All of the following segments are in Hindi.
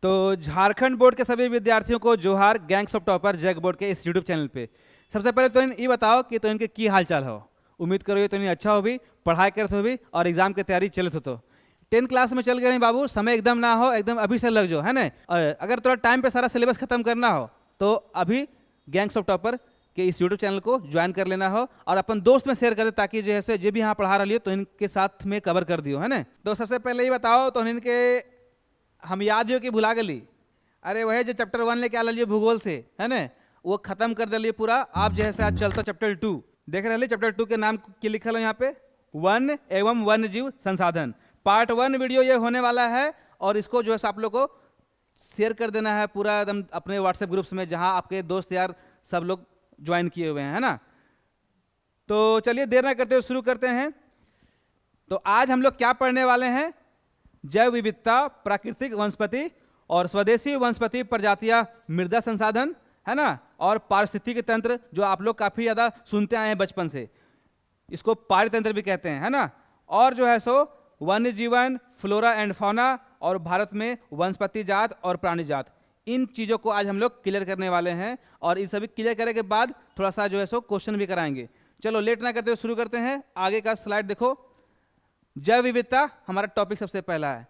तो झारखंड बोर्ड के सभी विद्यार्थियों को जोहार, gangs of topper JAC board के इस यूट्यूब चैनल पे। सबसे पहले तो ये बताओ कि तो इनके की हाल चाल हो। उम्मीद करो ये तो इन्हें अच्छा हो भी, पढ़ाई करते हो भी और एग्जाम की तैयारी चलत हो। तो 10th क्लास में चल गए नहीं बाबू, समय एकदम ना हो, एकदम अभी से लग जाओ, है ना। अगर थोड़ा टाइम पे सारा सिलेबस खत्म करना हो तो अभी गैंग्स ऑफ टॉपर के इस यूट्यूब चैनल को ज्वाइन कर लेना हो और अपन दोस्त में शेयर कर दे, ताकि जैसे जो भी यहाँ पढ़ा रही हो तो इनके साथ में कवर कर दियो, है ना। तो सबसे पहले ये बताओ तो इनके हम याद हो कि भुला गली। अरे वही जो चैप्टर 1 लेके आ लिये भूगोल से, है ना, वो खत्म कर दिलिए पूरा। आप जैसे आज चलता चैप्टर 2 देख रहे, चैप्टर 2 के नाम की लिखल है यहाँ पे, वन एवं वन्य जीव संसाधन। पार्ट 1 वीडियो ये होने वाला है और इसको जो है आप लोग को शेयर कर देना है पूरा एकदम अपने व्हाट्सएप ग्रुप्स में, जहाँ आपके दोस्त यार सब लोग ज्वाइन किए हुए हैं, है ना। तो चलिए देर ना करते हुए शुरू करते हैं। तो आज हम लोग क्या पढ़ने वाले हैं, जैव विविधता, प्राकृतिक वनस्पति और स्वदेशी वनस्पति प्रजातियां, मृदा संसाधन, है ना, और पारिस्थितिकी तंत्र, जो आप लोग काफी ज्यादा सुनते आए हैं बचपन से, इसको पारितंत्र भी कहते हैं, है ना। और जो है सो वन्य जीवन, फ्लोरा एंड फौना, और भारत में वनस्पति जात और प्राणी जात, इन चीज़ों को आज हम लोग क्लियर करने वाले हैं। और इन सभी क्लियर करने के बाद थोड़ा सा जो है सो क्वेश्चन भी कराएंगे। चलो लेट ना करते हुए शुरू करते हैं। आगे का स्लाइड देखो। जैव विविधता हमारा टॉपिक सबसे पहला है।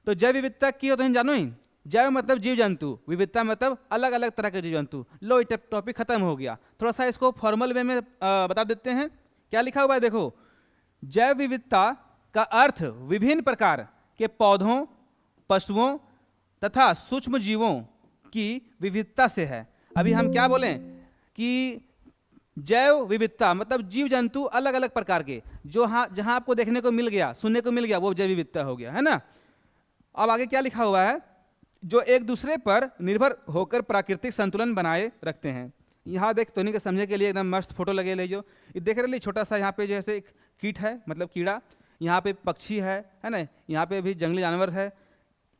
तो जैव विविधता की हो तो जानो ही, जैव मतलब जीव जंतु, विविधता मतलब अलग अलग तरह के जीव जंतु। लो ये टॉपिक खत्म हो गया। थोड़ा सा इसको फॉर्मल वे में बता देते हैं। क्या लिखा हुआ है देखो, जैव विविधता का अर्थ विभिन्न प्रकार के पौधों, पशुओं तथा सूक्ष्म जीवों की विविधता से है। अभी हम क्या बोलें कि जैव विविधता मतलब जीव जंतु अलग अलग प्रकार के, जो जहां आपको देखने को मिल गया, सुनने को मिल गया, वो जैव विविधता हो गया, है ना। अब आगे क्या लिखा हुआ है, जो एक दूसरे पर निर्भर होकर प्राकृतिक संतुलन बनाए रखते हैं। यहाँ देख तो के समझे के लिए एकदम मस्त फोटो लगे ले, जो देख रहे छोटा सा यहाँ पे जैसे एक कीट है, मतलब कीड़ा, यहाँ पे पक्षी है ना, यहाँ पे भी जंगली जानवर है,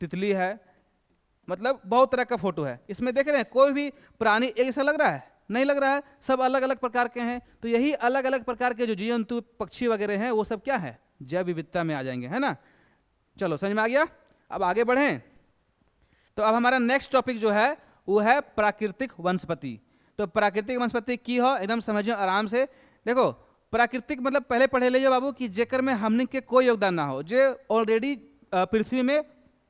तितली है, मतलब बहुत तरह का फोटो है। इसमें देख रहे हैं कोई भी प्राणी एक जैसा लग रहा है, नहीं लग रहा है, सब अलग अलग प्रकार के हैं। तो यही अलग अलग प्रकार के जो जीव जंतु, पक्षी वगैरह हैं, वो सब क्या है, जैव विविधता में आ जाएंगे, है ना। चलो समझ में आ गया। अब आगे बढ़ें। तो अब हमारा नेक्स्ट टॉपिक जो है वो है प्राकृतिक वनस्पति। तो प्राकृतिक वनस्पति की हो एकदम समझिए आराम से। देखो प्राकृतिक मतलब पहले पढ़े लीजिए बाबू कि जेकर में हमने के कोई योगदान ना हो, जो ऑलरेडी पृथ्वी में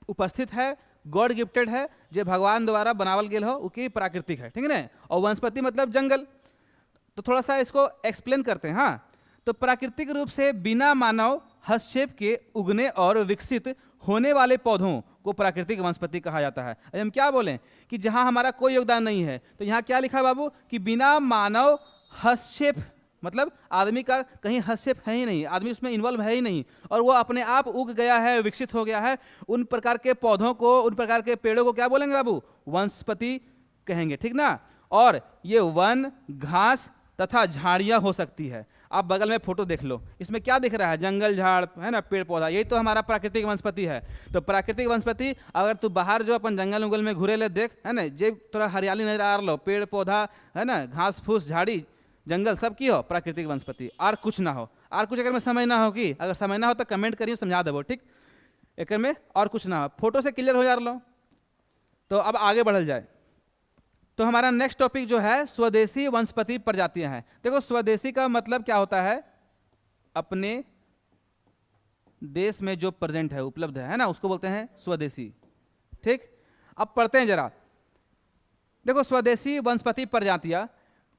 उपस्थित है, गॉड गिफ्टेड है, जो भगवान द्वारा बनावल गेल हो, उसकी प्राकृतिक है, ठीक है ना। और वनस्पति मतलब जंगल। तो थोड़ा सा इसको एक्सप्लेन करते हैं। हाँ, तो प्राकृतिक रूप से बिना मानव हस्तक्षेप के उगने और विकसित होने वाले पौधों को प्राकृतिक वनस्पति कहा जाता है। अब हम क्या बोलें कि जहां हमारा कोई योगदान नहीं है, तो यहाँ क्या लिखा है बाबू कि बिना मानव हस्तक्षेप, मतलब आदमी का कहीं हस्तक्षेप है ही नहीं, आदमी उसमें इन्वॉल्व है ही नहीं, और वो अपने आप उग गया है, विकसित हो गया है। उन प्रकार के पौधों को, उन प्रकार के पेड़ों को क्या बोलेंगे बाबू, वनस्पति कहेंगे, ठीक ना। और ये वन, घास तथा झाड़ियाँ हो सकती है। आप बगल में फोटो देख लो, इसमें क्या दिख रहा है, जंगल झाड़, है ना, पेड़ पौधा, यही तो हमारा प्राकृतिक वनस्पति है। तो प्राकृतिक वनस्पति, अगर तू बाहर जो अपन जंगल उंगल में घूरे ले देख, है ना, जे थोड़ा हरियाली नजर आ रहा, पेड़ पौधा, है ना, घास फूस, झाड़ी, जंगल, सब की हो प्राकृतिक वनस्पति। और कुछ ना हो, और कुछ अगर में समय ना हो कि, अगर समय ना हो तो कमेंट करिए, समझा देवो, ठीक। एक में और कुछ ना हो, फोटो से क्लियर हो जा लो। तो अब आगे बढ़ल जाए। तो हमारा नेक्स्ट टॉपिक जो है स्वदेशी वनस्पति प्रजातियां हैं। देखो स्वदेशी का मतलब क्या होता है, अपने देश में जो प्रेजेंट है, उपलब्ध है ना, उसको बोलते हैं स्वदेशी, ठीक। अब पढ़ते हैं जरा। देखो स्वदेशी वनस्पति प्रजातियां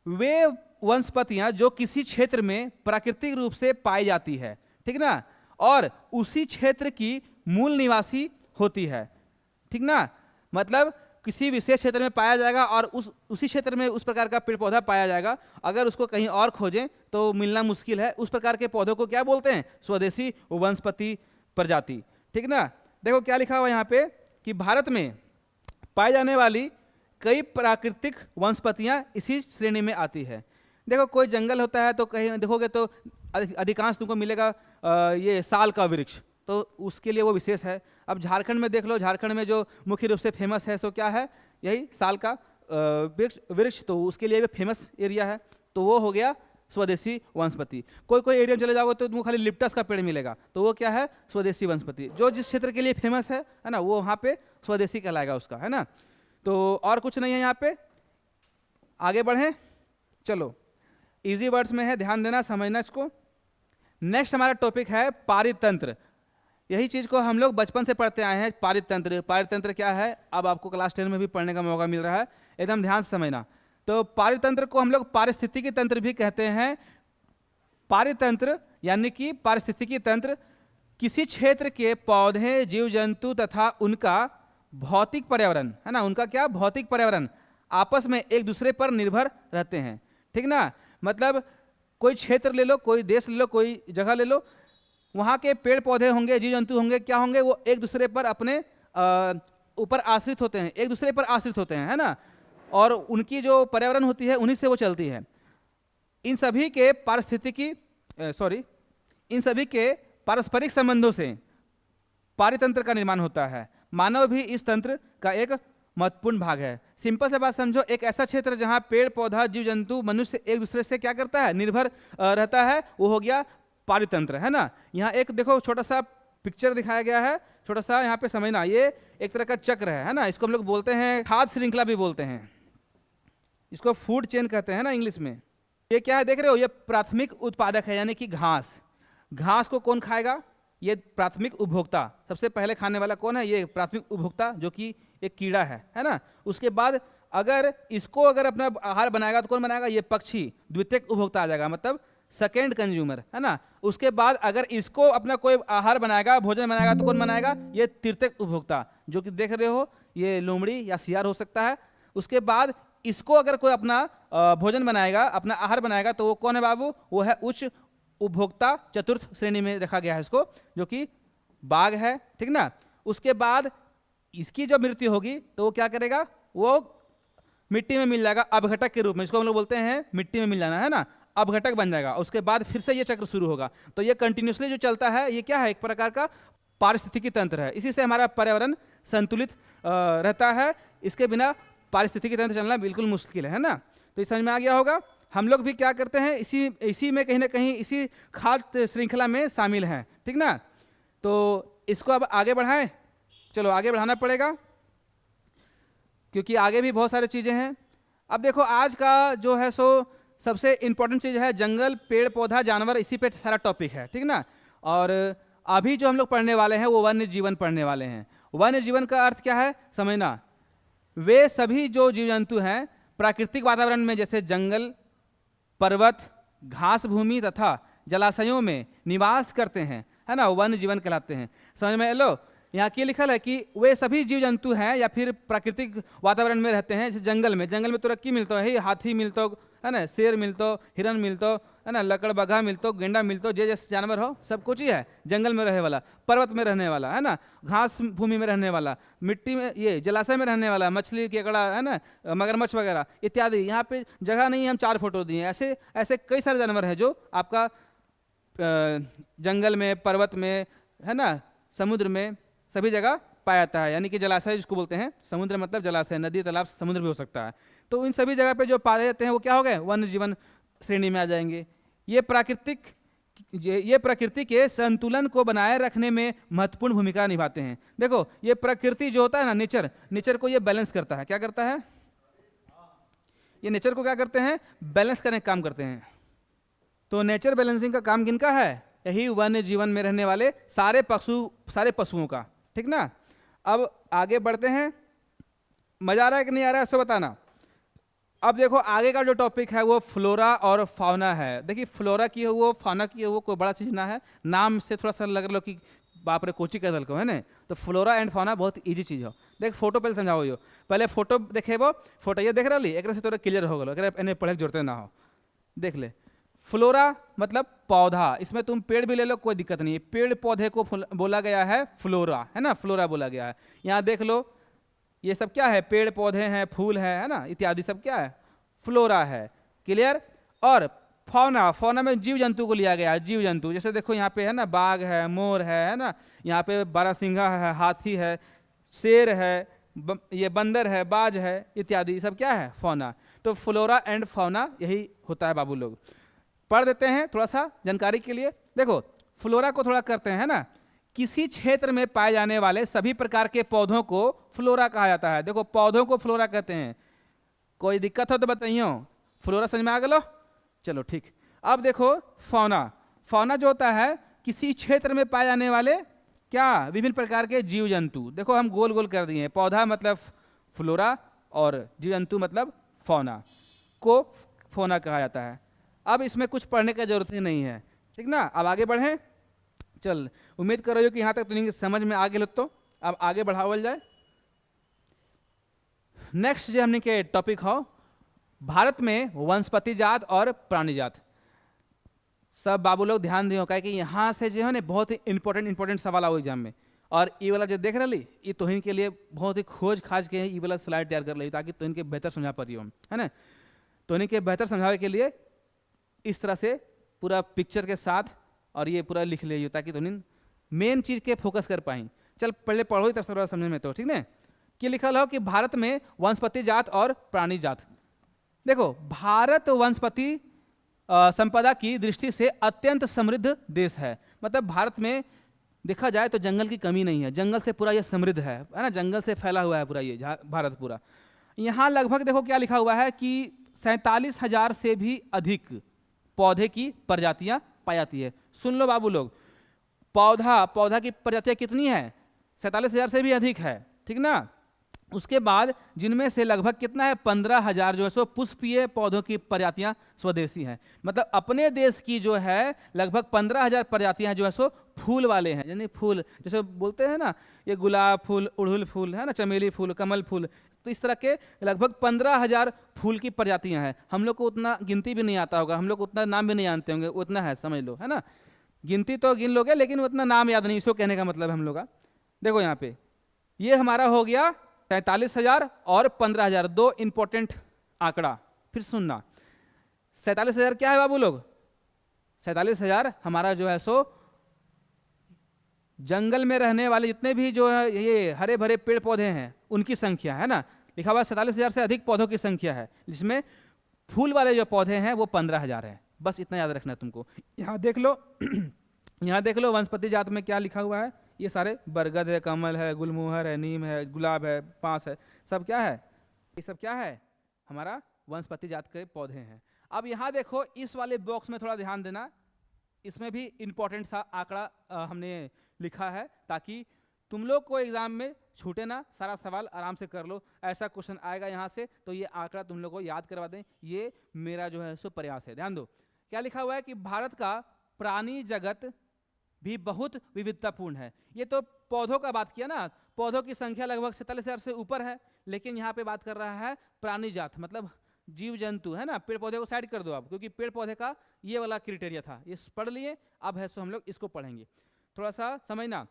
वे वनस्पतियां जो किसी क्षेत्र में प्राकृतिक रूप से पाई जाती है, ठीक ना, और उसी क्षेत्र की मूल निवासी होती है, ठीक ना। मतलब किसी विशेष क्षेत्र में पाया जाएगा और उसी क्षेत्र में उस प्रकार का पेड़ पौधा पाया जाएगा। अगर उसको कहीं और खोजें तो मिलना मुश्किल है। उस प्रकार के पौधों को क्या बोलते हैं, स्वदेशी वनस्पति प्रजाति, ठीक ना। देखो क्या लिखा हुआ यहाँ पे कि भारत में पाई जाने वाली कई प्राकृतिक वनस्पतियाँ इसी श्रेणी में आती है। देखो कोई जंगल होता है तो कहीं देखोगे तो अधिकांश तुमको मिलेगा ये साल का वृक्ष, तो उसके लिए वो विशेष है। अब झारखंड में देख लो, झारखंड में जो मुख्य रूप से फेमस है सो क्या है, यही साल का वृक्ष, तो उसके लिए भी फेमस एरिया है। तो वो हो गया स्वदेशी वनस्पति। कोई कोई एरिया में चले जाओगे तो तुमको खाली लिप्टस का पेड़ मिलेगा, तो वो क्या है, स्वदेशी वनस्पति। जो जिस क्षेत्र के लिए फेमस है ना, वो वहाँ पे स्वदेशी कहलाएगा उसका, है ना। तो और कुछ नहीं है यहाँ पे, आगे बढ़ें। चलो, इजी वर्ड्स में है, ध्यान देना, समझना इसको। नेक्स्ट हमारा टॉपिक है पारितंत्र। यही चीज़ को हम लोग बचपन से पढ़ते आए हैं, पारितंत्र। पारितंत्र क्या है, अब आपको क्लास 10 में भी पढ़ने का मौका मिल रहा है, एकदम ध्यान से समझना। तो पारितंत्र को हम लोग पारिस्थितिकी तंत्र भी कहते हैं। पारितंत्र यानी कि पारिस्थितिकी तंत्र किसी क्षेत्र के पौधे, जीव जंतु तथा उनका भौतिक पर्यावरण, है ना, उनका क्या, भौतिक पर्यावरण आपस में एक दूसरे पर निर्भर रहते हैं, ठीक ना। मतलब कोई क्षेत्र ले लो, कोई देश ले लो, कोई जगह ले लो, वहाँ के पेड़ पौधे होंगे, जीव जंतु होंगे, क्या होंगे, वो एक दूसरे पर अपने ऊपर आश्रित होते हैं, एक दूसरे पर आश्रित होते हैं, है ना। और उनकी जो पर्यावरण होती है उन्हीं से वो चलती है। इन सभी के इन सभी के पारस्परिक संबंधों से पारितंत्र का निर्माण होता है। मानव भी इस तंत्र का एक महत्वपूर्ण भाग है। सिंपल से बात समझो, एक ऐसा क्षेत्र जहाँ पेड़ पौधा, जीव जंतु, मनुष्य एक दूसरे से क्या करता है, निर्भर रहता है, वो हो गया पारितंत्र, है ना। यहाँ एक देखो छोटा सा पिक्चर दिखाया गया है, छोटा सा यहाँ पे समझना, ये एक तरह का चक्र है ना। इसको हम लोग बोलते हैं खाद्य श्रृंखला भी बोलते हैं, इसको फूड चेन कहते हैं ना इंग्लिश में। ये क्या है देख रहे हो, ये प्राथमिक उत्पादक है, यानी कि घास। घास को कौन खाएगा, ये प्राथमिक उपभोक्ता। सबसे पहले खाने वाला कौन है, ये प्राथमिक उपभोक्ता, जो कि एक कीड़ा है ना। उसके बाद अगर इसको अगर अपना आहार बनाएगा तो कौन बनाएगा, ये पक्षी, द्वितीयक उपभोक्ता आ जाएगा, मतलब सेकेंड कंज्यूमर, है ना। उसके बाद अगर इसको अपना कोई आहार बनाएगा, भोजन बनाएगा, तो कौन बनाएगा, ये तृतीयक उपभोक्ता, जो कि देख रहे हो, ये लोमड़ी या सियार हो सकता है। उसके बाद इसको अगर कोई अपना भोजन बनाएगा, अपना आहार बनाएगा, तो वो कौन है बाबू, वो है उच्च उपभोक्ता, चतुर्थ श्रेणी में रखा गया है इसको, जो कि बाघ है, ठीक ना। उसके बाद इसकी जब मृत्यु होगी तो वो क्या करेगा, वो मिट्टी में मिल जाएगा अपघटक के रूप में, इसको हम लोग बोलते हैं मिट्टी में मिल जाना, है ना, अपघटक बन जाएगा। उसके बाद फिर से ये चक्र शुरू होगा। तो ये कंटिन्यूसली जो चलता है, ये क्या है, एक प्रकार का पारिस्थितिकी तंत्र है। इसी से हमारा पर्यावरण संतुलित रहता है। इसके बिना पारिस्थितिकी तंत्र चलना बिल्कुल मुश्किल है ना। तो इस समझ में आ गया होगा। हम लोग भी क्या करते हैं, इसी में कहीं ना कहीं इसी खाद्य श्रृंखला में शामिल हैं, ठीक ना। तो इसको अब आगे बढ़ाएं, चलो आगे बढ़ाना पड़ेगा, क्योंकि आगे भी बहुत सारी चीज़ें हैं। अब देखो, आज का जो है सो सबसे इम्पोर्टेंट चीज़ है जंगल, पेड़ पौधा, जानवर, इसी पे सारा टॉपिक है, ठीक ना। और अभी जो हम लोग पढ़ने वाले हैं वो वन्य जीवन पढ़ने वाले हैं। वन्य जीवन का अर्थ क्या है समझना, वे सभी जो जीव जंतु हैं प्राकृतिक वातावरण में, जैसे जंगल, पर्वत, घास भूमि तथा जलाशयों में निवास करते हैं, है ना, वन्य जीवन कहलाते हैं। समझ में लो, यहाँ की लिखल है कि वे सभी जीव जंतु हैं या फिर प्राकृतिक वातावरण में रहते हैं। जैसे जंगल में तो रक्की मिलता है, हाथी मिलता है ना, शेर मिलता, हिरन मिलता है ना, लकड़ बघा मिलता, गेंडा मिलता, जे जैसे जानवर हो सब कुछ ही है जंगल में रहने वाला, पर्वत में रहने वाला, है ना, घास भूमि में रहने वाला, मिट्टी में, ये जलाशय में रहने वाला, मछली, केकड़ा, है ना, मगरमच्छ वगैरह इत्यादि। यहाँ पे जगह नहीं, हम 4 फोटो दिए। ऐसे ऐसे कई सारे जानवर हैं जो आपका जंगल में, पर्वत में, है ना, समुद्र में, सभी जगह पाया जाता है। यानी कि जलाशय जिसको बोलते हैं, समुद्र मतलब जलाशय, नदी, तालाब, समुद्र भी हो सकता है। तो इन सभी जगह पे जो पाए जाते हैं वो क्या हो गए, वन्य जीवन श्रेणी में आ जाएंगे। ये प्रकृति के संतुलन को बनाए रखने में महत्वपूर्ण भूमिका निभाते हैं। देखो, ये प्रकृति जो होता है ना, नेचर को ये बैलेंस करता है। क्या करता है, ये नेचर को क्या करते हैं, बैलेंस करने का काम करते हैं। तो नेचर बैलेंसिंग का काम किनका है, यही वन्य जीवन में रहने वाले सारे पशुओं का, ठीक ना। अब आगे बढ़ते हैं, मजा आ रहा है कि नहीं आ रहा है, ऐसा बताना। अब देखो, आगे का जो टॉपिक है वो फ्लोरा और फाउना है। देखिए, फ्लोरा की हो वो, फाउना की हो वो, कोई बड़ा चीज ना है। नाम से थोड़ा सा लग लो कि बाप रे कोची कह दल को, है ना। तो फ्लोरा एंड फाउना बहुत इजी चीज हो। देख, फोटो पहले समझाओ, यो पहले फोटो देखे, वो फोटो ये देख रही, एक से थोड़ा क्लियर हो गलो, पढ़े जोड़ते ना हो। देख ले, फ्लोरा मतलब पौधा, इसमें तुम पेड़ भी ले लो, कोई दिक्कत नहीं है। पेड़ पौधे को बोला गया है फ्लोरा, है ना, फ्लोरा बोला गया है। यहाँ देख लो, ये सब क्या है, पेड़ पौधे हैं, फूल है ना, इत्यादि सब क्या है, फ्लोरा है। क्लियर। और फाउना में जीव जंतु को लिया गया है, जीव जंतु। जैसे देखो यहाँ पे है ना, बाघ है, मोर है ना, यहाँ पे बारहसिंघा है, हाथी है, शेर है, ये बंदर है, बाज है, इत्यादि सब क्या है, फाउना। तो फ्लोरा एंड फाउना यही होता है बाबू लोग। पढ़ देते हैं थोड़ा सा जानकारी के लिए। देखो फ्लोरा को थोड़ा करते हैं, है ना। किसी क्षेत्र में पाए जाने वाले सभी प्रकार के पौधों को फ्लोरा कहा जाता है। देखो पौधों को फ्लोरा कहते हैं। कोई दिक्कत हो तो बताइए। फ्लोरा समझ में आ गया? चलो ठीक। अब देखो फौना। फौना जो होता है किसी क्षेत्र में पाए जाने वाले क्या, विभिन्न प्रकार के जीव जंतु। देखो हम गोल गोल कर दिए हैं। पौधा मतलब फ्लोरा और जीव जंतु मतलब फौना को फौना कहा जाता है। अब इसमें कुछ पढ़ने की जरूरत ही नहीं है, ठीक ना। अब आगे बढ़ें। चल उम्मीद कर रही हो कि यहाँ तक तुम्हें समझ में आ गए। तो अब आगे बढ़ावल जाए। नेक्स्ट जो हमने के टॉपिक हो भारत में वनस्पति जात और प्राणी जात। सब बाबू लोग ध्यान दियो का कि यहाँ से जो है ना बहुत ही इंपॉर्टेंट सवाल आओ एग्जाम में। और ये वाला जो देख रही ये तोहिन के लिए बहुत ही खोज खाज के ये वाला स्लाइड तैयार कर ली ताकि तोहिन के बेहतर समझा पा रही हो, है ना। तोहिन के बेहतर समझावे के लिए इस तरह से पूरा पिक्चर के साथ और ये पूरा लिख ले ताकि तोहिन मेन चीज के फोकस कर पाई। चल पहले पढ़ो तरह से समझ में, तो ठीक ना। कि लिखल हो कि भारत में वनस्पति जात और प्राणी जात। देखो भारत वनस्पति संपदा की दृष्टि से अत्यंत समृद्ध देश है। मतलब भारत में देखा जाए तो जंगल की कमी नहीं है, जंगल से पूरा ये समृद्ध है ना। जंगल से फैला हुआ है पूरा ये भारत पूरा। यहाँ लगभग देखो क्या लिखा हुआ है कि 47,000 से भी अधिक पौधे की प्रजातियां पाई जाती है। सुन लो बाबू लोग, पौधा की प्रजातियां कितनी है? 47,000 से भी अधिक है, ठीक ना। उसके बाद जिनमें से लगभग कितना है 15,000 जो है सो पुष्पीय पौधों की प्रजातियां स्वदेशी हैं। मतलब अपने देश की जो है लगभग 15,000 प्रजातियां जो है सो फूल वाले हैं। यानी फूल जैसे बोलते हैं ना, ये गुलाब फूल, उड़हुल फूल, है ना, चमेली फूल, कमल फूल, तो इस तरह के लगभग 15,000 फूल की प्रजातियां हैं। हम लोग को उतना गिनती भी नहीं आता होगा, हम लोग उतना नाम भी नहीं जानते होंगे, उतना है समझ लो, है ना। गिनती तो गिन लोगे लेकिन उतना नाम याद नहीं, इसको कहने का मतलब हम लोग का। देखो यहाँ पे ये हमारा हो गया 43,000 और 15,000, दो इंपॉर्टेंट आंकड़ा। फिर सुनना, 47,000 क्या है बाबू लोग? 47,000 हमारा जो है सो जंगल में रहने वाले जितने भी जो है ये हरे भरे पेड़ पौधे हैं उनकी संख्या है ना। लिखा हुआ 47,000 से अधिक पौधों की संख्या है, जिसमें फूल वाले जो पौधे हैं वो 15,000 है। बस इतना याद रखना है तुमको। यहाँ देख लो यहाँ देख लो वनस्पति जात में क्या लिखा हुआ है। ये सारे बरगद है, कमल है, गुलमोहर है, नीम है, गुलाब है, पांस है, सब क्या है? ये सब क्या है? हमारा वनस्पति जात के पौधे हैं। अब यहाँ देखो इस वाले बॉक्स में थोड़ा ध्यान देना, इसमें भी इंपॉर्टेंट सा आंकड़ा हमने लिखा है ताकि तुम लोग को एग्जाम में छूटे ना, सारा सवाल आराम से कर लो। ऐसा क्वेश्चन आएगा यहाँ से तो ये आंकड़ा तुम लोग को याद करवा दें, ये मेरा जो है सो प्रयास है। ध्यान दो क्या लिखा हुआ है कि भारत का प्राणी जगत भी बहुत विविधतापूर्ण है। ये तो पौधों का बात किया ना, पौधों की संख्या लगभग 47,000 से ऊपर है, लेकिन यहाँ पे बात कर रहा है प्राणी जात मतलब जीव जंतु, है ना। पेड़ पौधे को साइड कर दो आप, क्योंकि पेड़ पौधे का ये वाला क्राइटेरिया था, ये पढ़ लिए। अब है सो हम लोग इसको पढ़ेंगे, थोड़ा सा समझना।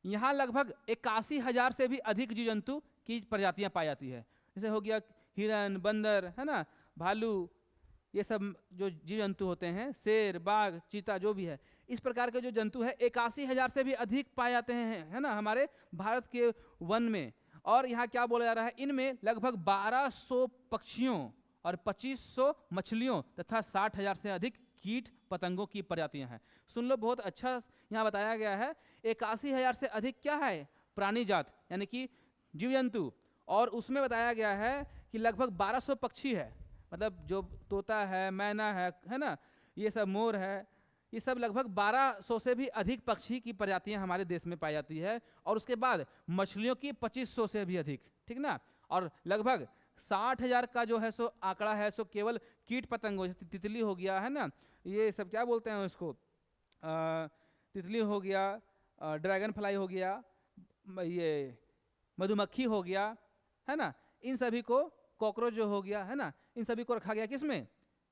यहाँ लगभग 81,000 से भी अधिक जीव जंतु की प्रजातियां पाई जाती है। जैसे हो गया हिरन, बंदर, है ना, भालू, ये सब जो जीव जंतु होते हैं, शेर, बाघ, चीता, जो भी है, इस प्रकार के जो जंतु है 81,000 से भी अधिक पाए जाते हैं, है ना, हमारे भारत के वन में। और यहाँ क्या बोला जा रहा है, इनमें लगभग 1200 पक्षियों और 2500 मछलियों तथा 60,000 से अधिक कीट पतंगों की प्रजातियां हैं। सुन लो, बहुत अच्छा यहाँ बताया गया है। 81,000 से अधिक क्या है? प्राणी जात यानी कि जीव जंतु। और उसमें बताया गया है कि लगभग 1200 पक्षी है, मतलब जो तोता है, मैना है ना, ये सब मोर है, ये सब लगभग 1200 से भी अधिक पक्षी की प्रजातियां हमारे देश में पाई जाती है। और उसके बाद मछलियों की 2500 से भी अधिक, ठीक ना। और लगभग 60,000 का जो है सो आंकड़ा है सो केवल कीट पतंगों, जैसे तितली हो गया, है ना, ये सब क्या बोलते हैं उसको, तितली हो गया, ड्रैगन फ्लाई हो गया, ये मधुमक्खी हो गया, है ना, इन सभी को, कॉकरोच जो हो गया, है ना, इन सभी को रखा गया किसमें?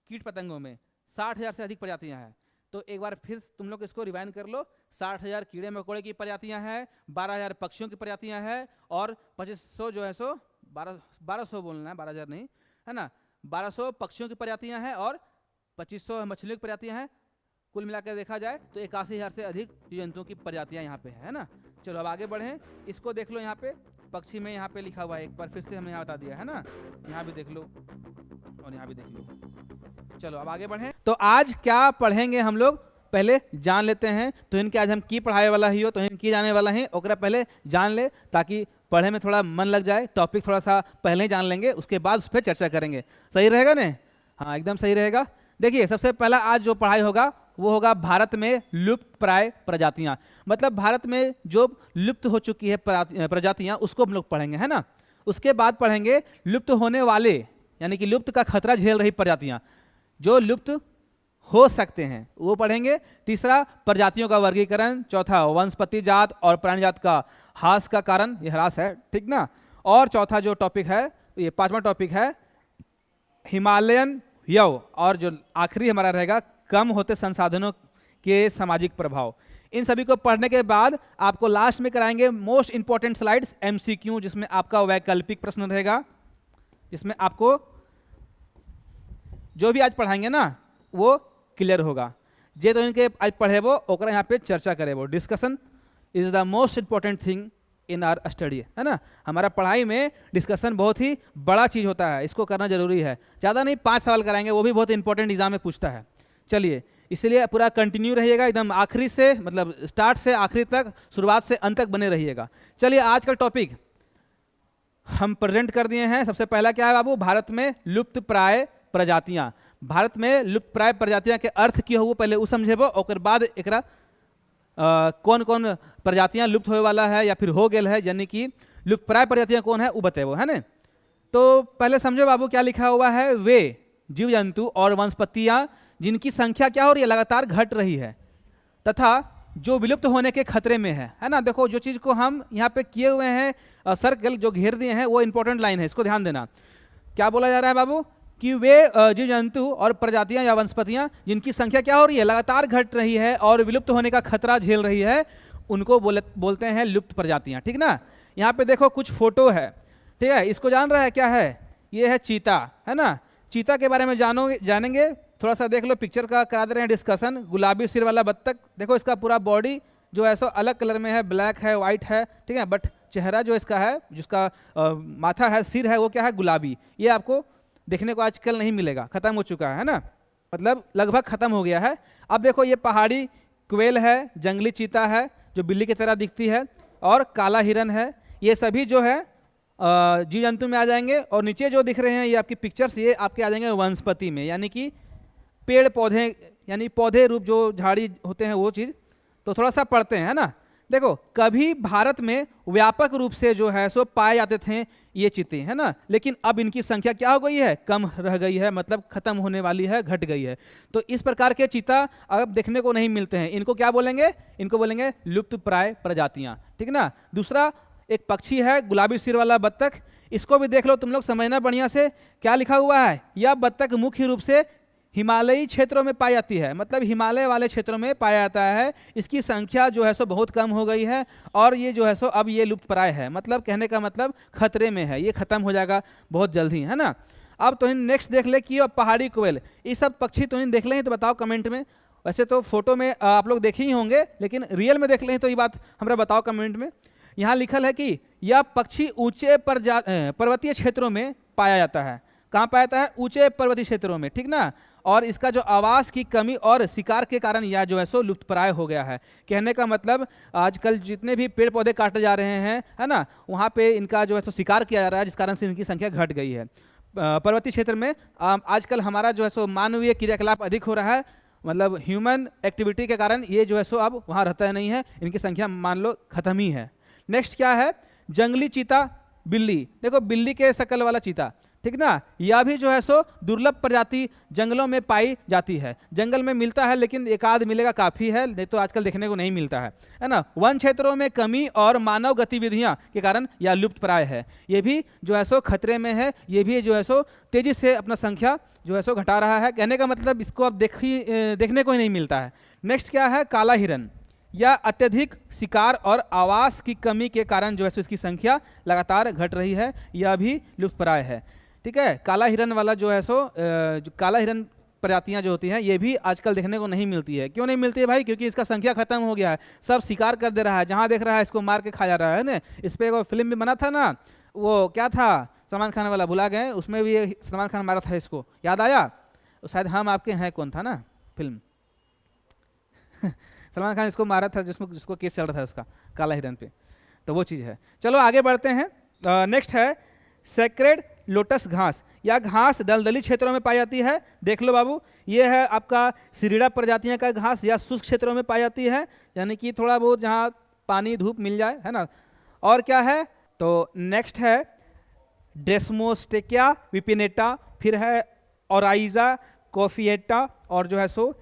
कीट पतंगों में। 60,000 से अधिक प्रजातियां हैं। तो एक बार फिर तुम लोग इसको रिवाइंड कर लो। 60,000 कीड़े मकोड़े की प्रजातियां हैं, 12,000 पक्षियों की प्रजातियां हैं, और 2500 जो है सो 1200 बोलना है, 12,000 नहीं, है ना, 1200 पक्षियों की प्रजातियां हैं और 2500 मछलियों की प्रजातियां हैं। कुल मिलाकर देखा जाए तो 81,000 से अधिक जीव जंतुओं की प्रजातियां यहाँ पे है ना। चलो अब आगे बढ़ें, इसको देख लो। यहाँ पे पक्षी में यहाँ पे लिखा हुआ है, एक बार फिर से हमने यहाँ बता दिया है ना, यहाँ भी देख लो और यहाँ भी देख लो। चलो अब आगे बढ़ें। तो आज क्या पढ़ेंगे हम लोग पहले जान लेते हैं। तो इनके आज हम की पढ़ाए वाला ही हो, तो इनकी जाने वाला है, ओकरा पहले जान ले ताकि पढ़े में थोड़ा मन लग जाए। टॉपिक थोड़ा सा पहले ही जान लेंगे, उसके बाद उस पर चर्चा करेंगे। सही रहेगा ना? हाँ, एकदम सही रहेगा। देखिए, सबसे पहला आज जो पढ़ाई होगा वो होगा भारत में लुप्त प्राय प्रजातियां। मतलब भारत में जो लुप्त हो चुकी है प्रजातियां, उसको हम लोग पढ़ेंगे, है ना। उसके बाद पढ़ेंगे लुप्त होने वाले, यानी कि लुप्त का खतरा झेल रही प्रजातियां जो लुप्त हो सकते हैं, वो पढ़ेंगे। तीसरा, प्रजातियों का वर्गीकरण। चौथा, वनस्पति जात और प्राणी जात का ह्रास का कारण, ये ह्रास है, ठीक ना। और चौथा जो टॉपिक है, ये पांचवा टॉपिक है हिमालयन यव। और जो आखिरी हमारा रहेगा कम होते संसाधनों के सामाजिक प्रभाव। इन सभी को पढ़ने के बाद आपको लास्ट में कराएंगे मोस्ट इंपॉर्टेंट स्लाइड्स MCQ, जिसमें आपका वैकल्पिक प्रश्न रहेगा, जिसमें आपको जो भी आज पढ़ाएंगे ना वो क्लियर होगा। जे तो इनके आज पढ़े वो ओकरा यहाँ पे चर्चा करे वो। Discussion is the most important thing in are study, है ना। हमारा पढ़ाई में डिस्कशन बहुत ही बड़ा चीज़ होता है, इसको करना जरूरी है। ज़्यादा नहीं, 5 सवाल कराएंगे, वो भी बहुत इंपॉर्टेंट एग्जाम में पूछता है। चलिए, इसलिए पूरा कंटिन्यू रहिएगा, एकदम आखिरी से, मतलब स्टार्ट से आखिरी तक, शुरुआत से अंत तक बने रहिएगा। चलिए, आज का टॉपिक हम प्रेजेंट कर दिए हैं। सबसे पहला क्या है बाबू? भारत में लुप्त प्राय प्रजातियां। भारत में लुप्त प्राय प्रजातियां के अर्थ की हो पहले वो समझेबो, और बाद एकरा कौन कौन प्रजातियां लुप्त होने वाला है या फिर हो गया है, यानी कि लुप्त प्राय प्रजातियां कौन है वो बतेबो, है ना। तो पहले समझो बाबू क्या लिखा हुआ है। वे जीव जंतु और वनस्पतियां जिनकी संख्या क्या हो रही है, लगातार घट रही है, तथा जो विलुप्त होने के खतरे में है ना। देखो, जो चीज़ को हम यहाँ पे किए हुए हैं सर्कल जो घेर दिए हैं, वो इंपॉर्टेंट लाइन है, इसको ध्यान देना। क्या बोला जा रहा है बाबू? कि वे जीव जंतु और प्रजातियां या वनस्पतियां जिनकी संख्या क्या हो रही है, लगातार घट रही है और विलुप्त होने का खतरा झेल रही है, उनको बोलते हैं लुप्त प्रजातियां, ठीक ना। यहाँ पे देखो कुछ फोटो है, ठीक है। इसको जान रहा है क्या है? ये है चीता, है ना। चीता के बारे में जानेंगे, थोड़ा सा देख लो, पिक्चर का करा दे रहे हैं डिस्कशन। गुलाबी सिर वाला बत्तख, देखो इसका पूरा बॉडी जो है सो अलग कलर में है, ब्लैक है, वाइट है, ठीक है। बट चेहरा जो इसका है, जिसका माथा है, सिर है, वो क्या है? गुलाबी। ये आपको देखने को आजकल नहीं मिलेगा, खत्म हो चुका है ना, मतलब लगभग खत्म हो गया है। अब देखो, ये पहाड़ी क्वेल है, जंगली चीता है जो बिल्ली की तरह दिखती है, और काला हिरन है। ये सभी जो है जीव जंतु में आ जाएंगे। और नीचे जो दिख रहे हैं ये आपकी पिक्चर्स, ये आपके आ जाएंगे वनस्पति में, यानी कि पेड़ पौधे, यानी पौधे रूप जो झाड़ी होते हैं वो चीज़। तो थोड़ा सा पढ़ते हैं, है ना। देखो, कभी भारत में व्यापक रूप से जो है सो पाए जाते थे ये चीते, है ना, लेकिन अब इनकी संख्या क्या हो गई है? कम रह गई है, मतलब खत्म होने वाली है, घट गई है। तो इस प्रकार के चीता अब देखने को नहीं मिलते हैं। इनको क्या बोलेंगे? इनको बोलेंगे लुप्त प्राय प्रजातियां, ठीक ना। दूसरा एक पक्षी है गुलाबी सिर वाला बत्तख, इसको भी देख लो तुम लोग, समझना बढ़िया से। क्या लिखा हुआ है? यह बत्तख मुख्य रूप से हिमालयी क्षेत्रों में पाई जाती है, मतलब हिमालय वाले क्षेत्रों में पाया जाता है। इसकी संख्या जो है सो बहुत कम हो गई है, और ये जो है सो अब ये लुप्त प्राय है, मतलब कहने का मतलब खतरे में है, ये खत्म हो जाएगा बहुत जल्दी, है ना। अब तो नेक्स्ट देख ले कि पहाड़ी कोयल, ये सब पक्षी तो देख लें तो बताओ कमेंट में। वैसे तो फोटो में आप लोग देखे ही होंगे, लेकिन रियल में देख लें तो ये बात हमारा बताओ कमेंट में। यहाँ लिखल है कि यह पक्षी ऊंचे पर्वतीय क्षेत्रों में पाया जाता है। कहाँ पाया जाता है? ऊंचे पर्वतीय क्षेत्रों में, ठीक ना। और इसका जो आवास की कमी और शिकार के कारण यह जो है सो लुप्तप्राय हो गया है। कहने का मतलब आजकल जितने भी पेड़ पौधे काटे जा रहे हैं, है ना, वहाँ पे इनका जो है सो शिकार किया जा रहा है, जिस कारण से इनकी संख्या घट गई है। पर्वतीय क्षेत्र में आजकल हमारा जो है सो मानवीय क्रियाकलाप अधिक हो रहा है, मतलब ह्यूमन एक्टिविटी के कारण ये जो है सो अब वहाँ रहता नहीं है, इनकी संख्या मान लो खत्म ही है। नेक्स्ट क्या है? जंगली चीता, बिल्ली। देखो, बिल्ली के शकल वाला चीता, ठीक ना। यह भी जो है सो दुर्लभ प्रजाति जंगलों में पाई जाती है। जंगल में मिलता है, लेकिन एक आध मिलेगा काफ़ी है, नहीं तो आजकल देखने को नहीं मिलता है ना। वन क्षेत्रों में कमी और मानव गतिविधियां के कारण यह लुप्त प्राय है। ये भी जो है सो खतरे में है, ये भी जो है सो तेजी से अपना संख्या जो है सो घटा रहा है। कहने का मतलब इसको अब देखने को ही नहीं मिलता है। नेक्स्ट क्या है? काला हिरन। या अत्यधिक शिकार और आवास की कमी के कारण जो है सो इसकी संख्या लगातार घट रही है, यह भी लुप्तप्राय है, ठीक है। काला हिरन वाला जो है सो जो काला हिरन प्रजातियां जो होती हैं, ये भी आजकल देखने को नहीं मिलती है। क्यों नहीं मिलती है भाई? क्योंकि इसका संख्या खत्म हो गया है, सब शिकार कर दे रहा है, जहाँ देख रहा है इसको मार के खा जा रहा है ना। इस पर एक फिल्म भी बना था ना, वो क्या था, सलमान खान वाला, भुला गए, उसमें भी सलमान खान मारा था इसको, याद आया? शायद हम आपके हैं कौन था ना फिल्म सलमान खान इसको मारा था जिसको केस चल रहा था उसका, काला हिरन पे, तो वो चीज़ है। चलो आगे बढ़ते हैं। नेक्स्ट है सेक्रेड लोटस घास। यह घास दलदली क्षेत्रों में पाई जाती है। देख लो बाबू, ये है आपका सिरिडा प्रजातियों का घास, या शुष्क क्षेत्रों में पाई जाती है, यानी कि थोड़ा बहुत जहाँ पानी धूप मिल जाए, है ना। और क्या है, तो नेक्स्ट है डेस्मोस्टेकिया विपिनेटा, फिर है ओराइजा कॉफिएटा, और जो है सो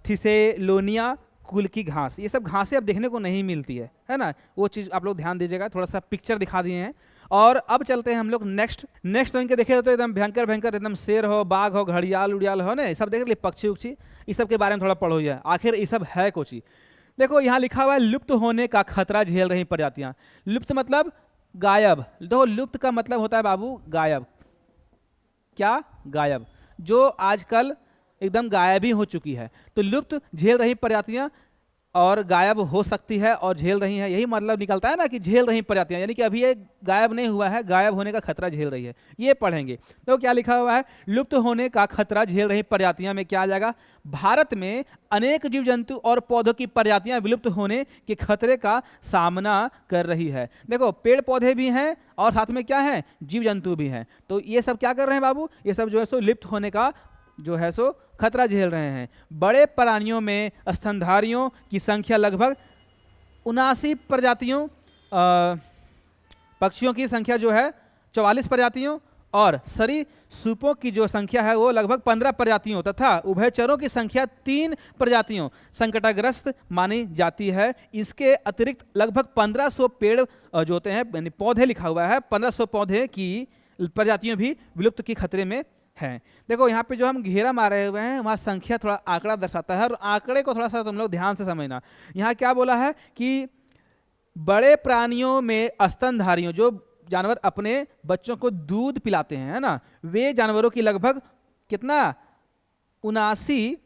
थिसेलोनिया कुल की घास। ये सब घासें अब देखने को नहीं मिलती है ना, वो चीज़ आप लोग ध्यान दीजिएगा, थोड़ा सा पिक्चर दिखा दिए हैं। और अब चलते हैं हम लोग नेक्स्ट तो इनके देखे तो एकदम भयंकर भयंकर, एकदम शेर हो, बाघ हो, घड़ियाल उड़ियाल हो, ना सब देख लिए, पक्षी उक्षी, इस सब के बारे में थोड़ा पढ़ो ये, आखिर ये सब है कुछ ही। देखो यहाँ लिखा हुआ है लुप्त होने का खतरा झेल रही प्रजातियाँ। लुप्त मतलब गायब। देखो लुप्त का मतलब होता है बाबू गायब। क्या? गायब, जो आजकल एकदम गायब ही हो चुकी है। तो लुप्त झेल रही प्रजातियां और गायब हो सकती है और झेल रही है, यही मतलब निकलता है ना कि झेल रही प्रजातियां, यानी कि अभी ये गायब नहीं हुआ है, गायब होने का खतरा झेल रही है, ये पढ़ेंगे। तो क्या लिखा हुआ है, लुप्त होने का खतरा झेल रही प्रजातियां में क्या आ जाएगा, भारत में अनेक जीव जंतु और पौधों की प्रजातियां विलुप्त होने के खतरे का सामना कर रही है। देखो पेड़ पौधे भी हैं और साथ में क्या है, जीव जंतु भी हैं। तो ये सब क्या कर रहे हैं बाबू, ये सब जो है सो लुप्त होने का जो है सो खतरा झेल रहे हैं। बड़े प्राणियों में स्तनधारियों की संख्या लगभग 79 प्रजातियों, पक्षियों की संख्या जो है 44 प्रजातियों, और सरीसृपों की जो संख्या है वो लगभग 15 प्रजातियों, तथा उभयचरों की संख्या 3 प्रजातियों संकटाग्रस्त मानी जाती है। इसके अतिरिक्त लगभग 1500 पेड़ जो होते हैं, यानी पौधे लिखा हुआ है, 1500 पौधे की प्रजातियों भी विलुप्त के खतरे में हैं। देखो यहाँ पे जो हम घेरा मारे हुए हैं वहाँ संख्या थोड़ा आंकड़ा दर्शाता है, और आंकड़े को थोड़ा सा तुम लोग ध्यान से समझना। यहाँ क्या बोला है कि बड़े प्राणियों में स्तनधारियों, जो जानवर अपने बच्चों को दूध पिलाते हैं, है ना, वे जानवरों की लगभग कितना 79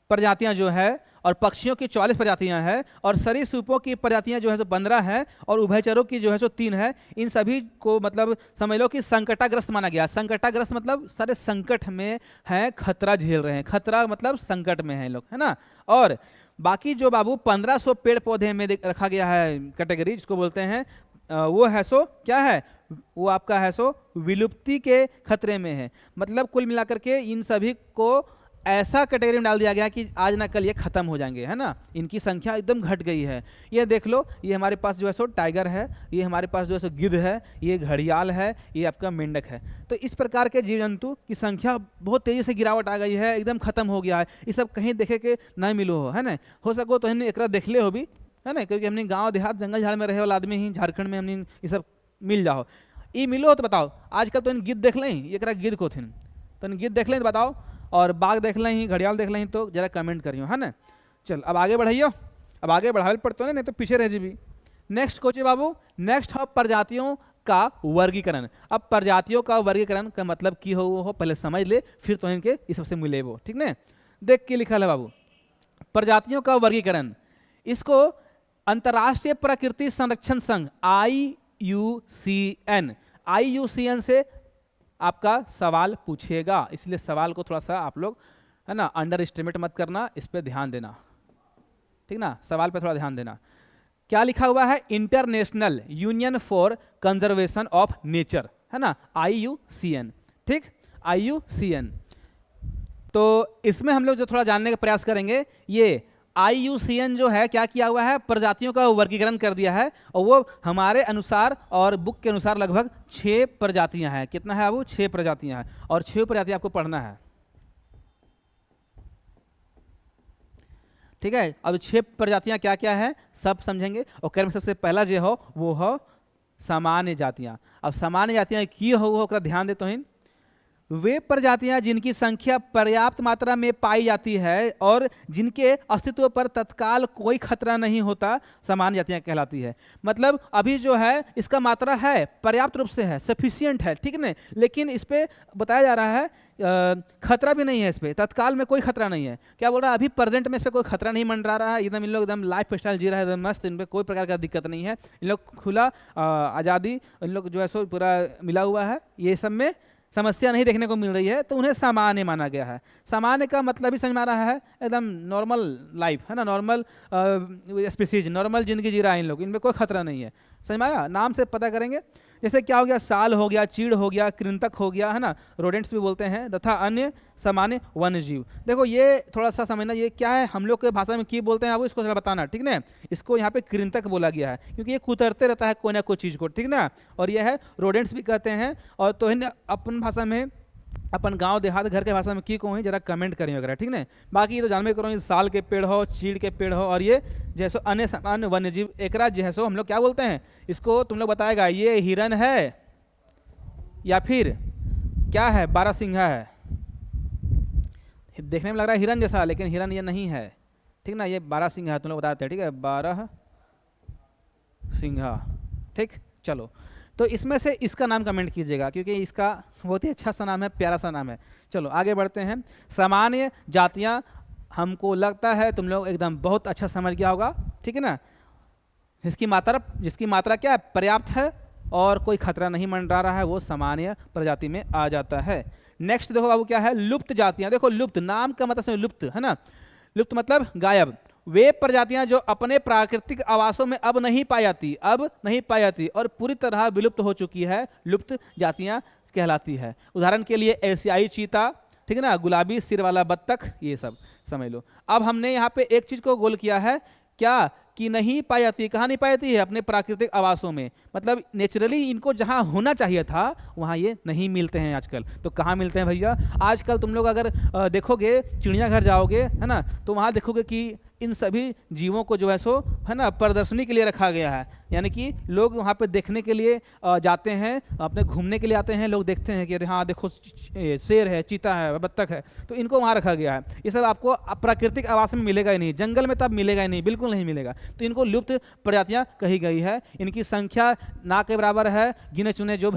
प्रजातियां जो है, और पक्षियों की 44 प्रजातियां हैं, और सरीसृपों की प्रजातियां जो है सो 15 हैं, और उभयचरों की जो है सो 3 है। इन सभी को मतलब समझ लो कि संकटाग्रस्त माना गया। संकटाग्रस्त मतलब सारे संकट में हैं, खतरा झेल रहे हैं, खतरा मतलब संकट में हैं लोग, है ना। और बाकी जो बाबू 1500 पेड़ पौधे में रखा गया है कैटेगरी, जिसको बोलते हैं वो है सो क्या है, वो आपका है सो विलुप्ति के खतरे में है। मतलब कुल मिलाकर के इन सभी को ऐसा कैटेगरी में डाल दिया गया कि आज ना कल ये खत्म हो जाएंगे, है ना, इनकी संख्या एकदम घट गई है। ये देख लो, ये हमारे पास जो है सो टाइगर है, ये हमारे पास जो है सो गिद्ध है, ये घड़ियाल है, ये आपका मेंढक है। तो इस प्रकार के जीव जंतु की संख्या बहुत तेजी से गिरावट आ गई है, एकदम खत्म हो गया है। ये सब कहीं देखे के ना मिलो हो, है ना, हो सको तो हमने एक देख ले हो भी, है ना, क्योंकि हमने गाँव देहात जंगल झाड़ में रहे वाला आदमी ही, झारखंड में हमने ये सब मिल जाओ, ये मिलो तो बताओ। आजकल तो इन गिद्ध देख लें, एक गिद्ध को थिन, तो इन गिद्ध देख लें तो बताओ, और बाघ देख लें, घड़ियाल देख लें, तो जरा कमेंट करियो, है ना। चल अब आगे बढ़ाइयो, अब आगे बढ़ावे पड़ते नहीं तो पीछे रह जी। नेक्स्ट कोचे बाबू, नेक्स्ट है प्रजातियों का वर्गीकरण। अब प्रजातियों का वर्गीकरण का मतलब की हो पहले समझ ले, फिर तो इनके इस सबसे मिले वो, ठीक ना। देख के लिखा है बाबू, प्रजातियों का वर्गीकरण, इसको अंतर्राष्ट्रीय प्रकृति संरक्षण संघ IUCN से आपका सवाल पूछेगा, इसलिए सवाल को थोड़ा सा आप लोग, है ना, अंडर एस्टिमेट मत करना, इस पे ध्यान देना, ठीक ना, सवाल पे थोड़ा ध्यान देना। क्या लिखा हुआ है, international union for conservation of nature, है ना, IUCN, ठीक, IUCN। तो इसमें हम लोग जो थोड़ा जानने का प्रयास करेंगे, ये IUCN जो है क्या किया हुआ है, प्रजातियों का वर्गीकरण कर दिया है, और वो हमारे अनुसार और बुक के अनुसार लगभग 6 प्रजातियां हैं। कितना है वो, 6 प्रजातियां हैं, और 6 प्रजातियां आपको पढ़ना है, ठीक है। अब 6 प्रजातियां क्या क्या है सब समझेंगे। और क्रम सबसे पहला जो हो वो हो सामान्य जातियां। अब सामान्य जातियां की हो ध्यान देते हैं, वे प्रजातियां जिनकी संख्या पर्याप्त मात्रा में पाई जाती है और जिनके अस्तित्व पर तत्काल कोई खतरा नहीं होता, सामान्य जातियां कहलाती है। मतलब अभी जो है इसका मात्रा है, पर्याप्त रूप से है, सफिशिएंट है, ठीक है, लेकिन इस पे बताया जा रहा है खतरा भी नहीं है, इस पे तत्काल में कोई खतरा नहीं है। क्या बोल रहा है, अभी प्रेजेंट में इस पे कोई खतरा नहीं मंडरा रहा है, एकदम इन लोग एकदम लाइफ स्टाइल जी रहा है, एकदम मस्त, इन पे कोई प्रकार का दिक्कत नहीं है, इन लोग खुला आज़ादी, इन लोग जो है सो पूरा मिला हुआ है, ये सब में समस्या नहीं देखने को मिल रही है, तो उन्हें सामान्य माना गया है। सामान्य का मतलब ही समझ में आ रहा है, एकदम नॉर्मल लाइफ है ना, नॉर्मल स्पीसीज, नॉर्मल जिंदगी जी रहा है इन लोग, इनमें कोई खतरा नहीं है। समझ में आया? नाम से पता करेंगे, जैसे क्या हो गया, साल हो गया, चीड़ हो गया, कृंतक हो गया है ना, रोडेंट्स भी बोलते हैं, तथा अन्य सामान्य वन्य जीव। देखो ये थोड़ा सा समझना, ये क्या है, हम लोग के भाषा में की बोलते हैं, अब इसको थोड़ा बताना, ठीक ना। इसको यहाँ पे कृंतक बोला गया है क्योंकि ये कुतरते रहता है कोई ना कोई चीज़ को, ठीक ना। और यह है रोडेंट्स भी कहते हैं। और तो अपन भाषा में, अपन गांव देहात घर के भाषा में की को ही जरा कमेंट करें वगैरह, ठीक ना। बाकी तो जानबे करो, साल के पेड़ हो, चीड़ के पेड़ हो, और ये जैसो अन्य सामान्य वन्य जीव, एकरा जैसो हम लोग क्या बोलते हैं, इसको तुम लोग बताएगा, ये हिरन है या फिर क्या है, बारहसिंघा है। देखने में लग रहा है हिरन जैसा, लेकिन हिरन ये नहीं है, ठीक ना, ये बारहसिंघा है, तुम लोग बताते हैं, ठीक है, बारहसिंघा, ठीक। चलो, तो इसमें से इसका नाम कमेंट कीजिएगा क्योंकि इसका बहुत ही अच्छा सा नाम है, प्यारा सा नाम है। चलो आगे बढ़ते हैं। सामान्य जातियां, हमको लगता है तुम लोग एकदम बहुत अच्छा समझ गया होगा, ठीक है ना। जिसकी मात्रा क्या है, पर्याप्त है और कोई खतरा नहीं मंडरा रहा है, वो सामान्य प्रजाति में आ जाता है। नेक्स्ट देखो बाबू क्या है, लुप्त जातियां। देखो लुप्त, नाम का मतलब से लुप्त है ना, लुप्त मतलब गायब। वे प्रजातियां जो अपने प्राकृतिक आवासों में अब नहीं पाई जाती और पूरी तरह विलुप्त हो चुकी है, लुप्त जातियां कहलाती है। उदाहरण के लिए एशियाई चीता, ठीक है ना, गुलाबी सिर वाला बत्तख, ये सब समझ लो। अब हमने यहाँ पे एक चीज को गोल किया है, क्या कि नहीं पाई जाती, कहाँ नहीं पाई जाती है, अपने प्राकृतिक आवासों में, मतलब नेचुरली इनको जहाँ होना चाहिए था वहाँ ये नहीं मिलते हैं आजकल। तो कहाँ मिलते हैं भैया, आजकल तुम लोग अगर देखोगे, चिड़ियाघर जाओगे है ना, तो वहाँ देखोगे कि इन सभी जीवों को जो है सो है ना प्रदर्शनी के लिए रखा गया है, यानी कि लोग वहाँ पे देखने के लिए जाते हैं, अपने घूमने के लिए आते हैं, लोग देखते हैं कि अरे हाँ देखो शेर है, चीता है, बत्तख है, तो इनको वहाँ रखा गया है। ये सब आपको प्राकृतिक आवास में मिलेगा ही नहीं, जंगल में तब मिलेगा ही नहीं, बिल्कुल नहीं मिलेगा। तो इनको लुप्त प्रजातियाँ कही गई है। इनकी संख्या ना के बराबर है, गिने चुने जो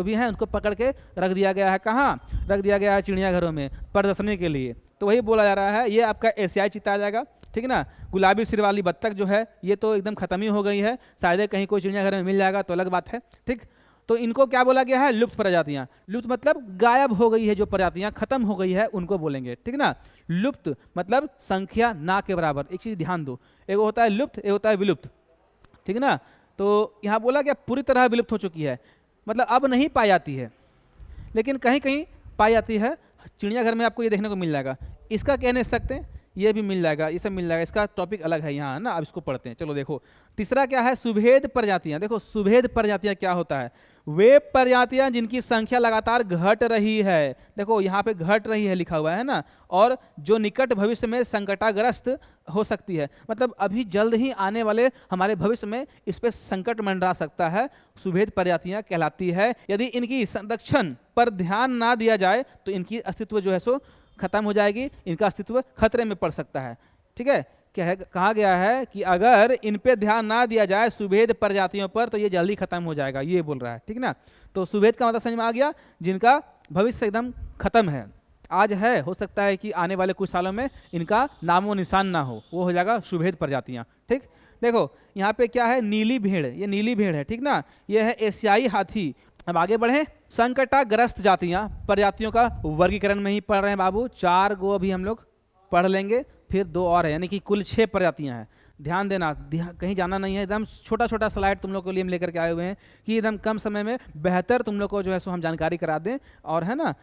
भी हैं उनको पकड़ के रख दिया गया है। कहाँ रख दिया गया है? चिड़ियाघरों में प्रदर्शनी के लिए। तो वही बोला जा रहा है, ये आपका एशियाई चीता आ जाएगा, ठीक है ना। गुलाबी सिर वाली बत्तख जो है ये तो एकदम खत्म ही हो गई है, शायद कहीं कोई चिड़ियाघर में मिल जाएगा तो अलग बात है, ठीक। तो इनको क्या बोला गया है? लुप्त प्रजातियां। लुप्त मतलब गायब हो गई है, जो प्रजातियां खत्म हो गई है उनको बोलेंगे, ठीक ना। लुप्त मतलब संख्या ना के बराबर। एक चीज ध्यान दो, एक होता है लुप्त, एक होता है विलुप्त, ठीक है ना। तो यहाँ बोला गया पूरी तरह विलुप्त हो चुकी है, मतलब अब नहीं पाई जाती है, लेकिन कहीं कहीं पाई जाती है। चिड़ियाघर में आपको ये देखने को मिल जाएगा। इसका कह नहीं सकते, ये भी मिल जाएगा, ये सब मिल जाएगा, इसका टॉपिक अलग है यहाँ, है ना। अब इसको पढ़ते हैं। चलो देखो, तीसरा क्या है? सुभेद प्रजातियां। देखो सुभेद प्रजातियां क्या होता है? वे प्रजातियां जिनकी संख्या लगातार घट रही है। देखो यहाँ पे घट रही है लिखा हुआ है ना, और जो निकट भविष्य में संकटाग्रस्त हो सकती है, मतलब अभी जल्द ही आने वाले हमारे भविष्य में इस पे संकट मंडरा सकता है, सुभेद प्रजातियां कहलाती है। यदि इनकी संरक्षण पर ध्यान ना दिया जाए तो इनकी अस्तित्व जो है सो खत्म हो जाएगी, इनका अस्तित्व खतरे में पड़ सकता है, ठीक है। कहा गया है कि अगर इन पे ध्यान ना दिया जाए सुभेद प्रजातियों पर, तो ये जल्दी खत्म हो जाएगा, ये बोल रहा है, ठीक ना। तो सुभेद का मतलब समझ में आ गया, जिनका भविष्य एकदम खत्म है, आज है, हो सकता है कि आने वाले कुछ सालों में इनका नामो निशान ना हो, वो हो जाएगा सुभेद प्रजातियां, ठीक। देखो यहाँ पे क्या है? नीली भेड़, ये नीली भेड़ है, ठीक ना। ये है एशियाई हाथी। अब आगे बढ़े, संकटाग्रस्त जातियां, प्रजातियों का वर्गीकरण में ही पढ़ रहे हैं बाबू। 4 गो अभी हम लोग पढ़ लेंगे, फिर 2 और है, यानी कि कुल 6 प्रजातियां हैं। ध्यान देना, कहीं जाना नहीं है, एकदम छोटा छोटा स्लाइड तुम लोग के लिए हम लेकर के आए हुए हैं कि एकदम कम समय में बेहतर तुम लोग को जो है सो हम जानकारी करा दें, और है ना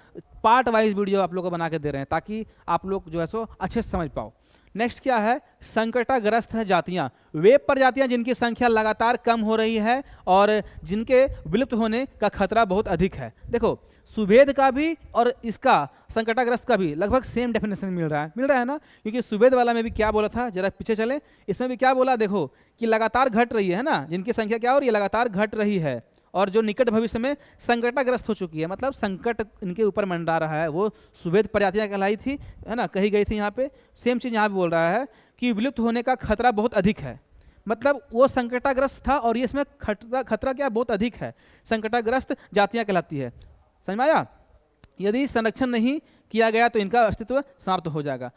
पार्ट वाइज वीडियो आप लोग को बना के दे रहे हैं ताकि आप लोग जो है सो अच्छे से समझ पाओ। नेक्स्ट क्या है? संकटाग्रस्त है जातियां, वे प्रजातियां जिनकी संख्या लगातार कम हो रही है और जिनके विलुप्त होने का खतरा बहुत अधिक है। देखो सुभेद का भी और इसका संकटाग्रस्त का भी लगभग सेम डेफिनेशन मिल रहा है ना, क्योंकि सुभेद वाला में भी क्या बोला था, जरा पीछे चले, इसमें भी क्या बोला देखो कि लगातार घट रही है ना, जिनकी संख्या क्या हो रही है? लगातार घट रही है, और जो निकट भविष्य में संकटाग्रस्त हो चुकी है, मतलब संकट इनके ऊपर मंडरा रहा है, वो सुभेद प्रजातियां कहलाई थी, है ना, कही गई थी। यहाँ पे सेम चीज यहाँ पे बोल रहा है कि विलुप्त होने का खतरा बहुत अधिक है, मतलब वो संकटाग्रस्त था और ये इसमें खतरा क्या बहुत अधिक है, संकटाग्रस्त जातियां कहलाती है। समझ में आया? यदि संरक्षण नहीं किया गया तो इनका अस्तित्व समाप्त हो जाएगा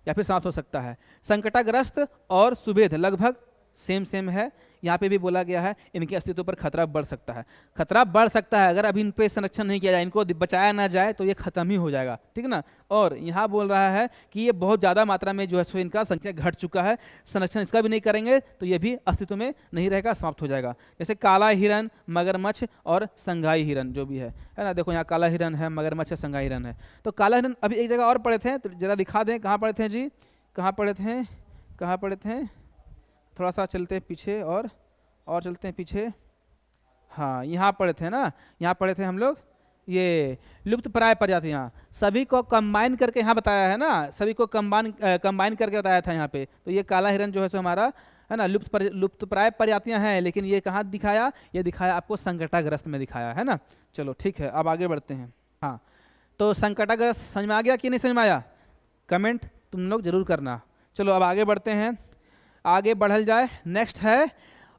या फिर समाप्त हो सकता है। संकटाग्रस्त और सुभेद लगभग सेम सेम है। यहाँ पे भी बोला गया है इनके अस्तित्व पर खतरा बढ़ सकता है। खतरा बढ़ सकता है, अगर अभी इन पे संरक्षण नहीं किया जाए, इनको बचाया ना जाए तो ये खत्म ही हो जाएगा, ठीक ना। और यहाँ बोल रहा है कि ये बहुत ज़्यादा मात्रा में जो है सो इनका संख्या घट चुका है, संरक्षण इसका भी नहीं करेंगे तो ये भी अस्तित्व में नहीं रहेगा, समाप्त हो जाएगा। जैसे काला हिरन, मगरमच्छ और संघाई हिरन जो भी है ना। देखो यहाँ काला हिरन है, मगरमच्छ है, संघाई हिरन है। तो काला हिरन अभी एक जगह और पढ़े थे, तो जरा दिखा दें कहाँ पढ़े थे जी, कहाँ पढ़े थे, कहाँ पढ़े थे, थोड़ा सा चलते हैं पीछे और चलते हैं पीछे। हाँ यहाँ पढ़े थे ना, यहाँ पढ़े थे हम लोग ये लुप्त प्राय प्रजातियाँ, सभी को कंबाइन करके यहाँ बताया है ना, सभी को कंबाइन करके बताया था यहाँ पे। तो ये काला हिरन जो है सो हमारा है ना लुप्त प्राय प्रजातियाँ हैं, लेकिन ये कहाँ दिखाया, ये दिखाया आपको संकटाग्रस्त में दिखाया है ना। चलो ठीक है, अब आगे बढ़ते हैं। हाँ तो संकटाग्रस्त समझ में आ गया कि नहीं समझ में आया, कमेंट तुम लोग जरूर करना। चलो अब आगे बढ़ते हैं, आगे बढ़ल जाए। नेक्स्ट है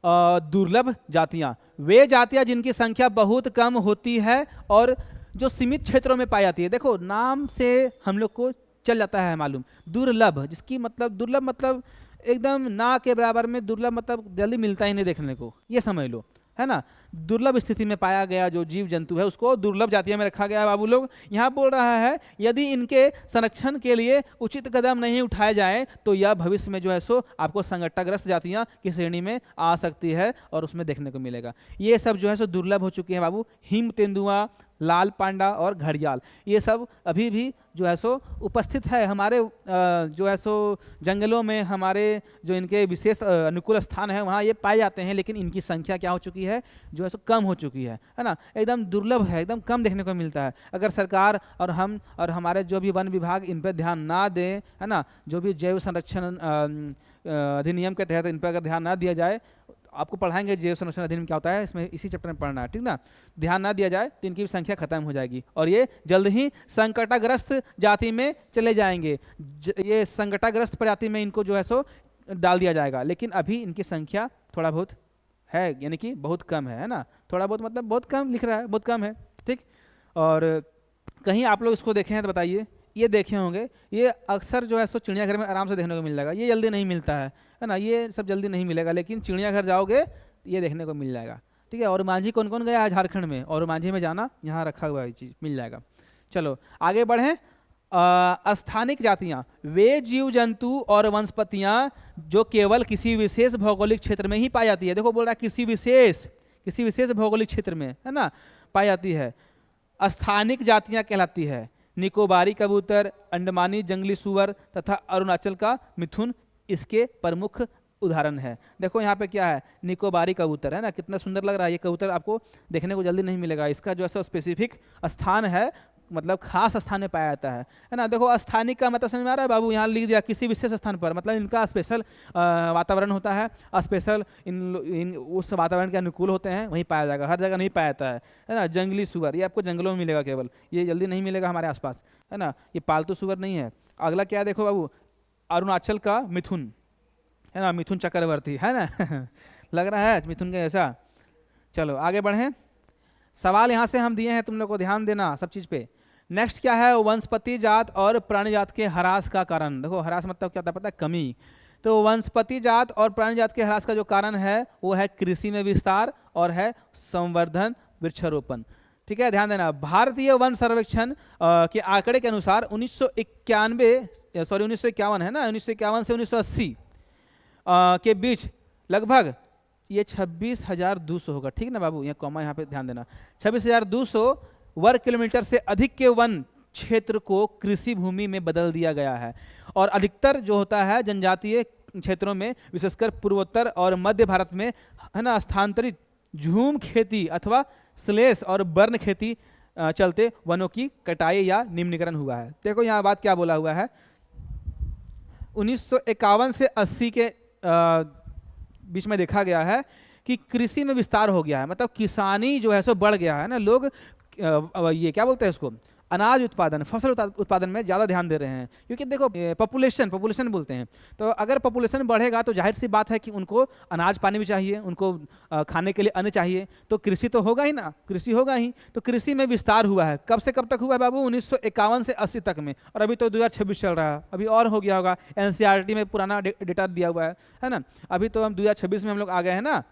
दुर्लभ जातियाँ, वे जातियाँ जिनकी संख्या बहुत कम होती है और जो सीमित क्षेत्रों में पाई जाती है। देखो नाम से हम लोग को चल जाता है मालूम, दुर्लभ, जिसकी मतलब दुर्लभ मतलब एकदम ना के बराबर में, दुर्लभ मतलब जल्दी मिलता ही नहीं देखने को, ये समझ लो है ना। दुर्लभ स्थिति में पाया गया जो जीव जंतु है उसको दुर्लभ जातियों में रखा गया है बाबू लोग। यहाँ बोल रहा है यदि इनके संरक्षण के लिए उचित कदम नहीं उठाए जाए तो यह भविष्य में जो है सो आपको संकटाग्रस्त जातियाँ की श्रेणी में आ सकती है और उसमें देखने को मिलेगा। ये सब जो है सो दुर्लभ हो चुकी है बाबू। हिम तेंदुआ, लाल पांडा और घड़ियाल, ये सब अभी भी जो है सो उपस्थित है हमारे जो है सो जंगलों में, हमारे जो इनके विशेष अनुकूल स्थान है वहाँ ये पाए जाते हैं, लेकिन इनकी संख्या क्या हो चुकी है, जो है सो कम हो चुकी है ना। एकदम दुर्लभ है, एकदम कम देखने को मिलता है। अगर सरकार और हम और हमारे जो भी वन विभाग इन पर ध्यान ना दें है ना, जो भी जैव संरक्षण अधिनियम के तहत इन पर अगर ध्यान ना दिया जाए, आपको पढ़ाएंगे जैव संरक्षण अधिनियम क्या होता है, इसमें इसी चैप्टर में पढ़ना है, ठीक ना। ध्यान ना दिया जाए तो इनकी भी संख्या खत्म हो जाएगी और ये जल्द ही संकटाग्रस्त जाति में चले जाएंगे। ये संकटाग्रस्त प्रजाति में इनको जो है सो डाल दिया जाएगा, लेकिन अभी इनकी संख्या थोड़ा बहुत है, यानी कि बहुत कम है ना। थोड़ा बहुत मतलब बहुत कम लिख रहा है, बहुत कम है, ठीक। और कहीं आप लोग इसको देखे हैं तो बताइए, ये देखे होंगे, ये अक्सर जो है सो चिड़ियाघर में आराम से देखने को मिल जाएगा। ये जल्दी नहीं मिलता है ना, ये सब जल्दी नहीं मिलेगा, लेकिन चिड़ियाघर जाओगे ये देखने को मिल जाएगा, ठीक है। और मांझी कौन कौन गया है झारखंड में, और मांझी में जाना, यहाँ रखा हुआ है चीज़ मिल जाएगा। चलो आगे बढ़ें। स्थानिक जातियाँ, वे जीव जंतु और वनस्पतियाँ जो केवल किसी विशेष भौगोलिक क्षेत्र में ही पाई जाती है। देखो बोल रहा है किसी विशेष भौगोलिक क्षेत्र में है ना पाई जाती है, स्थानिक जातियाँ कहलाती है। निकोबारी कबूतर, अंडमानी जंगली सुअर तथा अरुणाचल का मिथुन इसके प्रमुख उदाहरण है। देखो यहाँ पे क्या है, निकोबारी कबूतर है ना, कितना सुंदर लग रहा है। ये कबूतर आपको देखने को जल्दी नहीं मिलेगा, इसका जो है स्पेसिफिक स्थान है, मतलब खास स्थान में पाया जाता है ना। देखो स्थानिक का मतलब समझ में आ रहा है बाबू, यहाँ लिख दिया किसी विशेष स्थान पर, मतलब इनका स्पेशल वातावरण होता है, स्पेशल इन उस वातावरण के अनुकूल होते हैं, वहीं पाया जाएगा, हर जगह नहीं पाया जाता है ना। जंगली सुअर, ये आपको जंगलों में मिलेगा केवल, ये जल्दी नहीं मिलेगा हमारे आसपास है ना, ये पालतू सुअर नहीं है। अगला क्या है देखो बाबू, अरुणाचल का मिथुन है ना, मिथुन चक्रवर्ती है ना लग रहा है मिथुन के जैसा। चलो आगे बढ़ें, सवाल यहाँ से हम दिए हैं, तुम लोग को ध्यान देना सब चीज़ पे। नेक्स्ट क्या है, वनस्पति जात और प्राणी जात के ह्रास का कारण। देखो ह्रास मतलब क्या होता है पता है, कमी। तो वनस्पति जात और प्राणी जात के ह्रास का जो कारण है वो है कृषि में विस्तार और है संवर्धन, वृक्षारोपण, ठीक है। ध्यान देना, भारतीय वन सर्वेक्षण के आंकड़े के अनुसार 1951 है ना, 1951 से 1980 के बीच लगभग ये 26,200 होगा, ठीक ना बाबू, यहाँ कॉमा यहाँ पे ध्यान देना। 26,200 वर्ग किलोमीटर से अधिक के वन क्षेत्र को कृषि भूमि में बदल दिया गया है, और अधिकतर जो होता है जनजातीय क्षेत्रों में, विशेषकर पूर्वोत्तर और मध्य भारत में है ना, स्थानांतरित झूम खेती अथवा स्लेश और बर्न खेती चलते वनों की कटाई या निम्नीकरण हुआ है। देखो यहाँ बात क्या बोला हुआ है, 1951 से 80 के बीच में देखा गया है कि कृषि में विस्तार हो गया है, मतलब किसानी जो है सो बढ़ गया है ना। लोग ये क्या बोलते हैं इसको, अनाज उत्पादन, फसल उत्पादन में ज़्यादा ध्यान दे रहे हैं, क्योंकि देखो पॉपुलेशन बोलते हैं, तो अगर पॉपुलेशन बढ़ेगा तो जाहिर सी बात है कि उनको अनाज पानी भी चाहिए, उनको खाने के लिए अन्न चाहिए, तो कृषि तो होगा ही ना, कृषि होगा ही। तो कृषि में विस्तार हुआ है, कब से कब तक हुआ है बाबू? 1951 से 80 तक में, और अभी तो 2026 चल रहा है, अभी और हो गया होगा, एनसीईआरटी में पुराना डेटा दिया हुआ है ना। अभी तो हम 2026 में हम लोग आ गए हैं ना,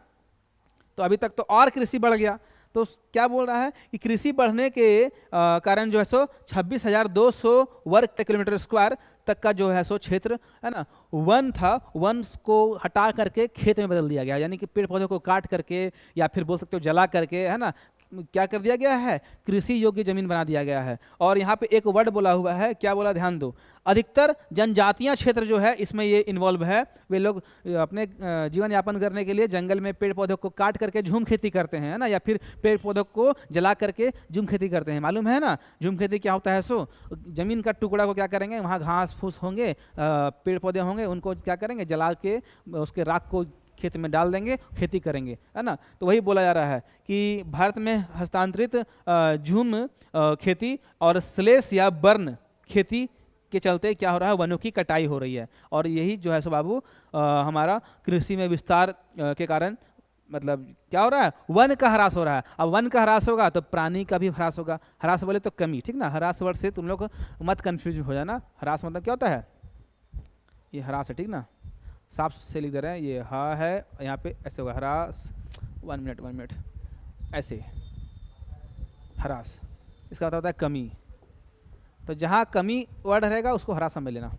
तो अभी तक तो और कृषि बढ़ गया। तो क्या बोल रहा है कि कृषि बढ़ने के कारण जो है सो 26,200 वर्ग किलोमीटर स्क्वायर तक का जो है सो क्षेत्र है ना, वन था, वन को हटा करके खेत में बदल दिया गया, यानी कि पेड़ पौधों को काट करके या फिर बोल सकते हो जला करके, है ना, क्या कर दिया गया है? कृषि योग्य जमीन बना दिया गया है। और यहाँ पे एक वर्ड बोला हुआ है, क्या बोला? ध्यान दो, अधिकतर जनजातीय क्षेत्र जो है इसमें ये इन्वॉल्व है। वे लोग अपने जीवन यापन करने के लिए जंगल में पेड़ पौधों को काट करके झूम खेती करते हैं, है ना, या फिर पेड़ पौधों को जला करके झूम खेती करते हैं। मालूम है ना झूम खेती क्या होता है? सो जमीन का टुकड़ा को क्या करेंगे, वहाँ घास फूस होंगे, पेड़ पौधे होंगे, उनको क्या करेंगे, जला के उसके राख को खेत में डाल देंगे, खेती करेंगे, है ना। तो वही बोला जा रहा है कि भारत में हस्तांतरित झूम खेती और स्लेश या बर्न खेती के चलते क्या हो रहा है? वनों की कटाई हो रही है। और यही जो है सो बाबू हमारा कृषि में विस्तार के कारण मतलब क्या हो रहा है? वन का ह्रास हो रहा है। अब वन का ह्रास होगा तो प्राणी का भी ह्रास होगा। ह्रास बोले तो कमी, ठीक ना। ह्रास वर्ड से तुम लोग मत कंफ्यूज हो जाना। ह्रास मतलब क्या होता है? ये ह्रास है, ठीक ना, साफ से लिख दे रहे हैं, ये हा है, यहाँ पे ऐसे होगा ह्रास, 1 मिनट ऐसे, ह्रास इसका मतलब होता है कमी। तो जहाँ कमी वर्ड रहेगा उसको ह्रास समझ लेना,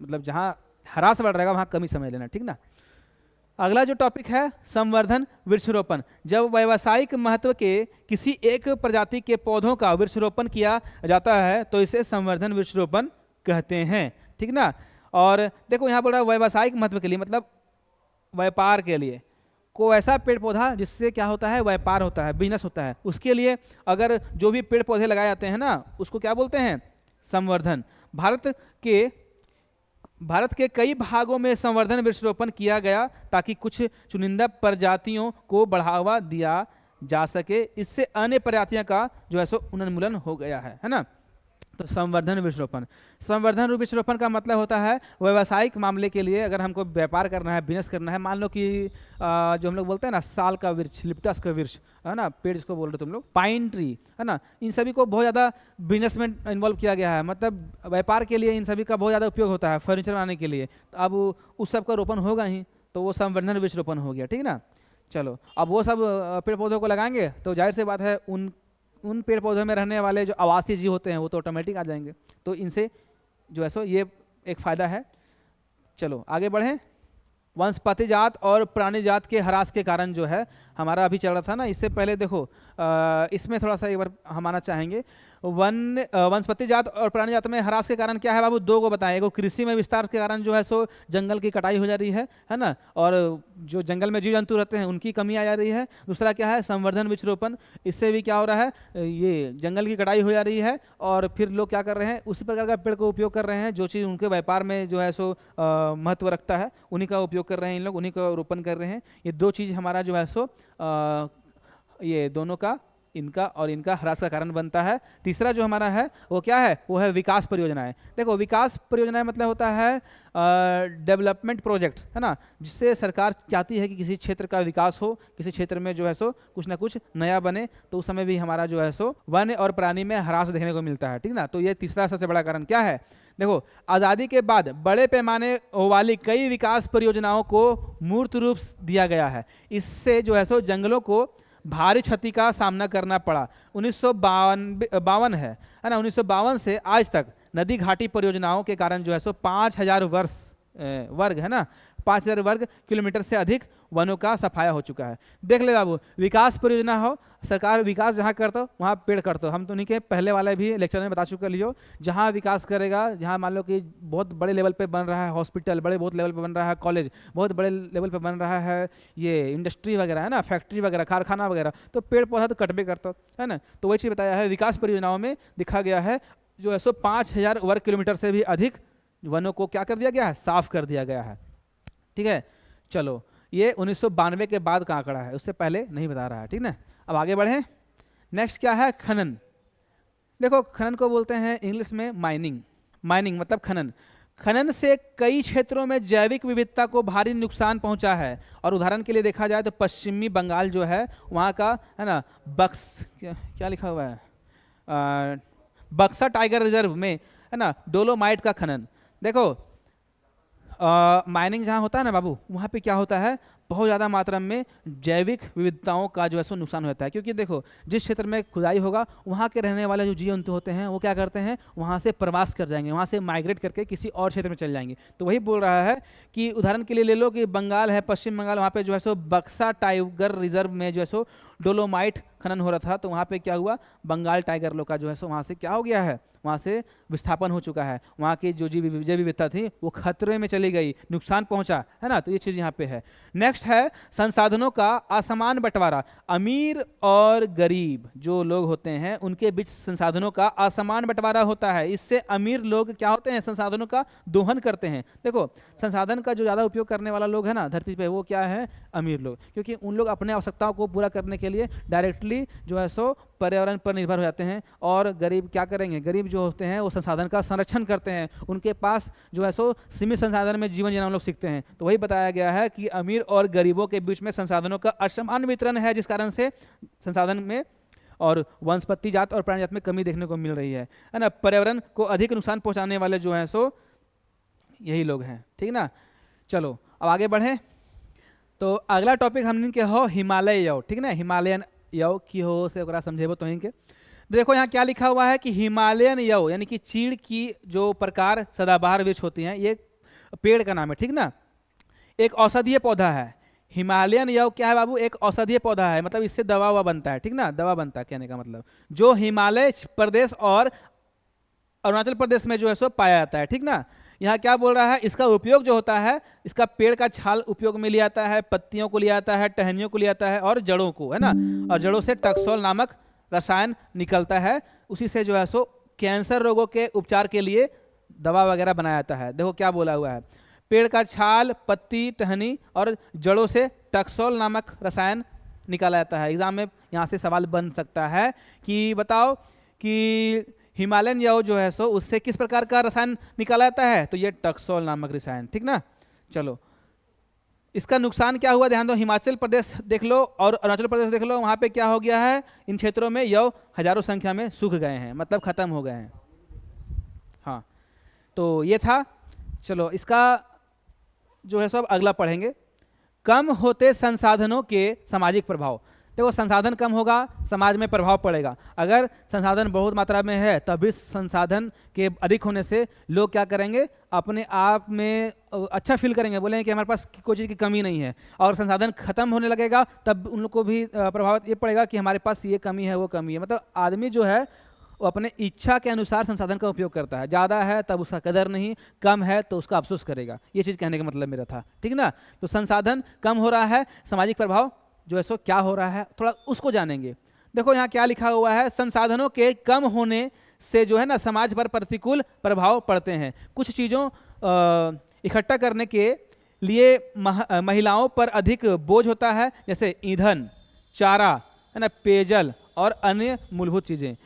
मतलब जहाँ ह्रास वर्ड रहेगा वहाँ कमी समझ लेना, ठीक ना। अगला जो टॉपिक है संवर्धन वृक्षारोपण। जब व्यावसायिक महत्व के किसी एक प्रजाति के पौधों का वृक्षारोपण किया जाता है तो इसे संवर्धन वृक्षारोपण कहते हैं, ठीक ना। और देखो यहाँ पर व्यावसायिक महत्व के लिए मतलब व्यापार के लिए, को ऐसा पेड़ पौधा जिससे क्या होता है? व्यापार होता है, बिजनेस होता है, उसके लिए अगर जो भी पेड़ पौधे लगाए जाते हैं ना उसको क्या बोलते हैं? संवर्धन। भारत के कई भागों में संवर्धन वृक्षारोपण किया गया ताकि कुछ चुनिंदा प्रजातियों को बढ़ावा दिया जा सके। इससे अन्य प्रजातियों का जो है सो उन्मूलन हो गया है ना। तो संवर्धन वृक्षारोपण का मतलब होता है व्यावसायिक मामले के लिए, अगर हमको व्यापार करना है, बिजनेस करना है, मान लो कि जो हम लोग बोलते हैं ना साल का वृक्ष, लिप्टस का वृक्ष, है ना, पेड़ जिसको बोल रहे तुम लोग, पाइन ट्री, है ना, इन सभी को बहुत ज़्यादा बिजनेस में इन्वॉल्व किया गया है, मतलब व्यापार के लिए इन सभी का बहुत ज़्यादा उपयोग होता है, फर्नीचर बनाने के लिए। तो अब उस सब का रोपण होगा ही, तो वो संवर्धन वृक्षारोपण हो गया, ठीक ना। चलो अब वो सब पेड़ पौधों को लगाएंगे तो जाहिर सी बात है उन पेड़ पौधों में रहने वाले जो आवासीय जीव होते हैं वो तो ऑटोमेटिक आ जाएंगे, तो इनसे जो है सो ये एक फ़ायदा है। चलो आगे बढ़ें। वनस्पति जात और प्राणी जात के ह्रास के कारण जो है हमारा अभी चल रहा था ना, इससे पहले देखो इसमें थोड़ा सा एक बार हम आना चाहेंगे। वनस्पति जात और प्राणी जात में ह्रास के कारण क्या है बाबू? दो को बताएं। एगो कृषि में विस्तार के कारण जो है सो जंगल की कटाई हो जा रही है ना, और जो जंगल में जीव जंतु रहते हैं उनकी कमी आ जा रही है। दूसरा क्या है? संवर्धन वृक्षारोपण। इससे भी क्या हो रहा है? ये जंगल की कटाई हो जा रही है और फिर लोग क्या कर रहे हैं? उसी प्रकार का पेड़ को उपयोग कर रहे हैं जो चीज़ उनके व्यापार में जो है सो महत्व रखता है, उन्हीं का उपयोग कर रहे हैं इन लोग, उन्हीं का रोपण कर रहे हैं। ये दो चीज़ हमारा जो है सो ये दोनों का, इनका और इनका ह्रास का कारण बनता है। तीसरा जो हमारा है वो क्या है? वो है विकास परियोजनाएं। देखो विकास परियोजनाएं मतलब होता है डेवलपमेंट प्रोजेक्ट्स, है ना, जिससे सरकार चाहती है कि किसी क्षेत्र का विकास हो, किसी क्षेत्र में जो है सो कुछ ना कुछ नया बने, तो उस समय भी हमारा जो है सो वन और प्राणी में ह्रास देखने को मिलता है, ठीक ना। तो ये तीसरा सबसे बड़ा कारण क्या है? देखो आज़ादी के बाद बड़े पैमाने वाली कई विकास परियोजनाओं को मूर्त रूप दिया गया है। इससे जो है सो जंगलों को भारी क्षति का सामना करना पड़ा। 1952 है ना, 1952 से आज तक नदी घाटी परियोजनाओं के कारण जो है सो 5000 वर्ग है ना, 5000 वर्ग किलोमीटर से अधिक वनों का सफाया हो चुका है। देख ले बाबू, विकास परियोजना हो, सरकार विकास जहाँ करता हो वहाँ पेड़ करता हो। हम तो नहीं के पहले वाले भी लेक्चर में बता चुके लियो, जहाँ विकास करेगा, जहाँ मान लो कि बहुत बड़े लेवल पे बन रहा है हॉस्पिटल, बहुत लेवल पे बन रहा है कॉलेज, बहुत बड़े लेवल पे बन रहा है ये इंडस्ट्री वगैरह, है ना, फैक्ट्री वगैरह, कारखाना वगैरह, तो पेड़ पौधा तो कटबे करता है ना। तो वही चीज़ बताया है, विकास परियोजनाओं में दिखा गया है जो है सो 5000 वर्ग किलोमीटर से भी अधिक वनों को क्या कर दिया गया है? साफ कर दिया गया है, ठीक है। चलो ये 1992 के बाद का आंकड़ा है, उससे पहले नहीं बता रहा है, ठीक ना। अब आगे बढ़ें। नेक्स्ट क्या है? खनन। देखो खनन को बोलते हैं इंग्लिश में माइनिंग। माइनिंग मतलब खनन। खनन से कई क्षेत्रों में जैविक विविधता को भारी नुकसान पहुंचा है। और उदाहरण के लिए देखा जाए तो पश्चिमी बंगाल जो है वहाँ का, है ना, क्या लिखा हुआ है, बक्सा टाइगर रिजर्व में, है ना, डोलोमाइट का खनन। देखो माइनिंग जहाँ होता है ना बाबू, वहाँ पे क्या होता है, बहुत ज़्यादा मात्रा में जैविक विविधताओं का जो है सो नुकसान होता है। क्योंकि देखो जिस क्षेत्र में खुदाई होगा वहाँ के रहने वाले जो जीव जंतु होते हैं वो क्या करते हैं, वहाँ से प्रवास कर जाएंगे, वहाँ से माइग्रेट करके किसी और क्षेत्र में चले जाएंगे। तो वही बोल रहा है कि उदाहरण के लिए ले लो कि बंगाल है, पश्चिम बंगाल, वहाँ पे जो है सो बक्सा टाइगर रिजर्व में जो है सो डोलोमाइट खनन हो रहा था। तो वहाँ पे क्या हुआ, बंगाल टाइगर लोग का जो है सो वहाँ से क्या हो गया है, वहाँ से विस्थापन हो चुका है। वहाँ की जो जैव विविधता थी वो खतरे में चली गई, नुकसान पहुँचा, है ना। तो ये चीज़ यहाँ पे है। नेक्स्ट है संसाधनों का असमान बंटवारा। अमीर और गरीब जो लोग होते हैं उनके बीच संसाधनों का असमान बंटवारा होता है। इससे अमीर लोग क्या होते हैं, संसाधनों का दोहन करते हैं। देखो संसाधन का जो ज़्यादा उपयोग करने वाला लोग है ना धरती पे, वो क्या है, अमीर लोग। क्योंकि उन लोग अपने आवश्यकताओं को पूरा करने के लिए डायरेक्टली जो है सो पर्यावरण पर निर्भर हो जाते हैं। और गरीब क्या करेंगे, गरीब जो होते हैं वो संसाधन का संरक्षण करते हैं। उनके पास जो है सो सीमित संसाधन में जीवन जीना हम लोग सीखते हैं। तो वही बताया गया है कि अमीर और गरीबों के बीच में संसाधनों का असमान वितरण है, जिस कारण से संसाधन में और वनस्पति जात और प्राणी जात में कमी देखने को मिल रही है ना। पर्यावरण को अधिक नुकसान पहुंचाने वाले जो हैं सो यही लोग हैं, ठीक ना। चलो अब आगे बढ़ें। तो अगला टॉपिक हमने के हो हिमालय यव, ठीक ना। हिमालयन यव की हो से ओकरा समझेबो तो इनके देखो यहाँ क्या लिखा हुआ है कि हिमालयन यव यानी कि चीड़ की जो प्रकार सदाबहार वृक्ष होती हैं, ये पेड़ का नाम है, ठीक ना। एक औषधीय पौधा है। हिमालयन यव क्या है बाबू, एक औषधीय पौधा है, मतलब इससे दवा ववा बनता है, ठीक ना। दवा बनता है कहने का मतलब, जो हिमालय प्रदेश और अरुणाचल प्रदेश में जो है सो पाया जाता है, ठीक ना। यहाँ क्या बोल रहा है, इसका उपयोग जो होता है, इसका पेड़ का छाल उपयोग में लिया जाता है, पत्तियों को लिया जाता है, टहनियों को लिया जाता है और जड़ों को, है ना। और जड़ों से टक्सोल नामक रसायन निकलता है। उसी से जो है सो कैंसर रोगों के उपचार के लिए दवा वगैरह बनाया जाता है। देखो क्या बोला हुआ है, पेड़ का छाल, पत्ती, टहनी और जड़ों से टक्सोल नामक रसायन निकाला जाता है। एग्जाम में यहाँ से सवाल बन सकता है कि बताओ कि हिमालयन यव जो है सो उससे किस प्रकार का रसायन निकाला जाता है, तो ये टक्सोल नामक रसायन, ठीक ना। चलो इसका नुकसान क्या हुआ ध्यान दो। हिमाचल प्रदेश देख लो और अरुणाचल प्रदेश देख लो, वहाँ पे क्या हो गया है, इन क्षेत्रों में यव हजारों संख्या में सूख गए हैं, मतलब खत्म हो गए हैं। हाँ तो ये था। चलो इसका जो है सब अगला पढ़ेंगे, कम होते संसाधनों के सामाजिक प्रभाव। देखो संसाधन कम होगा, समाज में प्रभाव पड़ेगा। अगर संसाधन बहुत मात्रा में है तभी संसाधन के अधिक होने से लोग क्या करेंगे, अपने आप में अच्छा फील करेंगे, बोलेंगे कि हमारे पास कोई चीज़ की कमी नहीं है। और संसाधन खत्म होने लगेगा तब उन लोग को भी प्रभाव ये पड़ेगा कि हमारे पास ये कमी है वो कमी है। मतलब आदमी जो है वो अपने इच्छा के अनुसार संसाधन का उपयोग करता है। ज़्यादा है तब उसका कदर नहीं, कम है तो उसका अफसोस करेगा। ये चीज़ कहने का मतलब मेरा था, ठीक ना। तो संसाधन कम हो रहा है, सामाजिक प्रभाव जो है सो क्या हो रहा है, थोड़ा उसको जानेंगे। देखो यहाँ क्या लिखा हुआ है, संसाधनों के कम होने से जो है ना समाज पर प्रतिकूल प्रभाव पड़ते हैं। कुछ चीज़ों इकट्ठा करने के लिए महिलाओं पर अधिक बोझ होता है, जैसे ईंधन, चारा, है ना, पेयजल और अन्य मूलभूत चीज़ें।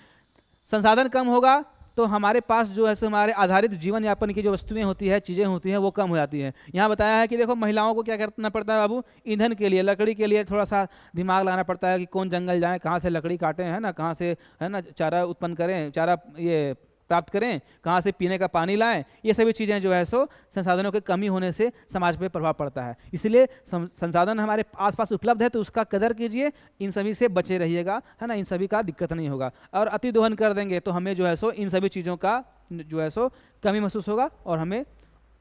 संसाधन कम होगा तो हमारे पास जो है सो हमारे आधारित जीवन यापन की जो वस्तुएं होती है, चीज़ें होती हैं, वो कम हो जाती हैं। यहाँ बताया है कि देखो महिलाओं को क्या करना पड़ता है बाबू, ईंधन के लिए, लकड़ी के लिए थोड़ा सा दिमाग लगाना पड़ता है कि कौन जंगल जाएं, कहाँ से लकड़ी काटें, है ना, कहाँ से, है ना, चारा उत्पन्न करें, चारा ये प्राप्त करें, कहाँ से पीने का पानी लाएं। ये सभी चीज़ें जो है सो संसाधनों की कमी होने से समाज पे प्रभाव पड़ता है। इसलिए संसाधन हमारे आसपास उपलब्ध है तो उसका कदर कीजिए, इन सभी से बचे रहिएगा, है ना, इन सभी का दिक्कत नहीं होगा। और अति दोहन कर देंगे तो हमें जो है सो इन सभी चीज़ों का जो है सो कमी महसूस होगा और हमें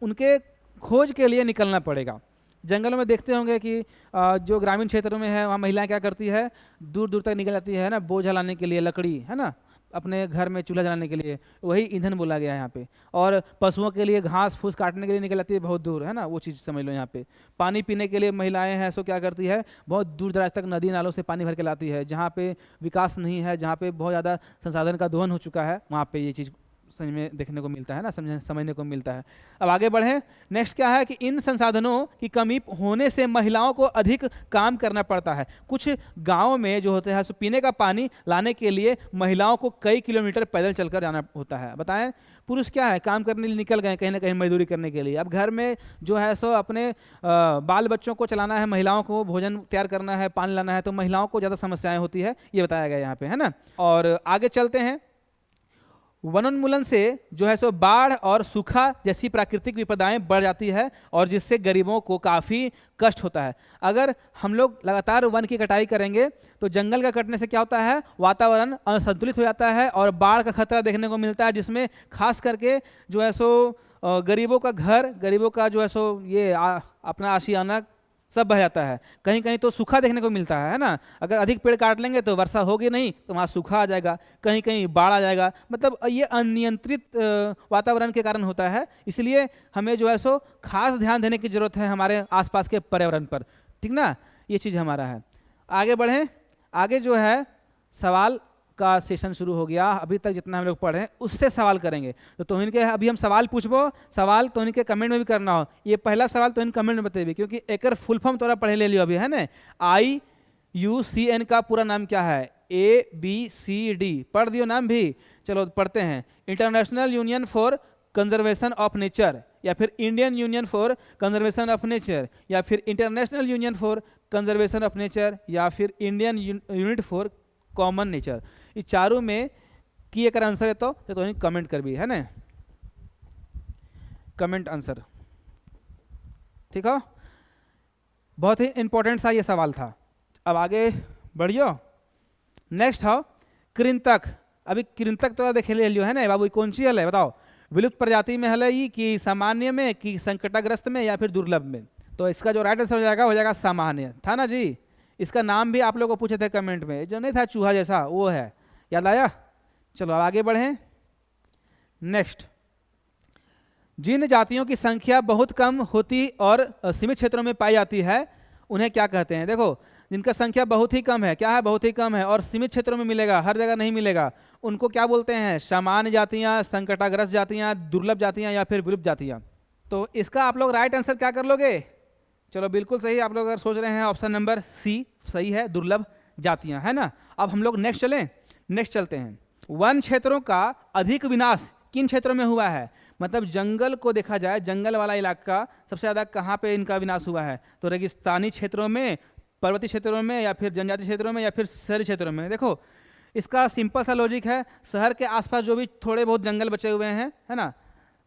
उनके खोज के लिए निकलना पड़ेगा। जंगलों में देखते होंगे कि जो ग्रामीण क्षेत्रों में है वहाँ महिलाएं क्या करती है, दूर दूर तक निकल जाती है ना, बोझ लाने के लिए, लकड़ी, है ना, अपने घर में चूल्हा जलाने के लिए, वही ईंधन बोला गया है यहाँ पे। और पशुओं के लिए घास फूस काटने के लिए निकल जाती है बहुत दूर, है ना, वो चीज़ समझ लो। यहाँ पे पानी पीने के लिए महिलाएं हैं सो क्या करती है, बहुत दूर दराज तक नदी नालों से पानी भर के लाती है। जहाँ पे विकास नहीं है, जहाँ पे बहुत ज़्यादा संसाधन का दोहन हो चुका है, वहाँ पे ये चीज़ समझ में देखने को मिलता है ना, समझने को मिलता है। अब आगे बढ़ें। नेक्स्ट क्या है कि इन संसाधनों की कमी होने से महिलाओं को अधिक काम करना पड़ता है। कुछ गाँव में जो होते हैं सो पीने का पानी लाने के लिए महिलाओं को कई किलोमीटर पैदल चलकर जाना होता है। बताएं, पुरुष क्या है, काम करने के लिए निकल गए कहीं ना कहीं मजदूरी करने के लिए। अब घर में जो है सो अपने बाल बच्चों को चलाना है, महिलाओं को भोजन तैयार करना है, पानी लाना है, तो महिलाओं को ज़्यादा समस्याएं होती है, ये बताया गया यहाँ पे, है ना। और आगे चलते हैं। वनोन्मूलन से जो है सो बाढ़ और सूखा जैसी प्राकृतिक विपदाएं बढ़ जाती है और जिससे गरीबों को काफ़ी कष्ट होता है। अगर हम लोग लगातार वन की कटाई करेंगे तो जंगल का कटने से क्या होता है, वातावरण असंतुलित हो जाता है और बाढ़ का खतरा देखने को मिलता है, जिसमें खास करके जो है सो गरीबों का घर, गरीबों का जो है सो ये अपना आशियाना सब बह जाता है। कहीं कहीं तो सूखा देखने को मिलता है ना। अगर अधिक पेड़ काट लेंगे तो वर्षा होगी नहीं, तो वहाँ सूखा आ जाएगा, कहीं कहीं बाढ़ आ जाएगा। मतलब ये अनियंत्रित वातावरण के कारण होता है। इसलिए हमें जो है सो खास ध्यान देने की जरूरत है हमारे आसपास के पर्यावरण पर, ठीक ना। ये चीज़ हमारा है। आगे बढ़ें। आगे जो है सवाल का सेशन शुरू हो गया। अभी तक जितना हम लोग पढ़े उससे सवाल करेंगे। तो तोहिन के अभी हम सवाल पूछबो, सवाल तोहिन के कमेंट में भी करना हो। ये पहला सवाल तोहिन कमेंट में बतेबी, क्योंकि एक फुल फॉर्म तोरा पढ़े ले लियो अभी, है ना। IUCN का पूरा नाम क्या है, ABCD पढ़ दियो नाम भी। चलो पढ़ते हैं। International union for conservation of nature, या फिर Indian union for conservation of nature, या फिर international union for conservation of nature, या फिर Indian unit for common nature. ये चारों में की एक आंसर है तो कमेंट कर भी, है ना, कमेंट आंसर, ठीक है। बहुत ही इंपॉर्टेंट सा ये सवाल था। अब आगे बढ़ियो। नेक्स्ट हो कृंतक। अभी कृंतक तो देखे ले लियो, है ना बाबू, कौन सी हल है बताओ। विलुप्त प्रजाति में हल है कि सामान्य में कि संकटग्रस्त में या फिर दुर्लभ में। तो इसका जो राइट आंसर हो जाएगा सामान्य, था ना जी। इसका नाम भी आप लोगों को पूछे थे कमेंट में, जो नहीं था चूहा जैसा, वो है, याद आया। चलो अब आगे बढ़ें। नेक्स्ट, जिन जातियों की संख्या बहुत कम होती और सीमित क्षेत्रों में पाई जाती है उन्हें क्या कहते हैं। देखो, जिनका संख्या बहुत ही कम है, क्या है, बहुत ही कम है और सीमित क्षेत्रों में मिलेगा, हर जगह नहीं मिलेगा, उनको क्या बोलते हैं, सामान्य जातियां, संकटाग्रस्त जातियां, दुर्लभ जातियां या फिर विलुप्त जातियां। तो इसका आप लोग राइट आंसर क्या कर लोगे। चलो बिल्कुल सही, आप लोग अगर सोच रहे हैं ऑप्शन नंबर सी सही है, दुर्लभ जातियां, है ना। अब हम लोग नेक्स्ट चलें। नेक्स्ट चलते हैं। वन क्षेत्रों का अधिक विनाश किन क्षेत्रों में हुआ है। मतलब जंगल को देखा जाए, जंगल वाला इलाका सबसे ज़्यादा कहाँ पे इनका विनाश हुआ है, तो रेगिस्तानी क्षेत्रों में, पर्वतीय क्षेत्रों में, या फिर जनजातीय क्षेत्रों में, या फिर शहरी क्षेत्रों में। देखो इसका सिंपल सा लॉजिक है, शहर के आसपास जो भी थोड़े बहुत जंगल बचे हुए हैं, है ना,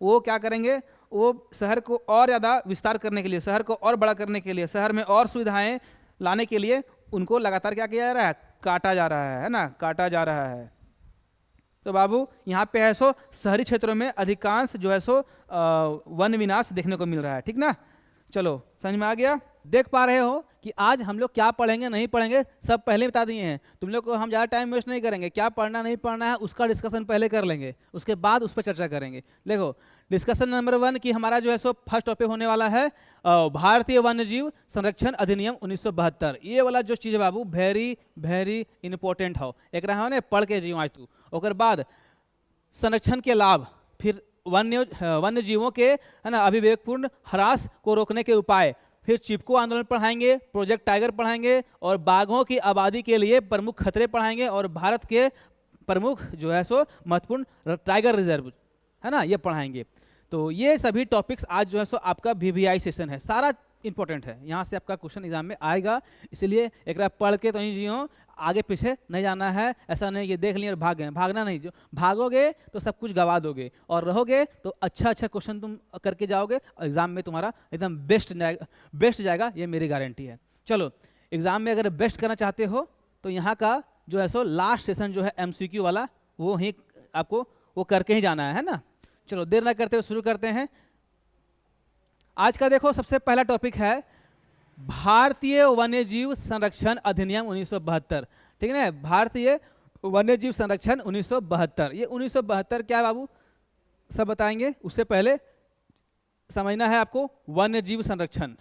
वो क्या करेंगे, वो शहर को और ज़्यादा विस्तार करने के लिए, शहर को और बड़ा करने के लिए, शहर में और सुविधाएं लाने के लिए उनको लगातार क्या किया जा रहा है, काटा जा रहा है ना, काटा जा रहा है। तो बाबू यहाँ पे है सो शहरी क्षेत्रों में अधिकांश जो है सो वन विनाश देखने को मिल रहा है, ठीक ना। चलो समझ में आ गया। देख पा रहे हो कि आज हम लोग क्या पढ़ेंगे नहीं पढ़ेंगे सब पहले बता दिए हैं। तुम लोग को हम ज़्यादा टाइम वेस्ट नहीं करेंगे, क्या पढ़ना नहीं पढ़ना है उसका डिस्कशन पहले कर लेंगे, उसके बाद उस पर चर्चा करेंगे। देखो डिस्कशन नंबर 1 की हमारा जो है सो फर्स्ट टॉपिक होने वाला है भारतीय वन्यजीव संरक्षण अधिनियम 1972। ये वाला जो चीज़ है बाबू वेरी वेरी इंपॉर्टेंट हो, एक रहा ने पढ़ के जीव आज तू। ओकर बाद संरक्षण के लाभ, फिर वन्य जीवों के, है ना, अभिवेकपूर्ण ह्रास को रोकने के उपाय, फिर चिपको आंदोलन पढ़ाएंगे, प्रोजेक्ट टाइगर पढ़ाएंगे, और बाघों की आबादी के लिए प्रमुख खतरे पढ़ाएंगे, और भारत के प्रमुख जो है सो महत्वपूर्ण टाइगर रिजर्व, है ना, ये पढ़ाएंगे। तो ये सभी टॉपिक्स आज जो है सो आपका VVI सेशन है, सारा इंपॉर्टेंट है, यहाँ से आपका क्वेश्चन एग्जाम में आएगा। इसलिए एक बार पढ़ के तो नहीं जियो, आगे पीछे नहीं जाना है। ऐसा नहीं कि देख लिया और भाग गए, भागना नहीं, जो भागोगे तो सब कुछ गवा दोगे, और रहोगे तो अच्छा अच्छा क्वेश्चन तुम करके जाओगे, एग्जाम में तुम्हारा एकदम बेस्ट जाएगा, ये मेरी गारंटी है। चलो एग्जाम में अगर बेस्ट करना चाहते हो तो यहाँ का जो है सो लास्ट सेशन जो है MCQ वाला, वो ही आपको वो करके ही जाना है ना। चलो देर ना करते हुए शुरू करते हैं। आज का देखो सबसे पहला टॉपिक है भारतीय वन्यजीव संरक्षण अधिनियम 1972, ठीक है ना। भारतीय वन्यजीव संरक्षण 1972, ये 1972 क्या है बाबू सब बताएंगे। उससे पहले समझना है आपको वन्यजीव संरक्षण,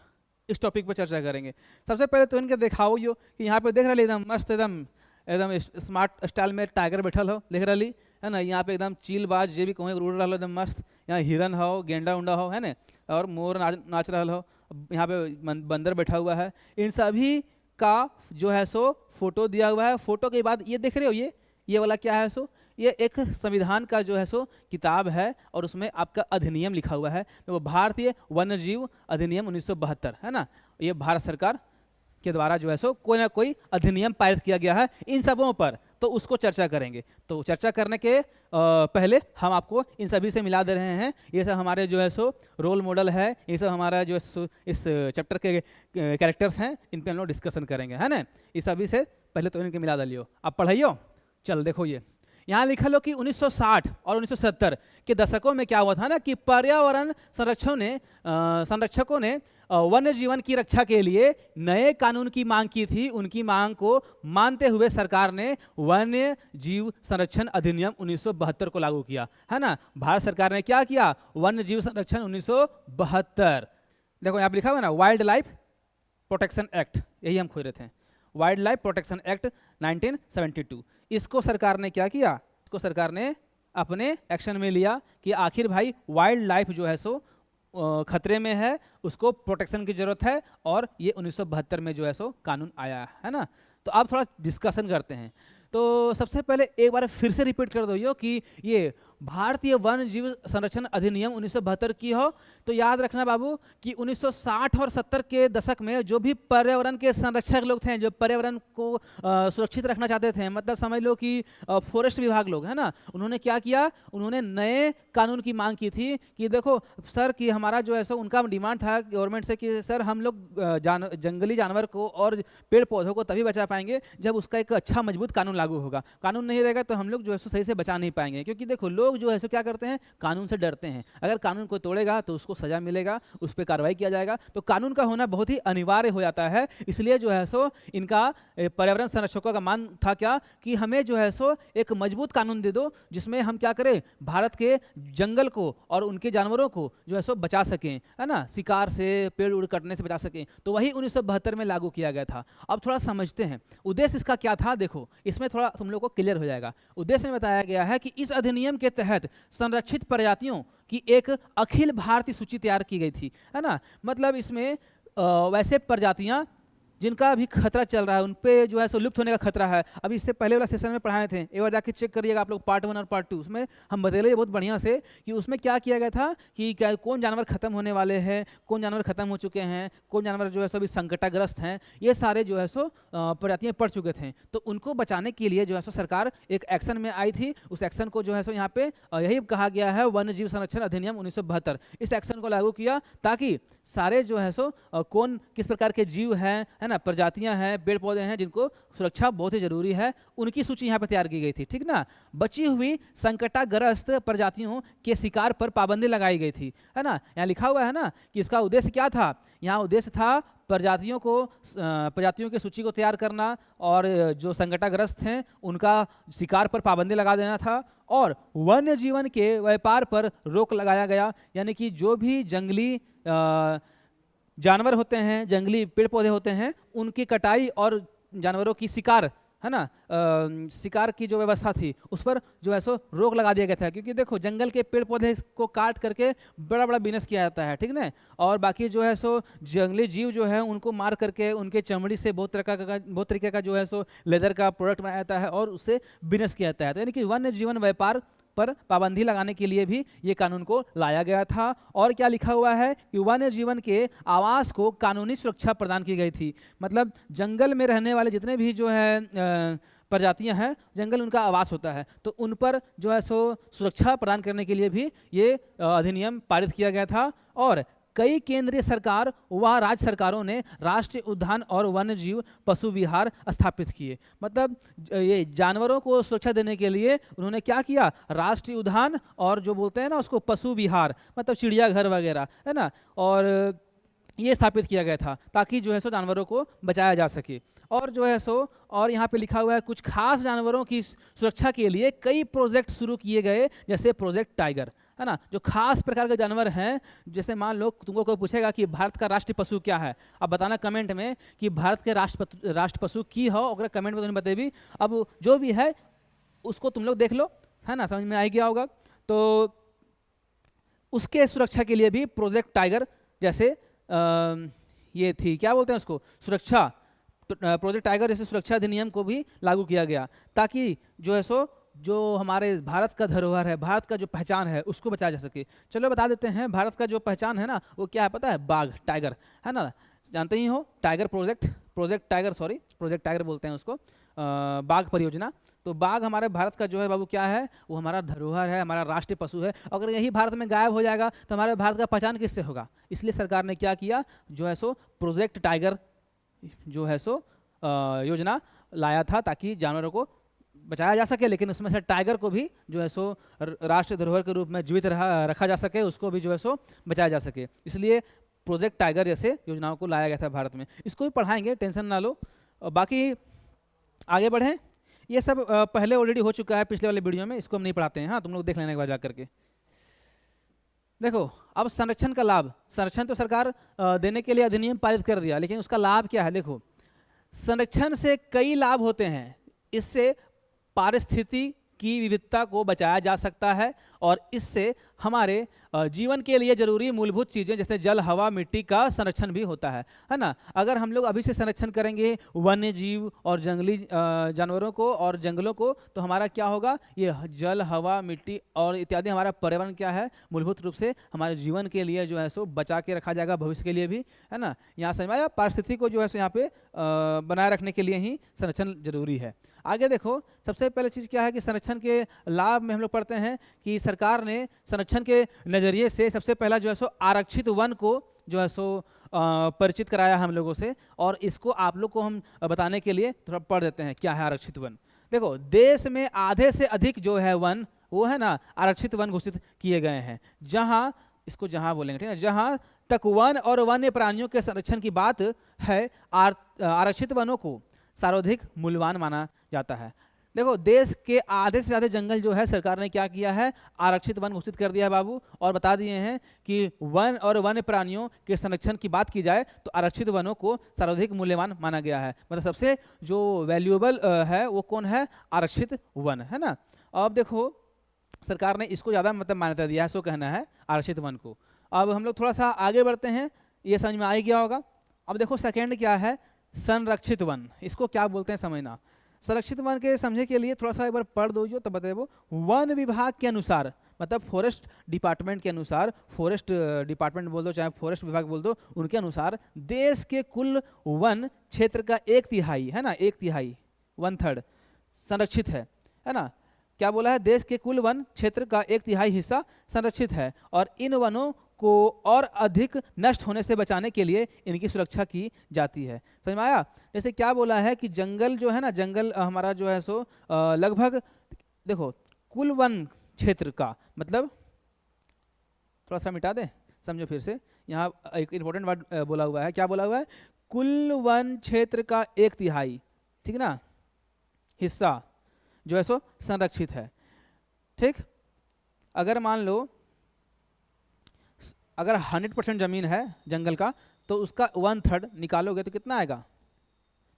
इस टॉपिक पर चर्चा करेंगे। सबसे पहले तो इनके दिखाओ यो कि यहाँ पे देख रही एकदम मस्त, एकदम स्मार्ट स्टाइल में टाइगर बैठल हो, देख रही है ना। यहाँ पे एकदम चीलबाज जे भी कहूँ उड़ रहा हो एकदम मस्त, यहाँ हिरन हो, गेंडा उंडा हो, है ना, और मोर नाच रहा हो, यहाँ पे बंदर बैठा हुआ है, इन सभी का जो है सो फोटो दिया हुआ है। फोटो के बाद ये देख रहे हो, ये वाला क्या है सो, ये एक संविधान का जो है सो किताब है और उसमें आपका अधिनियम लिखा हुआ है, तो वो भारतीय वन्यजीव अधिनियम 1972 है ना। ये भारत सरकार के द्वारा जो है सो कोई ना कोई अधिनियम पारित किया गया है इन सबों पर, तो उसको चर्चा करेंगे। तो चर्चा करने के पहले हम आपको इन सभी से मिला दे रहे हैं, ये सब हमारे जो है सो रोल मॉडल है, ये सब हमारा जो है इस चैप्टर के कैरेक्टर्स हैं, इन पे हम लोग डिस्कशन करेंगे, है ना। इस सभी से पहले तो इनके मिला डालियो, आप पढ़ाइयो। चल देखो, ये यहाँ लिखा लो कि 1960 और 1970 के दशकों में क्या हुआ था ना कि पर्यावरण संरक्षकों ने वन्य जीवन की रक्षा के लिए नए कानून की मांग की थी। उनकी मांग को मानते हुए सरकार ने वन्य जीव संरक्षण अधिनियम 1972 को लागू किया, है ना। भारत सरकार ने क्या किया, वन्य जीव संरक्षण 1972। देखो यहाँ पे लिखा हुआ ना, वाइल्ड लाइफ प्रोटेक्शन एक्ट, यही हम खोज रहे थे, वाइल्ड लाइफ प्रोटेक्शन एक्ट 1972। इसको सरकार ने क्या किया, इसको सरकार ने अपने एक्शन में लिया कि आखिर भाई वाइल्ड लाइफ जो है सो खतरे में है, उसको प्रोटेक्शन की जरूरत है, और ये 1972 में जो है सो कानून आया है ना। तो आप थोड़ा डिस्कशन करते हैं। तो सबसे पहले एक बार फिर से रिपीट कर दो कि ये भारतीय वन्य जीव संरक्षण अधिनियम 1972 की हो, तो याद रखना बाबू कि 1960 और 70 के दशक में जो भी पर्यावरण के संरक्षक लोग थे, जो पर्यावरण को सुरक्षित रखना चाहते थे, मतलब समझ लो कि फॉरेस्ट विभाग लोग, है ना, उन्होंने क्या किया, उन्होंने नए कानून की मांग की थी कि देखो सर कि हमारा जो है सो उनका डिमांड था गवर्नमेंट से कि सर हम लोग जंगली जानवर को और पेड़ पौधों को तभी बचा पाएंगे जब उसका एक अच्छा मजबूत कानून लागू होगा। कानून नहीं रहेगा तो हम लोग जो है सो सही से बचा नहीं पाएंगे, क्योंकि देखो लोग जो है सो क्या करते हैं, कानून से डरते हैं। अगर कानून को तोड़ेगा तो उसको सजा मिलेगा, उस पर कार्रवाई किया जाएगा, तो कानून का होना बहुत ही अनिवार्य हो जाता है। इसलिए जो है सो इनका पर्यावरण संरक्षकों का मान था क्या कि हमें जो है सो एक मजबूत कानून दे दो जिसमें हम क्या करें, भारत के जंगल को और उनके जानवरों को जो है सो बचा सकें, है ना, शिकार से, पेड़ उड़ कटने से बचा सकें। तो वही 1972 में लागू किया गया था। अब थोड़ा समझते हैं उद्देश्य इसका क्या था। देखो इसमें थोड़ा तुम लोग को क्लियर हो जाएगा। उद्देश्य में बताया गया है कि इस अधिनियम के तहत संरक्षित प्रजातियों की एक अखिल भारतीय सूची तैयार की गई थी, है ना। मतलब इसमें वैसे प्रजातियां जिनका भी खतरा चल रहा है, उन पे जो है सो लुप्त होने का खतरा है। अभी इससे पहले वाला सेशन में पढ़ाए थे, एक बार जाके चेक करिएगा आप लोग, पार्ट 1 और पार्ट 2, उसमें हम बदले बहुत बढ़िया से कि उसमें क्या किया गया था कि क्या कौन जानवर खत्म होने वाले हैं, कौन जानवर खत्म हो चुके हैं, कौन जानवर जो है सो अभी संकटाग्रस्त हैं, ये सारे जो है सो प्रजातियाँ पड़ चुके थे। तो उनको बचाने के लिए जो है सो सरकार एक एक्शन में आई थी। उस एक्शन को जो है सो यहाँ पे यही कहा गया है, वन्य जीव संरक्षण अधिनियम 1972। इस एक्शन को लागू किया ताकि सारे जो है सो कौन किस प्रकार के जीव हैं, है ना, प्रजातियां हैं, पेड़ पौधे हैं जिनको सुरक्षा बहुत ही जरूरी है, उनकी सूची यहाँ पर तैयार की गई थी, ठीक ना। बची हुई संकटाग्रस्त प्रजातियों के शिकार पर पाबंदी लगाई गई थी, है ना। यहाँ लिखा हुआ है ना कि इसका उद्देश्य क्या था। यहाँ उद्देश्य था प्रजातियों की सूची को तैयार करना और जो संकटाग्रस्त हैं उनका शिकार पर पाबंदी लगा देना था, और वन्य जीवन के व्यापार पर रोक लगाया गया। यानी कि जो भी जंगली जानवर होते हैं, जंगली पेड़ पौधे होते हैं, उनकी कटाई और जानवरों की शिकार, है ना, शिकार की जो व्यवस्था थी उस पर जो है सो रोक लगा दिया गया था। क्योंकि देखो जंगल के पेड़ पौधे को काट करके बड़ा बड़ा बिजनेस किया जाता है, ठीक ना। और बाकी जो है सो जंगली जीव जो है उनको मार करके उनके चमड़ी से बहुत तरीके का जो है सो लेदर का प्रोडक्ट बनाया जाता है और उससे बिजनेस किया जाता है। तो यानी कि वन्य जीवन व्यापार पर पाबंदी लगाने के लिए भी ये कानून को लाया गया था। और क्या लिखा हुआ है कि वन्य जीवन के आवास को कानूनी सुरक्षा प्रदान की गई थी। मतलब जंगल में रहने वाले जितने भी जो है प्रजातियां हैं, जंगल उनका आवास होता है, तो उन पर जो है सो सुरक्षा प्रदान करने के लिए भी ये अधिनियम पारित किया गया था। और कई केंद्रीय सरकार व राज्य सरकारों ने राष्ट्रीय उद्यान और वन्य जीव पशु विहार स्थापित किए। मतलब ये जानवरों को सुरक्षा देने के लिए उन्होंने क्या किया, राष्ट्रीय उद्यान और जो बोलते हैं ना उसको पशु विहार, मतलब चिड़ियाघर वगैरह, है ना, और ये स्थापित किया गया था ताकि जो है सो जानवरों को बचाया जा सके। और जो है सो और यहाँ पे लिखा हुआ है कुछ खास जानवरों की सुरक्षा के लिए कई प्रोजेक्ट शुरू किए गए, जैसे प्रोजेक्ट टाइगर, है ना। जो खास प्रकार के जानवर हैं, जैसे मान लो तुमको कोई पूछेगा कि भारत का राष्ट्रीय पशु क्या है, अब बताना कमेंट में कि भारत के राष्ट्र पशु की हो, अगर कमेंट में तुमने बतेबी। अब जो भी है उसको तुम लोग देख लो, है ना, समझ में आ गया होगा। तो उसके सुरक्षा के लिए भी प्रोजेक्ट टाइगर जैसे ये थी, क्या बोलते हैं उसको, सुरक्षा, प्रोजेक्ट टाइगर जैसे सुरक्षा अधिनियम को भी लागू किया गया, ताकि जो है सो जो हमारे भारत का धरोहर है, भारत का जो पहचान है, उसको बचाया जा सके। चलो बता देते हैं, भारत का जो पहचान है ना, वो क्या है पता है, बाघ, टाइगर, है ना, जानते ही हो, tiger project tiger, sorry project tiger बोलते हैं उसको, बाघ परियोजना। तो बाघ हमारे भारत का जो है बाबू क्या है, वो हमारा धरोहर है, हमारा राष्ट्रीय पशु है। अगर यही भारत में गायब हो जाएगा तो हमारे भारत का पहचान किससे होगा। इसलिए सरकार ने क्या किया, जो है सो प्रोजेक्ट टाइगर जो है सो योजना लाया था, ताकि जानवरों को बचाया जा सके, लेकिन उसमें से टाइगर को भी जो है सो राष्ट्रीय धरोहर के रूप में जीवित रखा जा सके, उसको भी जो है सो बचाया जा सके। इसलिए प्रोजेक्ट टाइगर जैसे योजनाओं को लाया गया था भारत में। इसको भी पढ़ाएंगे, टेंशन ना लो। बाकी आगे बढ़ें, ये सब पहले ऑलरेडी हो चुका है पिछले वाले वीडियो में, इसको हम नहीं पढ़ाते हैं। हाँ, तुम लोग देख लेने के बाद जा करके। देखो अब संरक्षण का लाभ, संरक्षण तो सरकार देने के लिए अधिनियम पारित कर दिया, लेकिन उसका लाभ क्या है। देखो संरक्षण से कई लाभ होते हैं। इससे पारिस्थितिकी की विविधता को बचाया जा सकता है, और इससे हमारे जीवन के लिए जरूरी मूलभूत चीज़ें जैसे जल, हवा, मिट्टी का संरक्षण भी होता है ना। अगर हम लोग अभी से संरक्षण करेंगे वन्य जीव और जंगली जानवरों को और जंगलों को, तो हमारा क्या होगा, ये जल, हवा, मिट्टी और इत्यादि हमारा पर्यावरण क्या है, मूलभूत रूप से हमारे जीवन के लिए जो है सो बचा के रखा जाएगा, भविष्य के लिए भी, है ना। यहाँ समझ में आया, पारिस्थितिकी को जो है सो यहाँ पे बनाए रखने के लिए ही संरक्षण जरूरी है। आगे देखो, सबसे पहले चीज़ क्या है कि संरक्षण के लाभ में हम लोग पढ़ते हैं कि सरकार ने संरक्षण के नज़रिए से सबसे पहला जो है सो आरक्षित वन को जो है सो परिचित कराया हम लोगों से, और इसको आप लोग को हम बताने के लिए थोड़ा पढ़ देते हैं क्या है आरक्षित वन। देखो देश में आधे से अधिक जो है वन, वो है ना आरक्षित वन घोषित किए गए हैं, जहाँ इसको जहाँ बोलेंगे, ठीक है, जहाँ तक वन और वन्य प्राणियों के संरक्षण की बात है, आरक्षित वनों को सर्वाधिक मूल्यवान माना जाता है। देखो देश के आधे से ज़्यादा जंगल जो है सरकार ने क्या किया है, आरक्षित वन घोषित कर दिया है बाबू, और बता दिए हैं कि वन और वन्य प्राणियों के संरक्षण की बात की जाए तो आरक्षित वनों को सर्वाधिक मूल्यवान माना गया है। मतलब सबसे जो वैल्यूएबल है वो कौन है, आरक्षित वन, है ना। अब देखो सरकार ने इसको ज़्यादा मतलब मान्यता दिया है, सो कहना है आरक्षित वन को। अब हम लोग थोड़ा सा आगे बढ़ते हैं, ये समझ में आ ही गया होगा। अब देखो सेकेंड क्या है, संरक्षित वन, इसको क्या बोलते हैं समझना। संरक्षित वन के समझे के लिए थोड़ा सा एक बार पढ़ दो जो, तो बताइए। वन विभाग के अनुसार, मतलब फॉरेस्ट डिपार्टमेंट के अनुसार, फॉरेस्ट डिपार्टमेंट बोल दो चाहे फॉरेस्ट विभाग बोल दो, उनके अनुसार देश के कुल वन क्षेत्र का 1/3, है ना, 1/3, 1/3 संरक्षित है ना। क्या बोला है, देश के कुल वन क्षेत्र का 1/3 हिस्सा संरक्षित है, और इन वनों को और अधिक नष्ट होने से बचाने के लिए इनकी सुरक्षा की जाती है। समझ में आया। जैसे क्या बोला है कि जंगल जो है ना, जंगल हमारा जो है सो लगभग, देखो कुल वन क्षेत्र का मतलब, थोड़ा सा मिटा दे, समझो फिर से, यहाँ एक इंपॉर्टेंट वर्ड बोला हुआ है, क्या बोला हुआ है, कुल वन क्षेत्र का 1/3, ठीक ना, हिस्सा जो है सो संरक्षित है। ठीक, अगर मान लो अगर 100% जमीन है जंगल का, तो उसका 1/3 निकालोगे तो कितना आएगा,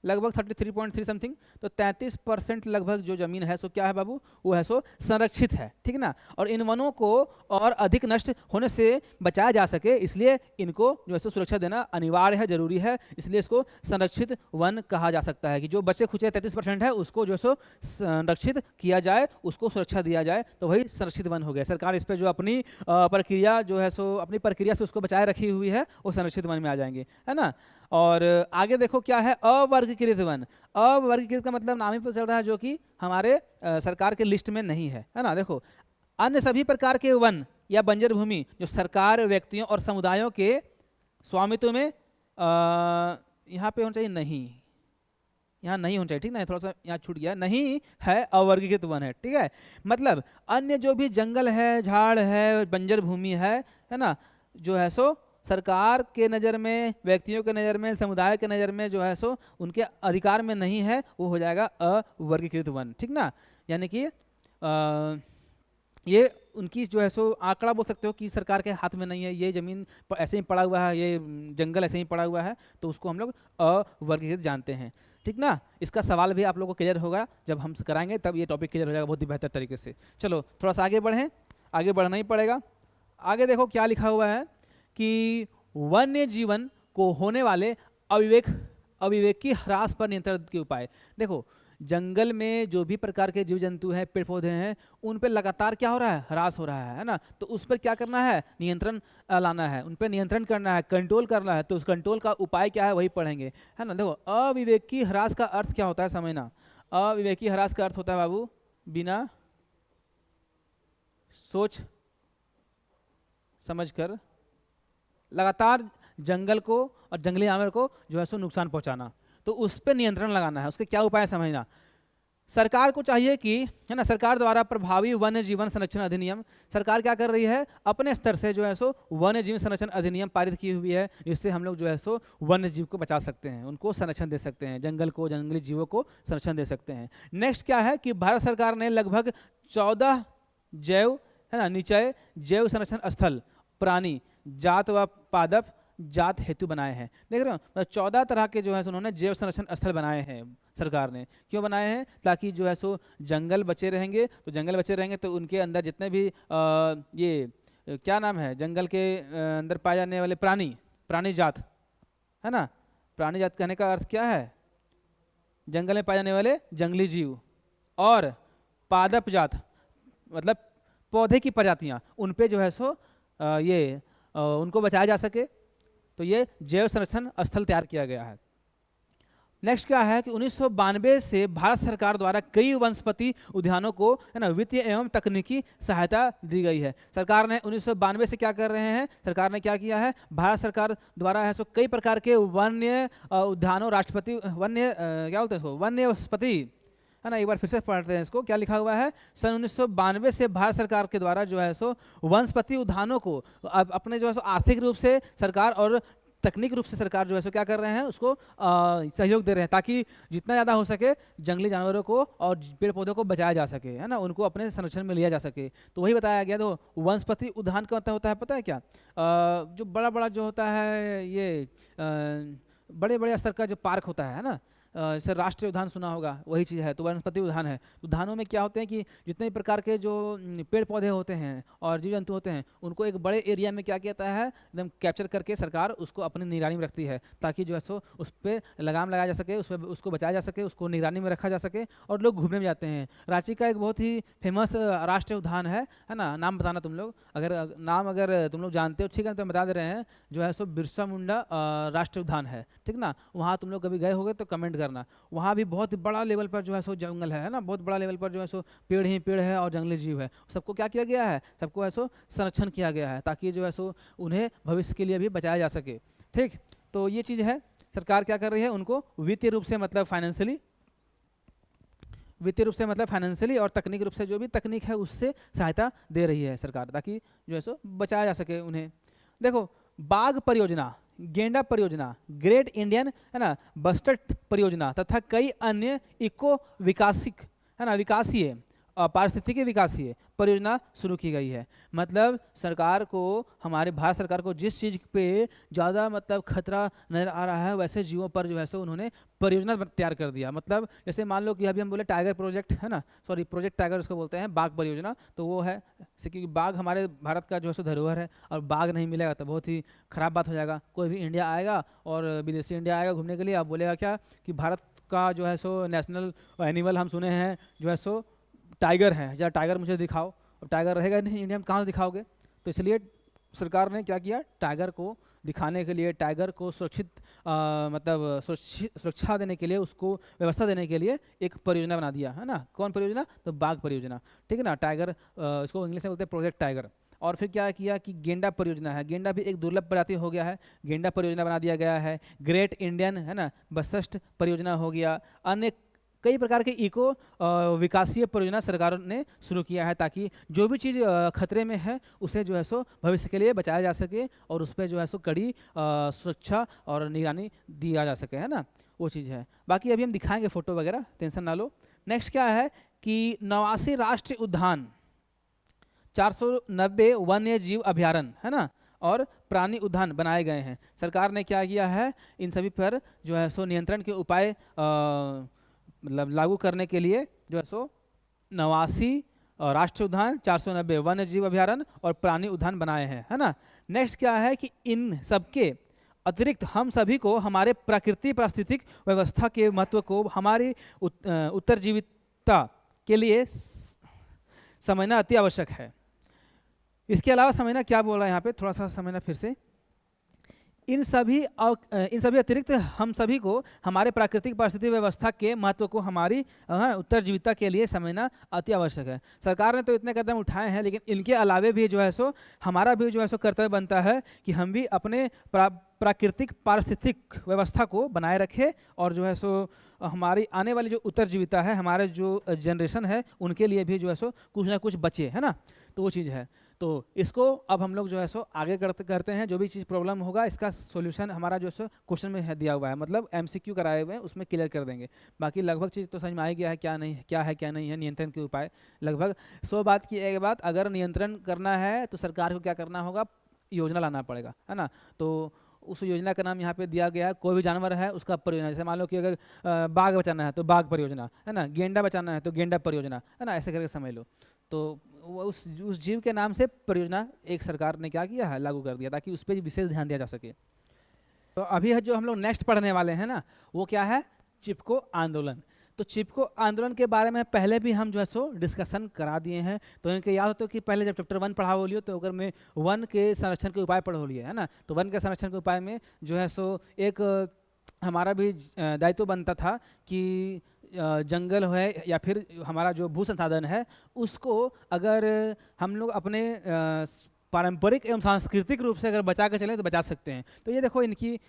लगभग 33.3 समथिंग। तो 33% लगभग जो जमीन है सो क्या है बाबू, वो है सो संरक्षित है, ठीक ना। और इन वनों को और अधिक नष्ट होने से बचाया जा सके, इसलिए इनको जो है सो सुरक्षा देना अनिवार्य है, जरूरी है। इसलिए इसको संरक्षित वन कहा जा सकता है कि जो बचे खुचे 33% है उसको जो है सो संरक्षित किया जाए, उसको सुरक्षा दिया जाए, तो वही संरक्षित वन हो गया। सरकार इस पर जो अपनी प्रक्रिया जो है सो अपनी प्रक्रिया से उसको बचाए रखी हुई है, वो संरक्षित वन में आ जाएंगे, है ना। और आगे देखो क्या है, अवर्गीकृत वन। अवर्गीकृत का मतलब नाम ही पता चल रहा है, जो कि हमारे सरकार के लिस्ट में नहीं है ना। देखो अन्य सभी प्रकार के वन या बंजर भूमि जो सरकार, व्यक्तियों और समुदायों के स्वामित्व में यहाँ पे होना चाहिए, नहीं, यहाँ नहीं होना चाहिए, ठीक ना, थोड़ा सा यहाँ छूट गया, नहीं है, अवर्गीकृत वन है, ठीक है। मतलब अन्य जो भी जंगल है, झाड़ है, बंजर भूमि है ना, जो है सो सरकार के नज़र में, व्यक्तियों के नज़र में, समुदाय के नज़र में जो है सो उनके अधिकार में नहीं है, वो हो जाएगा अवर्गीकृत वन, ठीक ना। यानी कि ये उनकी जो है सो आंकड़ा बोल सकते हो कि सरकार के हाथ में नहीं है, ये ज़मीन ऐसे ही पड़ा हुआ है, ये जंगल ऐसे ही पड़ा हुआ है, तो उसको हम लोग अवर्गीकृत जानते हैं। ठीक ना। इसका सवाल भी आप लोगों को क्लियर होगा, जब हम कराएंगे तब ये टॉपिक क्लियर हो जाएगा बहुत ही बेहतर तरीके से। चलो थोड़ा सा आगे बढ़ें, आगे बढ़ना ही पड़ेगा। आगे देखो क्या लिखा हुआ है कि वन्य जीवन को होने वाले अविवेकी ह्रास पर नियंत्रण के उपाय। देखो जंगल में जो भी प्रकार के जीव जंतु हैं, पेड़ पौधे हैं, उन पर लगातार क्या हो रहा है, ह्रास हो रहा है ना। तो उस पर क्या करना है, नियंत्रण लाना है, उन पर नियंत्रण करना है, कंट्रोल करना है। तो उस कंट्रोल का उपाय क्या है वही पढ़ेंगे, है ना। देखो अविवेकी ह्रास का अर्थ क्या होता है समझना। अविवेकी ह्रास का अर्थ होता है बाबू, बिना सोच समझकर लगातार जंगल को और जंगली जानवर को जो है सो नुकसान पहुंचाना। तो उस पर नियंत्रण लगाना है, उसके क्या उपाय समझना। सरकार को चाहिए कि, है ना, सरकार द्वारा प्रभावी वन्य जीवन संरक्षण अधिनियम, सरकार क्या कर रही है, अपने स्तर से जो है सो वन्य जीवन संरक्षण अधिनियम पारित की हुई है, जिससे हम लोग जो है सो वन्य जीव को बचा सकते हैं, उनको संरक्षण दे सकते हैं, जंगल को, जंगली जीवों को संरक्षण दे सकते हैं। नेक्स्ट क्या है कि भारत सरकार ने लगभग 14 जैव, है ना, निचय जैव संरक्षण स्थल प्राणी जात व पादप जात हेतु बनाए हैं। देख रहे हो, मतलब 14 तरह के जो है उन्होंने जैव संरक्षण स्थल बनाए हैं सरकार ने। क्यों बनाए हैं, ताकि जो है सो जंगल बचे रहेंगे, तो जंगल बचे रहेंगे तो उनके अंदर जितने भी ये क्या नाम है, जंगल के अंदर पाए जाने वाले प्राणी जात, है ना। प्राणी जात कहने का अर्थ क्या है, जंगल में पाए जाने वाले जंगली जीव, और पादप जात मतलब पौधे की प्रजातियां, उन पे जो है सो उनको बचाया जा सके। तो ये जैव संरक्षण स्थल तैयार किया गया है। नेक्स्ट क्या है कि 1992 से भारत सरकार द्वारा कई वनस्पति उद्यानों को, है ना, वित्तीय एवं तकनीकी सहायता दी गई है। सरकार ने 1992 से क्या कर रहे हैं, सरकार ने क्या किया है, भारत सरकार द्वारा है सो कई प्रकार के वन्य उद्यानों, राष्ट्रपति वन्य क्या बोलते हैं इसको, वन्यस्पति, है ना। एक बार फिर से पढ़ते हैं इसको, क्या लिखा हुआ है, सन 1992 से भारत सरकार के द्वारा जो है सो वनस्पति उद्यानों को अपने जो है सो आर्थिक रूप से सरकार और तकनीक रूप से सरकार जो है सो क्या कर रहे हैं, उसको सहयोग दे रहे हैं, ताकि जितना ज़्यादा हो सके जंगली जानवरों को और पेड़ पौधों को बचाया जा सके, है ना, उनको अपने संरक्षण में लिया जा सके। तो वही बताया गया। तो वनस्पति उद्यान का मतलब होता है, पता है क्या, जो बड़ा बड़ा जो होता है, ये बड़े बड़े स्तर का जो पार्क होता है ना, जैसे राष्ट्रीय उद्यान सुना होगा, वही चीज़ है। तो वनस्पति उद्यान है। उद्यानों में क्या होते हैं कि जितने प्रकार के जो पेड़ पौधे होते हैं और जीव जंतु होते हैं, उनको एक बड़े एरिया में क्या किया है, एकदम कैप्चर करके सरकार उसको अपनी निगरानी में रखती है, ताकि जो है सो उस पर लगाम लगाया जा सके, उस पर उसको बचाया जा सके, उसको निगरानी में रखा जा सके, और लोग घूमने में जाते हैं। रांची का एक बहुत ही फेमस राष्ट्रीय उद्यान है ना, नाम बताना तुम लोग, अगर तुम लोग जानते हो, ठीक है, तो बता दे रहे हैं, जो है सो बिरसा मुंडा राष्ट्रीय उद्यान है, ठीक ना। वहाँ तुम लोग कभी गए होगे तो कमेंट करना। वहाँ भी बहुत बड़ा लेवल पर जो है सो जंगल है ना, बहुत बड़ा लेवल पर जो है सो पेड़ ही पेड़ है और जंगली जीव है। सबको क्या किया गया है, सबको है सो संरक्षण किया गया है, ताकि जो है सो उन्हें भविष्य के लिए भी बचाया जा सके। ठीक, तो ये चीज़ है। सरकार क्या कर रही है, उनको वित्तीय रूप से मतलब फाइनेंशियली और तकनीक रूप से, जो भी तकनीक है उससे सहायता दे रही है सरकार, ताकि जो है सो बचाया जा सके उन्हें। देखो बाघ परियोजना, गेंडा परियोजना, ग्रेट इंडियन, है ना, बस्टर्ड परियोजना तथा कई अन्य इको विकासिक, है ना, विकासीय पारिस्थितिकी विकासीय परियोजना शुरू की गई है। मतलब सरकार को, हमारे भारत सरकार को जिस चीज़ पे ज़्यादा मतलब खतरा नजर आ रहा है, वैसे जीवों पर जो है सो उन्होंने परियोजना तैयार कर दिया। मतलब जैसे मान लो कि अभी हम बोले टाइगर प्रोजेक्ट, है ना, सॉरी प्रोजेक्ट टाइगर उसको बोलते हैं, बाघ परियोजना, तो वो है क्योंकि बाघ हमारे भारत का जो है सो धरोहर है, और बाघ नहीं मिलेगा तो बहुत ही खराब बात हो जाएगा। कोई भी इंडिया आएगा और विदेशी इंडिया आएगा घूमने के लिए, आप बोलेगा क्या कि भारत का जो है सो नेशनल एनिमल हम सुने हैं जो है सो टाइगर है, या टाइगर मुझे दिखाओ, और टाइगर रहेगा नहीं इंडिया में, कहाँ से दिखाओगे। तो इसलिए सरकार ने क्या किया, टाइगर को दिखाने के लिए, टाइगर को सुरक्षा देने के लिए, उसको व्यवस्था देने के लिए एक परियोजना बना दिया, है ना। कौन परियोजना, तो बाघ परियोजना, ठीक है ना। टाइगर इसको इंग्लिश में बोलते हैं प्रोजेक्ट टाइगर। और फिर क्या किया कि गेंडा परियोजना है, गेंडा भी एक दुर्लभ प्रजाति हो गया है, गेंडा परियोजना बना दिया गया है। ग्रेट इंडियन, है ना, बस्टर्ड परियोजना हो गया। अन्य कई प्रकार के इको विकासीय परियोजना सरकार ने शुरू किया है, ताकि जो भी चीज़ खतरे में है उसे जो है सो भविष्य के लिए बचाया जा सके, और उस पर जो है सो कड़ी सुरक्षा और निगरानी दिया जा सके, है ना, वो चीज़ है। बाकी अभी हम दिखाएंगे फोटो वगैरह, टेंशन ना लो। नेक्स्ट क्या है कि 89 राष्ट्रीय उद्यान, 490 वन्य जीव अभ्यारण्य, है ना, और प्राणी उद्यान बनाए गए हैं। सरकार ने क्या किया है, इन सभी पर जो है सो नियंत्रण के उपाय मतलब लागू करने के लिए जो है सो 89 राष्ट्रीय उद्यान, 490 वन्य जीव अभ्यारण्य और प्राणी उद्यान बनाए हैं, है ना। नेक्स्ट क्या है कि इन सबके अतिरिक्त हम सभी को हमारे प्राकृतिक पारिस्थितिक व्यवस्था के महत्व को हमारी उत्तरजीविता के लिए समझना अति आवश्यक है। इसके अलावा समझना क्या बोल रहा है यहाँ पे, थोड़ा सा समझना फिर से। इन सभी अतिरिक्त हम सभी को हमारे प्राकृतिक पारिस्थितिक व्यवस्था के महत्व को हमारी उत्तरजीविता के लिए समझना अति आवश्यक है। सरकार ने तो इतने कदम उठाए हैं, लेकिन इनके अलावे भी जो है सो हमारा भी जो है सो कर्तव्य बनता है कि हम भी अपने प्राकृतिक पारिस्थितिक व्यवस्था को बनाए रखें और जो है सो हमारी आने वाली जो उत्तरजीविता है, हमारे जो जनरेशन है, उनके लिए भी जो है सो कुछ ना कुछ बचे, है ना। तो वो चीज़ है। तो इसको अब हम लोग जो है सो आगे करते हैं। जो भी चीज़ प्रॉब्लम होगा इसका सॉल्यूशन हमारा जो है सो क्वेश्चन में है दिया हुआ है, मतलब MCQ कराए हुए हैं, उसमें क्लियर कर देंगे। बाकी लगभग चीज़ तो समझ में आ ही गया है, क्या नहीं क्या नहीं है नियंत्रण के उपाय। लगभग 100 बात की एक बात, अगर नियंत्रण करना है तो सरकार को क्या करना होगा, योजना लाना पड़ेगा, है ना। तो उस योजना का नाम यहाँ पे दिया गया है। कोई भी जानवर है उसका परियोजना, जैसे मान लो कि अगर बाघ बचाना है तो बाघ परियोजना, है ना, गेंडा बचाना है तो गेंडा परियोजना, है ना, ऐसे करके समझ लो। तो उस जीव के नाम से परियोजना एक सरकार ने क्या किया है, लागू कर दिया, ताकि उस पर विशेष ध्यान दिया जा सके। तो अभी है जो हम लोग नेक्स्ट पढ़ने वाले हैं ना, वो क्या है, चिपको आंदोलन। तो चिपको आंदोलन के बारे में पहले भी हम जो है सो डिस्कशन करा दिए हैं। तो इनके याद हो तो कि पहले जब चैप्टर 1 पढ़ा हो लियो तो अगर मैं वन के संरक्षण के उपाय पढ़ हो लिए, है ना। तो वन के संरक्षण के उपाय में जो है सो एक हमारा भी दायित्व बनता था कि जंगल है या फिर हमारा जो भू संसाधन है उसको अगर हम लोग अपने पारंपरिक एवं सांस्कृतिक रूप से अगर बचा के चलें तो बचा सकते हैं। तो ये देखो इनकी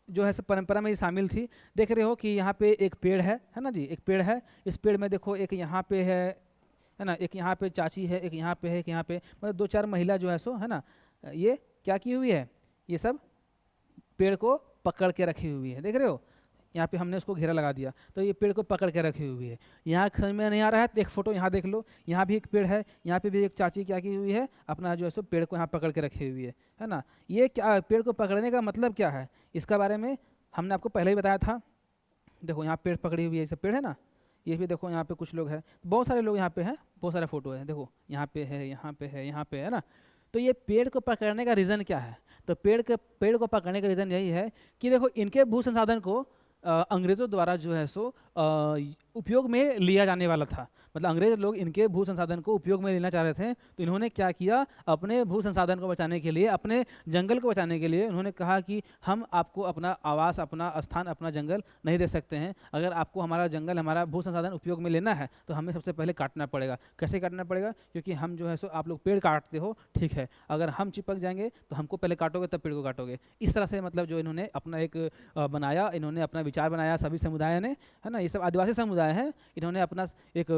जो है परंपरा में ये शामिल थी। देख रहे हो कि यहाँ पे एक पेड़ है ना जी, एक पेड़ है। इस पेड़ में देखो एक यहाँ पे है ना, एक यहाँ पे चाची है, एक यहाँ पे है, एक यहाँ पे, मतलब 2-4 महिला जो है सो, है ना, ये क्या की हुई है, ये सब पेड़ को पकड़ के रखी हुई है। देख रहे हो, यहाँ पे हमने उसको घेरा लगा दिया, तो ये पेड़ को पकड़ के रखी हुई है। यहाँ समझ में नहीं आ रहा है तो एक फोटो यहाँ देख लो, यहाँ भी एक पेड़ है, यहाँ पे भी एक चाची क्या की हुई है, अपना जो है सो पेड़ को यहाँ पकड़ के रखी हुई है ना। ये क्या, पेड़ को पकड़ने का मतलब क्या है, इसका बारे में हमने आपको पहले ही बताया था। देखो यहाँ पेड़ पकड़ी हुई है, ये सब पेड़ है ना, ये भी देखो यहाँ पे कुछ लोग हैं, बहुत सारे लोग यहाँ पे हैं, बहुत सारे फोटो है, देखो यहाँ पे है, यहाँ पे है, यहाँ पे है ना। तो ये पेड़ को पकड़ने का रीज़न क्या है, तो पेड़ को पकड़ने का रीज़न यही है कि देखो इनके भू संसाधन को अंग्रेज़ों द्वारा जो है सो उपयोग में लिया जाने वाला था। मतलब अंग्रेज लोग इनके भू संसाधन को उपयोग में लेना चाह रहे थे, तो इन्होंने क्या किया, अपने भू संसाधन को बचाने के लिए, अपने जंगल को बचाने के लिए उन्होंने कहा कि हम आपको अपना आवास, अपना स्थान, अपना जंगल नहीं दे सकते हैं। अगर आपको हमारा जंगल, हमारा भू संसाधन उपयोग में लेना है तो हमें सबसे पहले काटना पड़ेगा। कैसे काटना पड़ेगा, क्योंकि हम जो है सो, आप लोग पेड़ काटते हो, ठीक है, अगर हम चिपक जाएंगे तो हमको पहले काटोगे तब पेड़ को काटोगे। इस तरह से मतलब जो इन्होंने अपना एक बनाया, इन्होंने अपना विचार बनाया सभी समुदाय ने, है ना, ये सब आदिवासी समुदाय हैं, इन्होंने अपना एक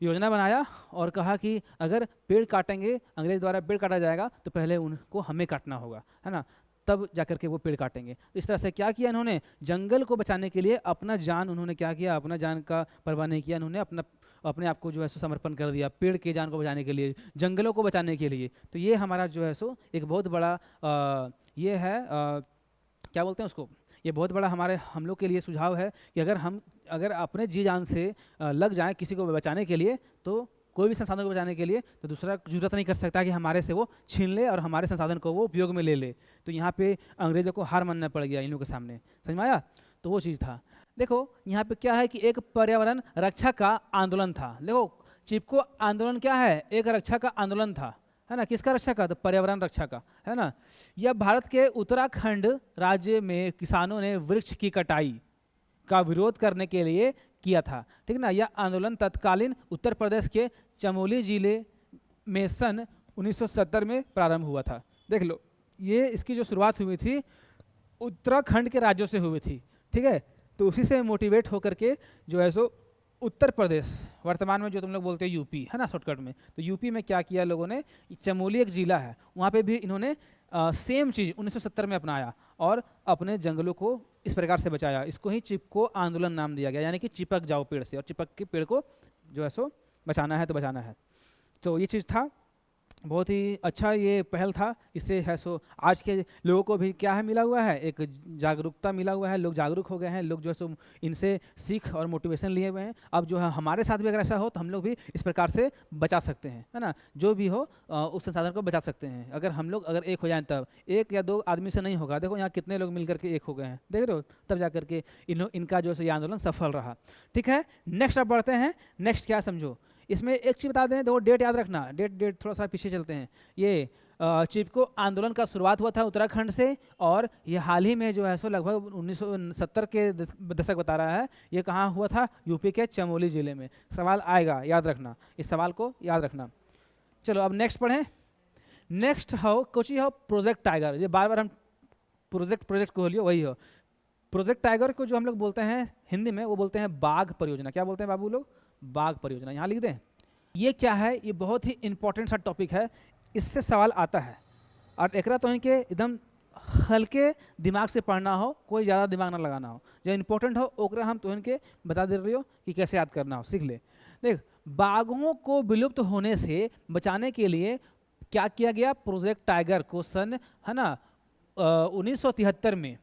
योजना बनाया और कहा कि अगर पेड़ काटेंगे, अंग्रेज द्वारा पेड़ काटा जाएगा तो पहले उनको हमें काटना होगा, है ना, तब जाकर के वो पेड़ काटेंगे। तो इस तरह से क्या किया इन्होंने, जंगल को बचाने के लिए अपना जान उन्होंने क्या किया, अपना जान का परवाह नहीं किया, उन्होंने अपने आप को जो है सो समर्पण कर दिया पेड़ के जान को बचाने के लिए, जंगलों को बचाने के लिए। तो ये हमारा जो है सो एक बहुत बड़ा ये है, क्या बोलते हैं उसको, ये बहुत बड़ा हमारे हम लोग के लिए सुझाव है कि अगर अपने जी जान से लग जाएं किसी को बचाने के लिए, तो कोई भी संसाधन को बचाने के लिए, तो दूसरा जरूरत नहीं कर सकता कि हमारे से वो छीन ले और हमारे संसाधन को वो उपयोग में ले ले। तो यहाँ पे अंग्रेजों को हार मानना पड़ गया इन लोगों के सामने, समझ में आया। तो वो चीज़ था। देखो यहाँ पे क्या है कि एक पर्यावरण रक्षा का आंदोलन था। देखो चिपको आंदोलन क्या है, एक रक्षा का आंदोलन था, है ना। किसका रक्षा का, तो पर्यावरण रक्षा का, है ना। यह भारत के उत्तराखंड राज्य में किसानों ने वृक्ष की कटाई का विरोध करने के लिए किया था, ठीक ना। यह आंदोलन तत्कालीन उत्तर प्रदेश के चमोली जिले में सन 1970 में प्रारंभ हुआ था। देख लो, ये इसकी जो शुरुआत हुई थी उत्तराखंड के राज्यों से हुई थी, ठीक है। तो उसी से मोटिवेट होकर के जो है सो उत्तर प्रदेश, वर्तमान में जो तुम लोग बोलते हो यूपी, है ना, शॉर्टकट में, तो यूपी में क्या किया लोगों ने, चमोली एक जिला है, वहाँ पे भी इन्होंने सेम चीज़ 1970 में अपनाया और अपने जंगलों को इस प्रकार से बचाया। इसको ही चिपको आंदोलन नाम दिया गया, यानी कि चिपक जाओ पेड़ से और चिपक के पेड़ को जो है सो बचाना है तो बचाना है। तो ये चीज़ था। बहुत ही अच्छा ये पहल था। इससे है सो आज के लोगों को भी क्या है मिला हुआ है, एक जागरूकता मिला हुआ है, लोग जागरूक हो गए हैं, लोग जो है सो इनसे सीख और मोटिवेशन लिए हुए हैं। अब जो है हमारे साथ भी अगर ऐसा हो तो हम लोग भी इस प्रकार से बचा सकते हैं, है ना। जो भी हो उस संसाधन को बचा सकते हैं। अगर हम लोग अगर एक हो जाएं तब, एक या दो आदमी से नहीं होगा। देखो यहाँ कितने लोग मिल करके एक हो गए हैं, देख रहे हो, तब जा करके इनका जो है ये आंदोलन सफल रहा। ठीक है, नेक्स्ट अब बढ़ते हैं। नेक्स्ट क्या समझो, इसमें एक चीज़ बता दें, देखो डेट याद रखना, डेट थोड़ा सा पीछे चलते हैं। ये चिपको आंदोलन का शुरुआत हुआ था उत्तराखंड से, और ये हाल ही में जो है सो लगभग 1970 के दशक बता रहा है। ये कहाँ हुआ था, यूपी के चमोली जिले में। सवाल आएगा, याद रखना, इस सवाल को याद रखना। चलो अब नेक्स्ट पढ़ें। नेक्स्ट हो कुछ ही हो प्रोजेक्ट टाइगर। ये बार बार हम प्रोजेक्ट को लियो, वही हो प्रोजेक्ट टाइगर को जो हम लोग बोलते हैं हिंदी में, वो बोलते हैं बाघ परियोजना। क्या बोलते हैं बाबू लोग, बाघ परियोजना। यहाँ लिख दें। ये क्या है, ये बहुत ही इंपॉर्टेंट सा टॉपिक है, इससे सवाल आता है। और एकरा तो इनके एकदम हल्के दिमाग से पढ़ना हो, कोई ज़्यादा दिमाग ना लगाना हो। जो इंपॉर्टेंट हो ओकरा हम तो इनके बता दे रही हो कि कैसे याद करना हो, सीख ले। देख, बाघों को विलुप्त होने से बचाने के लिए क्या किया गया, प्रोजेक्ट टाइगर को सन है ना 1973 में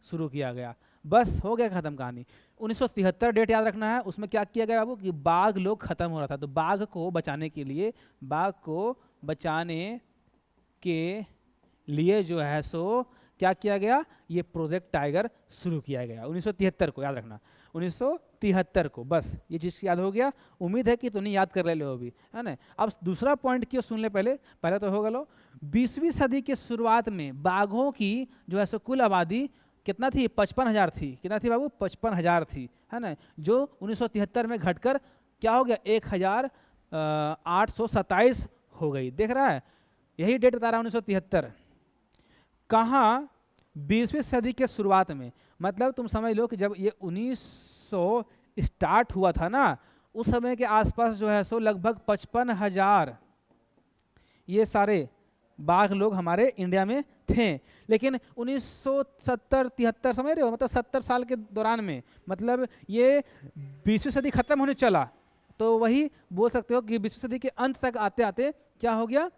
शुरू किया गया। बस हो गया, खत्म कहानी। 1973 डेट याद रखना है। उसमें क्या किया गया बाबू कि बाघ लोग खत्म हो रहा था, तो बाघ को बचाने के लिए, बाघ को बचाने के लिए जो है सो क्या किया गया, ये प्रोजेक्ट टाइगर शुरू किया गया 1973 को, याद रखना 1973 को। बस ये चीज़ याद हो गया। उम्मीद है कि तुमने याद कर ले लो अभी, है ना। अब दूसरा पॉइंट क्यों सुन ले, पहले तो हो गया लो। 20वीं सदी के शुरुआत में बाघों की जो है सो कुल आबादी कितना थी, 55,000 थी। कितना थी बाबू, 55,000 थी, है ना। जो 1973 में घटकर क्या हो गया, 1,827 हो गई। देख रहा है, यही डेट बता रहा है 1973। कहाँ, 20वीं सदी के शुरुआत में। मतलब तुम समझ लो कि जब ये 1900 स्टार्ट हुआ था ना, उस समय के आसपास जो है सो लगभग 55,000 ये सारे बाघ लोग हमारे इंडिया में थे। लेकिन 1970-73 समझ रहे हो, मतलब 70 साल के दौरान में, मतलब ये 20वीं सदी खत्म होने चला, तो वही बोल सकते हो कि 20वीं सदी के अंत तक आते आते क्या हो गया,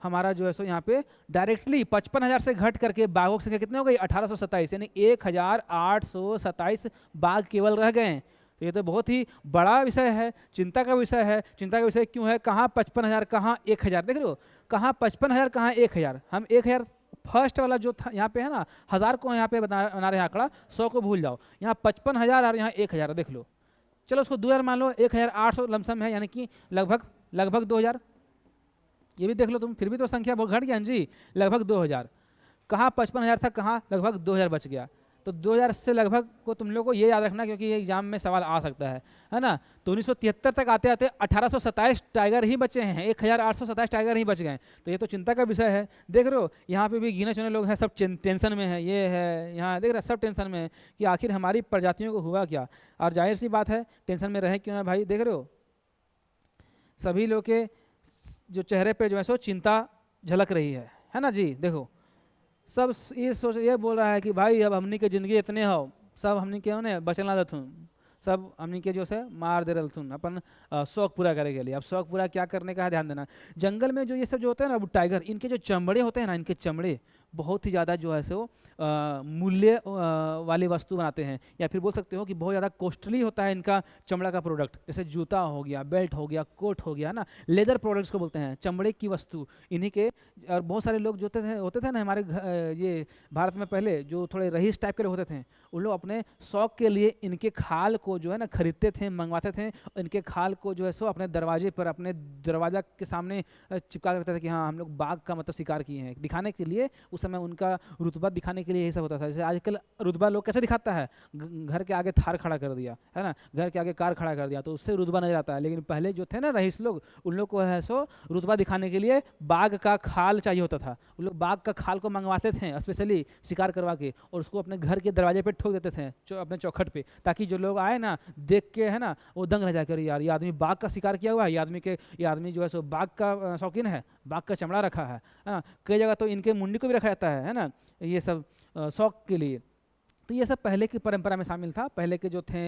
हमारा जो है सो यहाँ पे डायरेक्टली 55,000 से घट करके बाघों की संख्या कितनी हो गई, 1827, यानी 1,827 बाघ केवल रह गए हैं। तो ये तो बहुत ही बड़ा विषय है, चिंता का विषय है। चिंता का विषय क्यों है, कहाँ 55,000 कहाँ 1,000, देख रहे हो, कहाँ 55,000 कहाँ 1,000। हम 1,000 फर्स्ट वाला जो था यहाँ पे है ना, 1000 को यहाँ पे बना रहे हैं आंकड़ा, 100 को भूल जाओ। यहाँ 55,000 और यहाँ 1,000 देख लो। चलो उसको 2,000 मान लो, 1,800 लमसम है, यानी कि लगभग 2,000। ये भी देख लो तुम, फिर भी तो संख्या बहुत घट गया जी, लगभग 2,000। कहाँ 55,000 था, कहाँ लगभग 2,000 बच गया। तो 2000 से लगभग को तुम लोग को ये याद रखना, क्योंकि ये एग्जाम में सवाल आ सकता है ना। तो 1973 तक आते आते 1827 टाइगर ही बचे हैं, 1,827 टाइगर ही बच गए। तो ये तो चिंता का विषय है। देख रहे हो यहाँ पे भी गिने चुने लोग हैं, सब टेंशन में है, ये है यहाँ देख रहे सब टेंशन में है कि आखिर हमारी प्रजातियों को हुआ क्या। और जाहिर सी बात है टेंशन में रहे क्यों ना भाई। देख रहे हो सभी लोग के जो चेहरे पे जो है सो चिंता झलक रही है ना जी। देखो सब ये बोल रहा है कि भाई अब हमनी के ज़िंदगी इतने हो, सब हमनी के ने बचना देथुन, सब हमनी के जो से मार दे रहे अपन शौक पूरा करने के लिए। अब शौक पूरा क्या करने का है, ध्यान देना। जंगल में जो ये सब जो होते हैं ना, वो टाइगर, इनके जो चमड़े होते हैं ना, इनके चमड़े बहुत ही ज़्यादा जो है सो मूल्य वाली वस्तु बनाते हैं, या फिर बोल सकते हो कि बहुत ज़्यादा कॉस्टली होता है इनका चमड़ा का प्रोडक्ट। जैसे जूता हो गया, बेल्ट हो गया, कोट हो गया ना, लेदर प्रोडक्ट्स को बोलते हैं, चमड़े की वस्तु इन्हीं के। और बहुत सारे लोग जो होते थे ना हमारे ये भारत में पहले, जो थोड़े रईस टाइप के लोग होते थे, उन लोग अपने शौक के लिए इनके खाल को जो है ना खरीदते थे, मंगवाते थे। इनके खाल को जो है सो अपने दरवाजे पर, अपने दरवाजा के सामने चिपका करते थे कि हाँ हम लोग बाघ का मतलब शिकार किए हैं, दिखाने के लिए। उस समय उनका रुतबा दिखाने के लिए यही सब होता था। जैसे आजकल रुतबा लोग कैसे दिखाता है, घर के आगे थार खड़ा कर दिया है ना, घर के आगे कार खड़ा कर दिया, तो उससे रुतबा नजर आता है। लेकिन पहले जो थे ना रईस लोग, उन लोग को है सो रुतबा दिखाने के लिए बाघ का खाल चाहिए होता था। उन लोग बाघ का खाल को मंगवाते थे स्पेशली शिकार करवा के, और उसको अपने घर के दरवाजे पे ठोक देते थे, अपने चौखट पे, ताकि जो लोग आए ना देख के है ना वो दंग रह जाकर, यार ये आदमी बाघ का शिकार किया हुआ है, ये आदमी जो है सो बाघ का शौकीन है, बाघ का चमड़ा रखा है ना। कई जगह तो इनके मुंडी को भी रखा जाता है ना, ये सब शौक के लिए। तो ये सब पहले की परंपरा में शामिल था। पहले के जो थे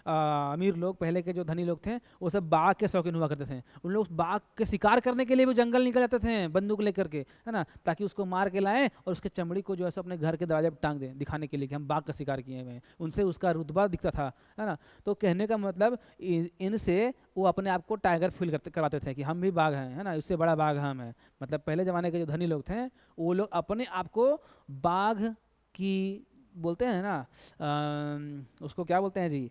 अमीर लोग, पहले के जो धनी लोग थे, वो सब बाघ के शौकीन हुआ करते थे। उन लोग बाघ के शिकार करने के लिए भी जंगल निकल जाते थे बंदूक लेकर के, है ना, ताकि उसको मार के लाएं और उसके चमड़ी को जो है सो अपने घर के दरवाजे पर टांग दें, दिखाने के लिए कि हम बाघ का शिकार किए हुए हैं। उनसे उसका रुतबा दिखता था, है ना। तो कहने का मतलब इनसे वो अपने आप को टाइगर फील करवाते थे कि हम भी बाघ हैं, है ना, इससे बड़ा बाघ हम हैं। मतलब पहले ज़माने के जो धनी लोग थे वो लोग अपने आप को बाघ की बोलते हैं ना, उसको क्या बोलते हैं जी,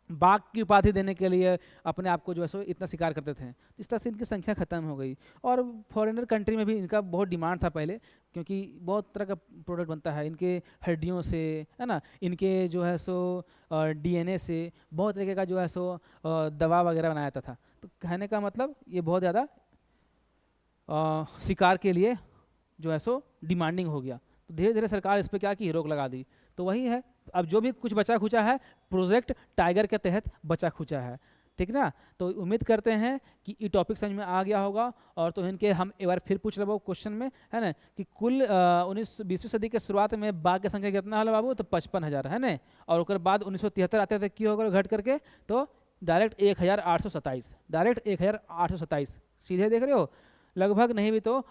बाघ की उपाधि देने के लिए अपने आप को जो है सो इतना शिकार करते थे। इस तरह से इनकी संख्या ख़त्म हो गई। और फॉरेनर कंट्री में भी इनका बहुत डिमांड था पहले, क्योंकि बहुत तरह का प्रोडक्ट बनता है इनके हड्डियों से, है ना, इनके जो है सो डीएनए से बहुत तरीके का जो है सो दवा वगैरह बनाया जाता था। तो कहने का मतलब ये बहुत ज़्यादा शिकार के लिए जो है सो डिमांडिंग हो गया। तो धीरे धीरे सरकार इस पर क्या की, रोक लगा दी। तो वही है, अब जो भी कुछ बचा खुचा है प्रोजेक्ट टाइगर के तहत बचा खुचा है, ठीक ना। तो उम्मीद करते हैं कि ये टॉपिक समझ में आ गया होगा। और तो इनके हम एक बार फिर पूछ रहे क्वेश्चन में, है ना, कि कुल 19वीं सदी के शुरुआत में बाघ की संख्या कितना हल बाबू, तो 55,000, है ना। और उसके बाद 1973 आते थे की होगा घट करके, तो डायरेक्ट 1827, डायरेक्ट 1827, सीधे देख रहे हो, लगभग नहीं भी तो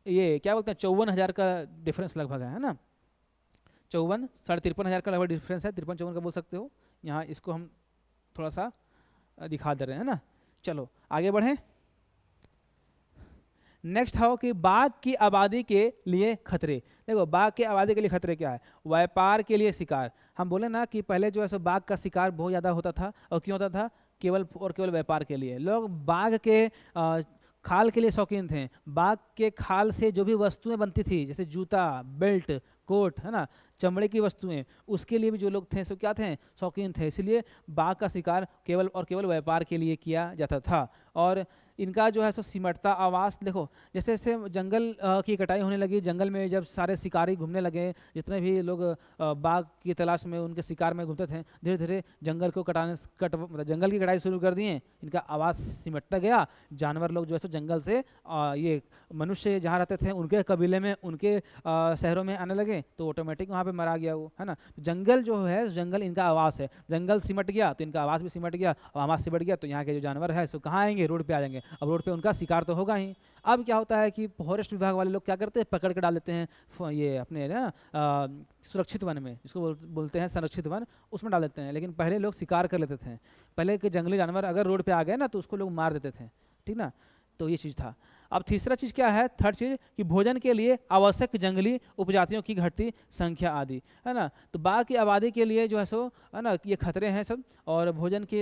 ये क्या बोलते हैं 54,000 का डिफरेंस लगभग है ना। 54 53,500 का लगभग डिफरेंस है, 53-54 का बोल सकते हो। यहाँ इसको हम थोड़ा सा दिखा दे रहे हैं ना। चलो आगे बढ़ें। नेक्स्ट हो कि बाघ की आबादी के लिए खतरे। देखो बाघ की आबादी के लिए खतरे क्या है, व्यापार के लिए शिकार। हम बोले ना कि पहले जो है सो बाघ का शिकार बहुत ज़्यादा होता था, और क्यों होता था, केवल और केवल व्यापार के लिए। लोग बाघ के खाल के लिए शौकीन थे। बाघ के खाल से जो भी वस्तुएं बनती थी, जैसे जूता, बेल्ट, कोट, है ना, चमड़े की वस्तुएं, उसके लिए भी जो लोग थे सो क्या थे, शौकीन थे। इसलिए बाघ का शिकार केवल और केवल व्यापार के लिए किया जाता था। और इनका जो है सो सिमटता आवास, देखो जैसे जैसे जंगल की कटाई होने लगी, जंगल में जब सारे शिकारी घूमने लगे, जितने भी लोग बाघ की तलाश में उनके शिकार में घूमते थे, धीरे धीरे जंगल को मतलब जंगल की कटाई शुरू कर दिए, इनका आवास सिमटता गया। जानवर लोग जो है सो जंगल से ये मनुष्य जहाँ रहते थे उनके कबीले में, उनके शहरों में आने लगे, तो ऑटोमेटिक वहाँ पे मरा गया वो, है ना। जंगल जो है, जंगल इनका आवास है, जंगल सिमट गया तो इनका आवास भी सिमट गया, और आवास सिमट गया तो यहाँ के जो जानवर है सो कहाँ आएंगे, रोड पे आ जाएंगे। अब रोड पे उनका शिकार तो होगा ही। अब क्या होता है कि फॉरेस्ट विभाग वाले लोग क्या करते हैं, पकड़ के डाल देते हैं ये अपने ना सुरक्षित वन में, जिसको बोलते हैं संरक्षित वन, उसमें डाल देते हैं। लेकिन पहले लोग शिकार कर लेते थे। पहले के जंगली जानवर अगर रोड पे आ गए ना तो उसको लोग मार देते थे, ठीक ना। तो ये चीज़ था। अब तीसरा चीज़ क्या है, थर्ड चीज़, कि भोजन के लिए आवश्यक जंगली उपजातियों की घटती संख्या आदि, है ना। तो बाघ की आबादी के लिए जो है सो, है ना, ये खतरे हैं सब। और भोजन के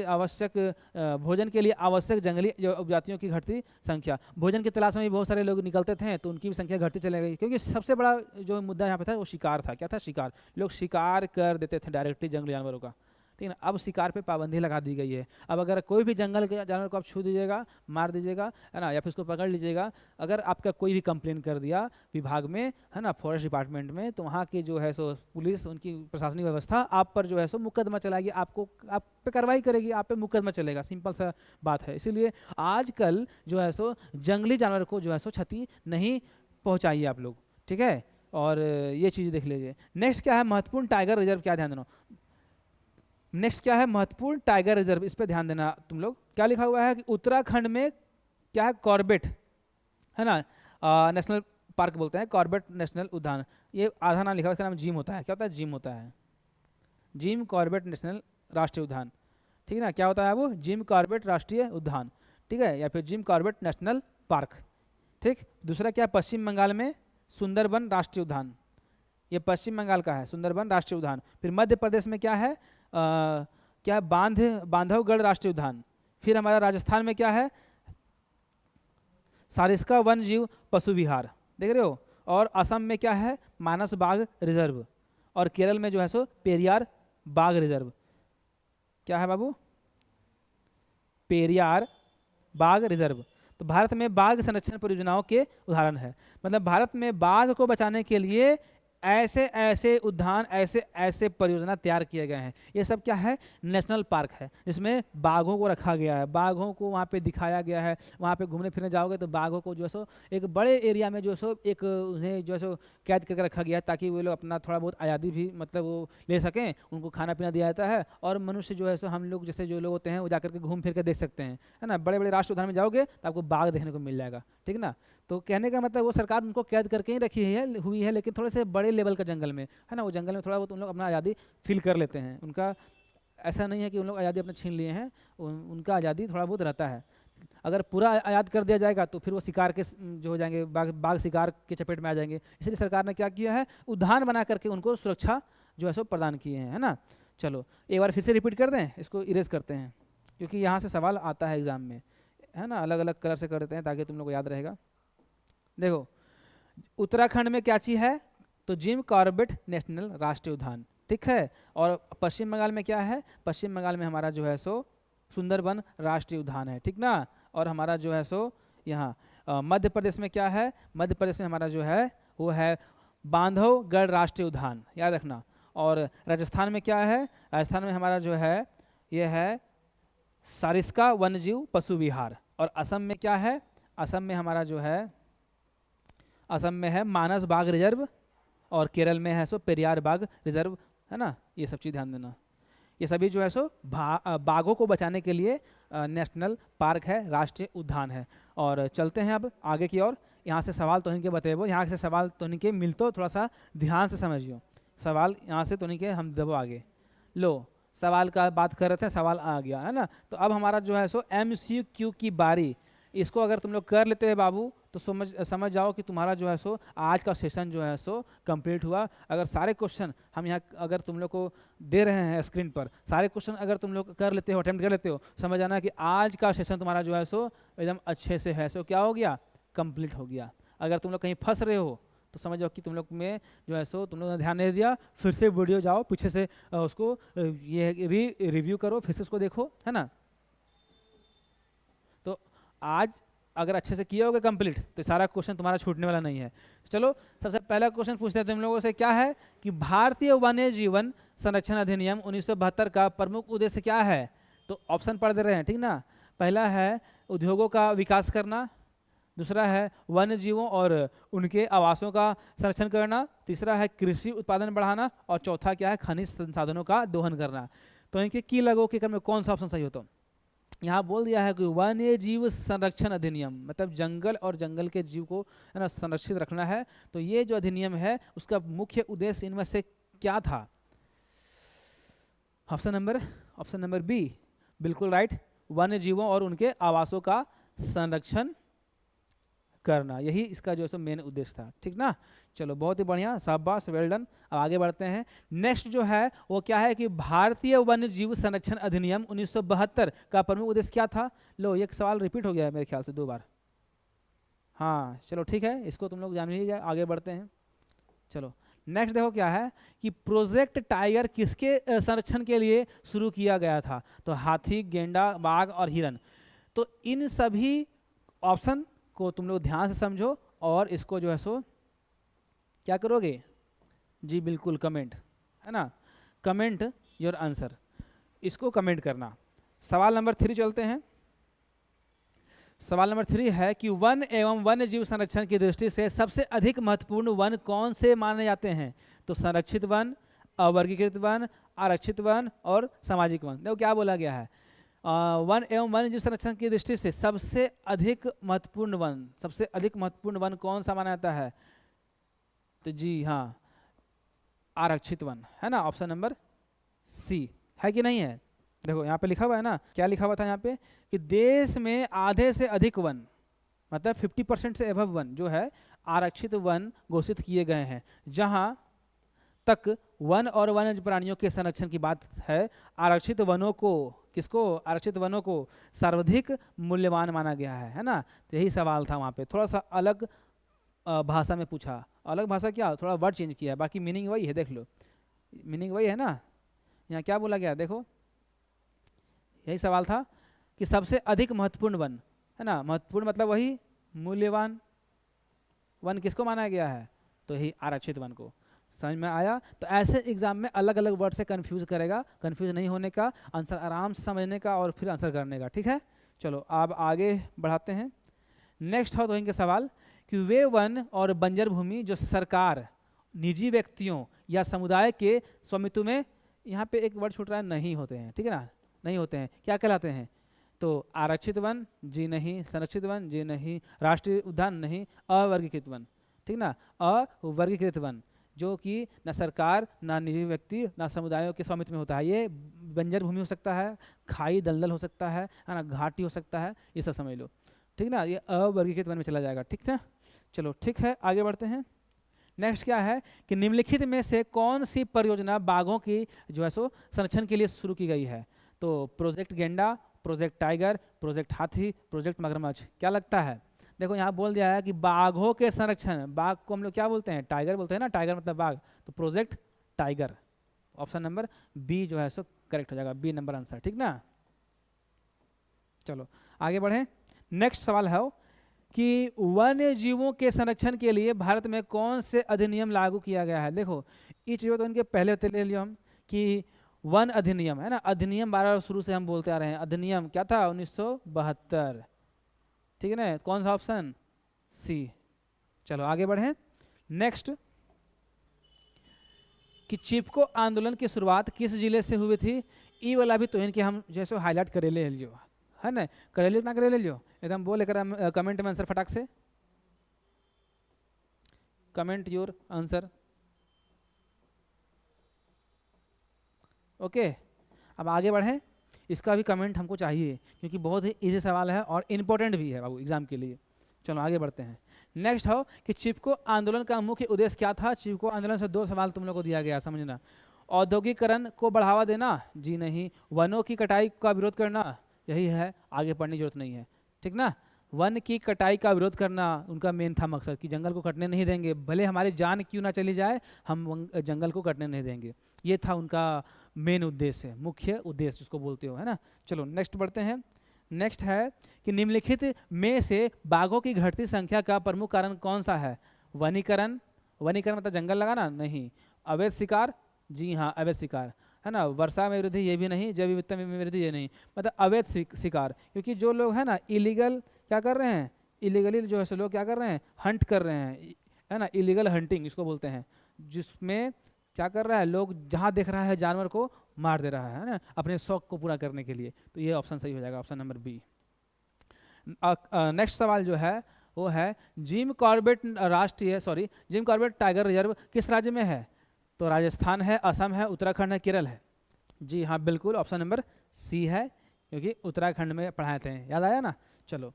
लिए आवश्यक जंगली जो उपजातियों की घटती संख्या, भोजन की तलाश में भी बहुत सारे लोग निकलते थे, तो उनकी भी संख्या घटती चली गई। क्योंकि सबसे बड़ा जो मुद्दा यहाँ पे था वो शिकार था। क्या था, शिकार। लोग शिकार कर देते थे डायरेक्टली जंगली जानवरों का, ठीक है ना। अब शिकार पे पाबंदी लगा दी गई है। अब अगर कोई भी जंगल के जानवर को आप छू दीजिएगा, मार दीजिएगा, है ना, या फिर उसको पकड़ लीजिएगा, अगर आपका कोई भी कंप्लेन कर दिया विभाग में, है ना, फॉरेस्ट डिपार्टमेंट में, तो वहाँ की जो है सो पुलिस, उनकी प्रशासनिक व्यवस्था आप पर जो है सो मुकदमा चलाएगी, आपको आप पे कार्रवाई करेगी, आप पे मुकदमा चलेगा। सिंपल सा बात है। इसीलिए आजकल जो है सो जंगली जानवर को जो है सो क्षति नहीं पहुँचाइए आप लोग, ठीक है। और ये चीज़ देख लीजिए। नेक्स्ट क्या है, महत्वपूर्ण टाइगर रिजर्व, क्या ध्यान देना। नेक्स्ट क्या है, महत्वपूर्ण टाइगर रिजर्व, इस पे ध्यान देना तुम लोग। क्या लिखा हुआ है कि उत्तराखंड में क्या है, कॉर्बेट, है ना, नेशनल पार्क बोलते हैं, कॉर्बेट नेशनल उद्यान। ये आधा नाम लिखा हुआ है, इसका नाम जिम होता है। क्या होता है, जिम होता है, जिम कॉर्बेट नेशनल राष्ट्रीय उद्यान, ठीक है ना। क्या होता है वो, जिम कॉर्बेट राष्ट्रीय उद्यान, ठीक है, या फिर जिम कॉर्बेट नेशनल पार्क, ठीक। दूसरा क्या है, पश्चिम बंगाल में सुंदरबन राष्ट्रीय उद्यान, ये पश्चिम बंगाल का है सुंदरबन राष्ट्रीय उद्यान। फिर मध्य प्रदेश में क्या है, क्या है, बांधवगढ़ राष्ट्रीय उद्यान। फिर हमारा राजस्थान में क्या है, सारिस्का वन जीव पशु विहार, देख रहे हो। और असम में क्या है, मानस बाघ रिजर्व। और केरल में जो है सो पेरियार बाघ रिजर्व। क्या है बाबू, पेरियार बाघ रिजर्व। तो भारत में बाघ संरक्षण परियोजनाओं के उदाहरण है। मतलब भारत में बाघ को बचाने के लिए ऐसे ऐसे उद्यान, ऐसे ऐसे परियोजना तैयार किए गए हैं। ये सब क्या है? नेशनल पार्क है, जिसमें बाघों को रखा गया है, बाघों को वहाँ पे दिखाया गया है। वहाँ पे घूमने फिरने जाओगे तो बाघों को जो है सो एक बड़े एरिया में जो है सो एक उन्हें जो है सो कैद करके रखा गया है, ताकि वो लोग अपना थोड़ा बहुत आज़ादी भी मतलब वो ले सकें। उनको खाना पीना दिया जाता है, और मनुष्य जो है सो हम लोग जैसे जो लोग होते हैं वो जाकर के घूम फिर के देख सकते हैं, है ना। बड़े बड़े राष्ट्रीय उद्यान में जाओगे तो आपको बाघ देखने को मिल जाएगा, ठीक ना। तो कहने का मतलब वो सरकार उनको कैद करके ही रखी हुई है, लेकिन थोड़े से बड़े लेवल का जंगल में, है ना। वो जंगल में थोड़ा बहुत उन लोग अपना आज़ादी फील कर लेते हैं। उनका ऐसा नहीं है कि उन लोग आज़ादी अपने छीन लिए हैं, उनका आज़ादी थोड़ा बहुत रहता है। अगर पूरा आज़ाद कर दिया जाएगा तो फिर वो शिकार के जो हो जाएंगे, बाघ शिकार के चपेट में आ जाएंगे। इसलिए सरकार ने क्या किया है? उद्यान बना करके उनको सुरक्षा जो है सो प्रदान किए हैं, है ना। चलो एक बार फिर से रिपीट कर दें, इसको इरेज करते हैं, क्योंकि यहाँ से सवाल आता है एग्जाम में, है ना। अलग अलग कलर से कर देते हैं ताकि तुम लोग को याद रहेगा। देखो उत्तराखंड में क्या चीज़ है? तो जिम कॉर्बेट नेशनल राष्ट्रीय उद्यान, ठीक है। और पश्चिम बंगाल में क्या है? पश्चिम बंगाल में हमारा जो है सो सुंदरबन राष्ट्रीय उद्यान है, ठीक ना। और हमारा जो है सो यहाँ मध्य प्रदेश में क्या है? मध्य प्रदेश में हमारा जो है वो है बांधवगढ़ राष्ट्रीय उद्यान, याद रखना। और राजस्थान में क्या है? राजस्थान में हमारा जो है ये है सारिस्का वन्यजीव पशु विहार। और असम में क्या है? असम में हमारा जो है, असम में है मानस बाघ रिजर्व, और केरल में है सो पेरियार बाघ रिजर्व, है ना। ये सब चीज़ ध्यान देना। ये सभी जो है सो बाघों को बचाने के लिए नेशनल पार्क है, राष्ट्रीय उद्यान है। और चलते हैं अब आगे की ओर। यहाँ से सवाल तो इनके बतेबो, यहाँ से सवाल तो इनके मिलतो, थोड़ा सा ध्यान से समझियो सवाल। यहाँ से तो इनके हम जब आगे लो सवाल का बात कर रहे थे, सवाल आ गया, है ना। तो अब हमारा जो है सो MCQ की बारी। इसको अगर तुम लोग कर लेते हैं बाबू तो समझ जाओ कि तुम्हारा जो है सो आज का सेशन जो है सो कंप्लीट हुआ। अगर सारे क्वेश्चन हम यहाँ अगर तुम लोग को दे रहे हैं स्क्रीन पर, सारे क्वेश्चन अगर तुम लोग कर लेते हो, अटेम्प्ट कर लेते हो, समझ आना कि आज का सेशन तुम्हारा जो है सो एकदम अच्छे से है सो क्या हो गया? कंप्लीट हो गया। अगर तुम लोग कहीं फंस रहे हो तो समझ जाओ कि तुम लोग में जो है सो तुम लोगों ने ध्यान नहीं दिया। फिर से वीडियो जाओ पीछे से उसको ये रिव्यू करो, फिर से उसको देखो, है ना। तो आज अगर अच्छे से किया होगा कंप्लीट तो सारा क्वेश्चन तुम्हारा छूटने वाला नहीं है। चलो सबसे पहला क्वेश्चन पूछते हैं तुम लोगों से, क्या है कि भारतीय वन्य जीवन संरक्षण अधिनियम 1972 का प्रमुख उद्देश्य क्या है? तो ऑप्शन पढ़ दे रहे हैं, ठीक ना। पहला है उद्योगों का विकास करना, दूसरा है वन्य जीवों और उनके आवासों का संरक्षण करना, तीसरा है कृषि उत्पादन बढ़ाना, और चौथा क्या है? खनिज संसाधनों का दोहन करना। तो इनके की लगो के क्रम में कौन सा ऑप्शन सही होता? यहाँ बोल दिया है कि वन्य जीव संरक्षण अधिनियम, मतलब जंगल और जंगल के जीव को है ना संरक्षित रखना है। तो ये जो अधिनियम है उसका मुख्य उद्देश्य इनमें से क्या था? ऑप्शन नंबर बी बिल्कुल राइट, वन्य जीवों और उनके आवासों का संरक्षण करना, यही इसका जो है मेन उद्देश्य था, ठीक ना। चलो बहुत ही बढ़िया, शाबाश, वेल डन। अब आगे बढ़ते हैं। नेक्स्ट जो है वो क्या है कि भारतीय वन्य जीव संरक्षण अधिनियम 1972 का प्रमुख उद्देश्य क्या था? लो ये सवाल रिपीट हो गया है मेरे ख्याल से 2 बार। हाँ चलो ठीक है, इसको तुम लोग जान ही गए। आगे बढ़ते हैं। चलो नेक्स्ट देखो क्या है कि प्रोजेक्ट टाइगर किसके संरक्षण के लिए शुरू किया गया था? तो हाथी, गेंडा, बाघ और हिरन। तो इन सभी ऑप्शन को तुम लोग ध्यान से समझो और इसको जो है सो क्या करोगे? जी बिल्कुल कमेंट, है ना, कमेंट योर आंसर, इसको कमेंट करना। सवाल नंबर 3 चलते हैं। सवाल नंबर 3 है कि वन एवं वन्य जीव संरक्षण की दृष्टि से सबसे अधिक महत्वपूर्ण वन कौन से माने जाते हैं? तो संरक्षित वन, अवर्गीकृत वन, आरक्षित वन और सामाजिक वन। देखो क्या बोला गया है, वन एवं वन्य जीव संरक्षण की दृष्टि से सबसे अधिक महत्वपूर्ण वन, सबसे अधिक महत्वपूर्ण वन कौन सा माना जाता है? तो जी हाँ, आरक्षित वन, है ना। ऑप्शन नंबर सी है कि नहीं है? देखो यहाँ पे लिखा हुआ है ना, क्या लिखा हुआ था यहाँ पे कि देश में आधे से अधिक वन, मतलब 50% से एबव वन जो है आरक्षित वन घोषित किए गए हैं। जहाँ तक वन और वन्य प्राणियों के संरक्षण की बात है, आरक्षित वनों को, किसको? आरक्षित वनों को सर्वाधिक मूल्यवान माना गया है ना। तो यही सवाल था वहाँ पे, थोड़ा सा अलग भाषा में पूछा। अलग भाषा क्या, थोड़ा वर्ड चेंज किया, बाकी मीनिंग वही है। देख लो मीनिंग वही है ना। यहाँ क्या बोला गया देखो, यही सवाल था कि सबसे अधिक महत्वपूर्ण वन, है ना। महत्वपूर्ण मतलब वही मूल्यवान वन किसको माना गया है? तो यही आरक्षित वन को। समझ में आया? तो ऐसे एग्जाम में अलग अलग वर्ड से कंफ्यूज करेगा, कंफ्यूज नहीं होने का, आंसर आराम से समझने का और फिर आंसर करने का। ठीक है, चलो अब आगे बढ़ाते हैं। नेक्स्ट हो तो इनके सवाल कि वे वन और बंजर भूमि जो सरकार, निजी व्यक्तियों या समुदाय के स्वामित्व में, यहाँ पे एक वर्ड छूट रहा है, नहीं होते हैं। ठीक है ना, नहीं होते हैं, क्या कहलाते हैं? तो आरक्षित वन जी नहीं, संरक्षित वन जी नहीं, राष्ट्रीय उद्यान नहीं, अवर्गीकृत वन। ठीक ना, अवर्गीकृत वन जो कि न सरकार ना निजी व्यक्ति ना समुदायों के स्वामित्व में होता है। ये बंजर भूमि हो सकता है, खाई दलदल हो सकता है ना, घाटी हो सकता है, ये सब समझ लो। ठीक ना, ये अवर्गीकृत वन में चला जाएगा। ठीक है, चलो ठीक है, आगे बढ़ते हैं। नेक्स्ट क्या है कि निम्नलिखित में से कौन सी परियोजना बाघों की जो है सो संरक्षण के लिए शुरू की गई है? तो प्रोजेक्ट गेंडा, प्रोजेक्ट टाइगर, प्रोजेक्ट हाथी, प्रोजेक्ट मगरमच्छ। क्या लगता है? देखो यहाँ बोल दिया है कि बाघों के संरक्षण, बाघ को हम लोग क्या बोलते हैं? टाइगर बोलते हैं ना, टाइगर मतलब बाघ, तो project tiger. Option number B जो है सो करेक्ट हो जाएगा, बी नंबर आंसर। ठीक ना, चलो आगे बढ़ें। नेक्स्ट सवाल है कि वन्य जीवों के संरक्षण के लिए भारत में कौन से अधिनियम लागू किया गया है? देखो ये चीज़ों तो इनके पहले ले लियो हम कि वन अधिनियम है ना, अधिनियम 12 शुरू से हम बोलते आ रहे हैं। अधिनियम क्या था? 1972। ठीक है ना, कौन सा ऑप्शन? सी। चलो आगे बढ़ें। नेक्स्ट कि चिपको आंदोलन की शुरुआत किस जिले से हुई थी? ई वाला भी तो इनके हम जैसे हाईलाइट करे ले लियो, है ना, करे लियो ना, करे ले लियो एकदम, बोले कर कमेंट में आंसर फटाक से, कमेंट योर आंसर। ओके, अब आगे बढ़ें। इसका भी कमेंट हमको चाहिए क्योंकि बहुत ही इजी सवाल है और इम्पोर्टेंट भी है बाबू एग्जाम के लिए। चलो आगे बढ़ते हैं। नेक्स्ट हो कि चिपको आंदोलन का मुख्य उद्देश्य क्या था? चिपको आंदोलन से 2 सवाल तुम लोग को दिया गया, समझना। औद्योगिकरण को बढ़ावा देना जी नहीं, वनों की कटाई का विरोध करना, यही है, आगे पढ़ने की जरूरत नहीं है। ठीक ना, वन की कटाई का विरोध करना उनका मेन था मकसद कि जंगल को कटने नहीं देंगे, भले हमारी जान क्यों ना चली जाए, हम जंगल को कटने नहीं देंगे। ये था उनका मेन उद्देश्य, मुख्य उद्देश्य जिसको बोलते हो, है ना। चलो नेक्स्ट बढ़ते हैं। नेक्स्ट है कि निम्नलिखित में से बाघों की घटती संख्या का प्रमुख कारण कौन सा है? वनीकरण, वनीकरण मतलब जंगल लगाना नहीं, अवैध शिकार, जी हाँ अवैध शिकार, है ना, वर्षा में वृद्धि ये भी नहीं, जैव विविधता में वृद्धि ये नहीं, मतलब अवैध शिकार। क्योंकि जो लोग है ना इलीगल क्या कर रहे हैं, इलीगली जो है लोग क्या कर रहे हैं, हंट कर रहे हैं, है ना, इलीगल हंटिंग इसको बोलते हैं, जिसमें क्या कर रहा है, लोग जहाँ देख रहा है जानवर को मार दे रहा है ना, अपने शौक को पूरा करने के लिए। तो ये ऑप्शन सही हो जाएगा, ऑप्शन नंबर बी। नेक्स्ट सवाल जो है वो है Jim Corbett Jim Corbett tiger reserve किस राज्य में है? तो राजस्थान है, असम है, उत्तराखंड है, केरल है। जी हाँ बिल्कुल, ऑप्शन नंबर सी है, क्योंकि उत्तराखंड में पढ़ाए थे, याद आया ना। चलो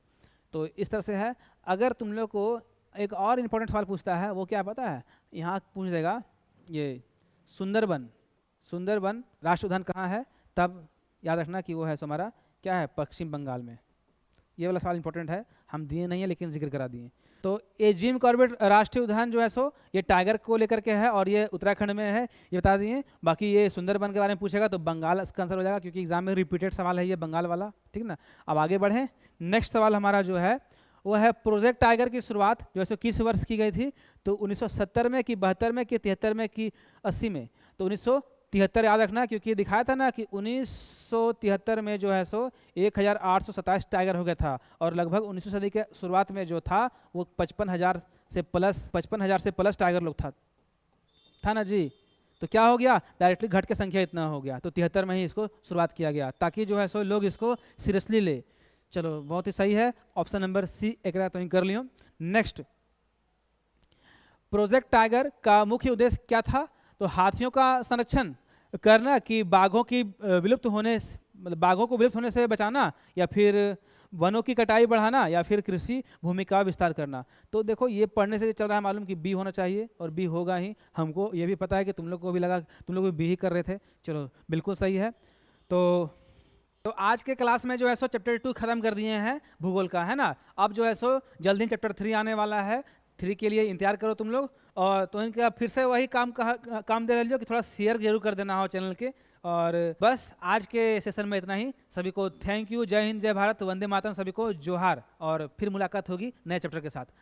तो इस तरह से है। अगर तुम लोग को एक और इम्पोर्टेंट सवाल पूछता है, वो क्या पता है, यहाँ पूछ देगा ये सुंदरबन, सुंदरबन राष्ट्रीय उद्यान कहाँ है, तब याद रखना कि वो है हमारा क्या है, पश्चिम बंगाल में। ये वाला सवाल इंपॉर्टेंट है, हम दिए नहीं है लेकिन जिक्र करा दिए। तो ये जिम कॉर्बेट राष्ट्रीय उद्यान जो है सो ये टाइगर को लेकर के है और ये उत्तराखंड में है, ये बता दिए। बाकी ये सुंदरबन के बारे में पूछेगा तो बंगाल इसका आंसर हो जाएगा, क्योंकि एग्जाम में रिपीटेड सवाल है ये बंगाल वाला। ठीक ना, अब आगे बढ़ें। नेक्स्ट सवाल हमारा जो है वो है प्रोजेक्ट टाइगर की शुरुआत जो है सो किस वर्ष की गई थी? तो 1970 में कि 72 में कि 73 में कि 80 में? तो 1973 याद रखना, क्योंकि दिखाया था ना कि 1973 में जो है सो 1827 टाइगर हो गया था, और लगभग 19वीं सदी के शुरुआत में जो था वो 55,000 से प्लस टाइगर लोग था ना जी। तो क्या हो गया, डायरेक्टली घट के संख्या इतना हो गया, तो 73 में ही इसको शुरुआत किया गया ताकि जो है सो लोग इसको सीरियसली ले। चलो बहुत ही सही है, ऑप्शन नंबर सी एक तो कर लियो। नेक्स्ट, प्रोजेक्ट टाइगर का मुख्य उद्देश्य क्या था? तो हाथियों का संरक्षण करना कि बाघों की विलुप्त होने, मतलब बाघों को विलुप्त होने से बचाना, या फिर वनों की कटाई बढ़ाना, या फिर कृषि भूमि का विस्तार करना। तो देखो ये पढ़ने से चल रहा है मालूम कि बी होना चाहिए, और बी होगा ही। हमको ये भी पता है कि तुम लोग को भी लगा, तुम लोग भी बी ही कर रहे थे। चलो बिल्कुल सही है। तो आज के क्लास में जो है सो चैप्टर 2 खत्म कर दिए हैं भूगोल का, है ना। अब जो है सो जल्दी चैप्टर 3 आने वाला है, 3 के लिए इंतजार करो तुम लोग। और तो इनका फिर से वही काम दे रहे हो कि थोड़ा शेयर जरूर कर देना हो चैनल के। और बस आज के सेशन में इतना ही। सभी को थैंक यू, जय हिंद, जय भारत, वंदे मातरम, सभी को जोहार, और फिर मुलाकात होगी नए चैप्टर के साथ।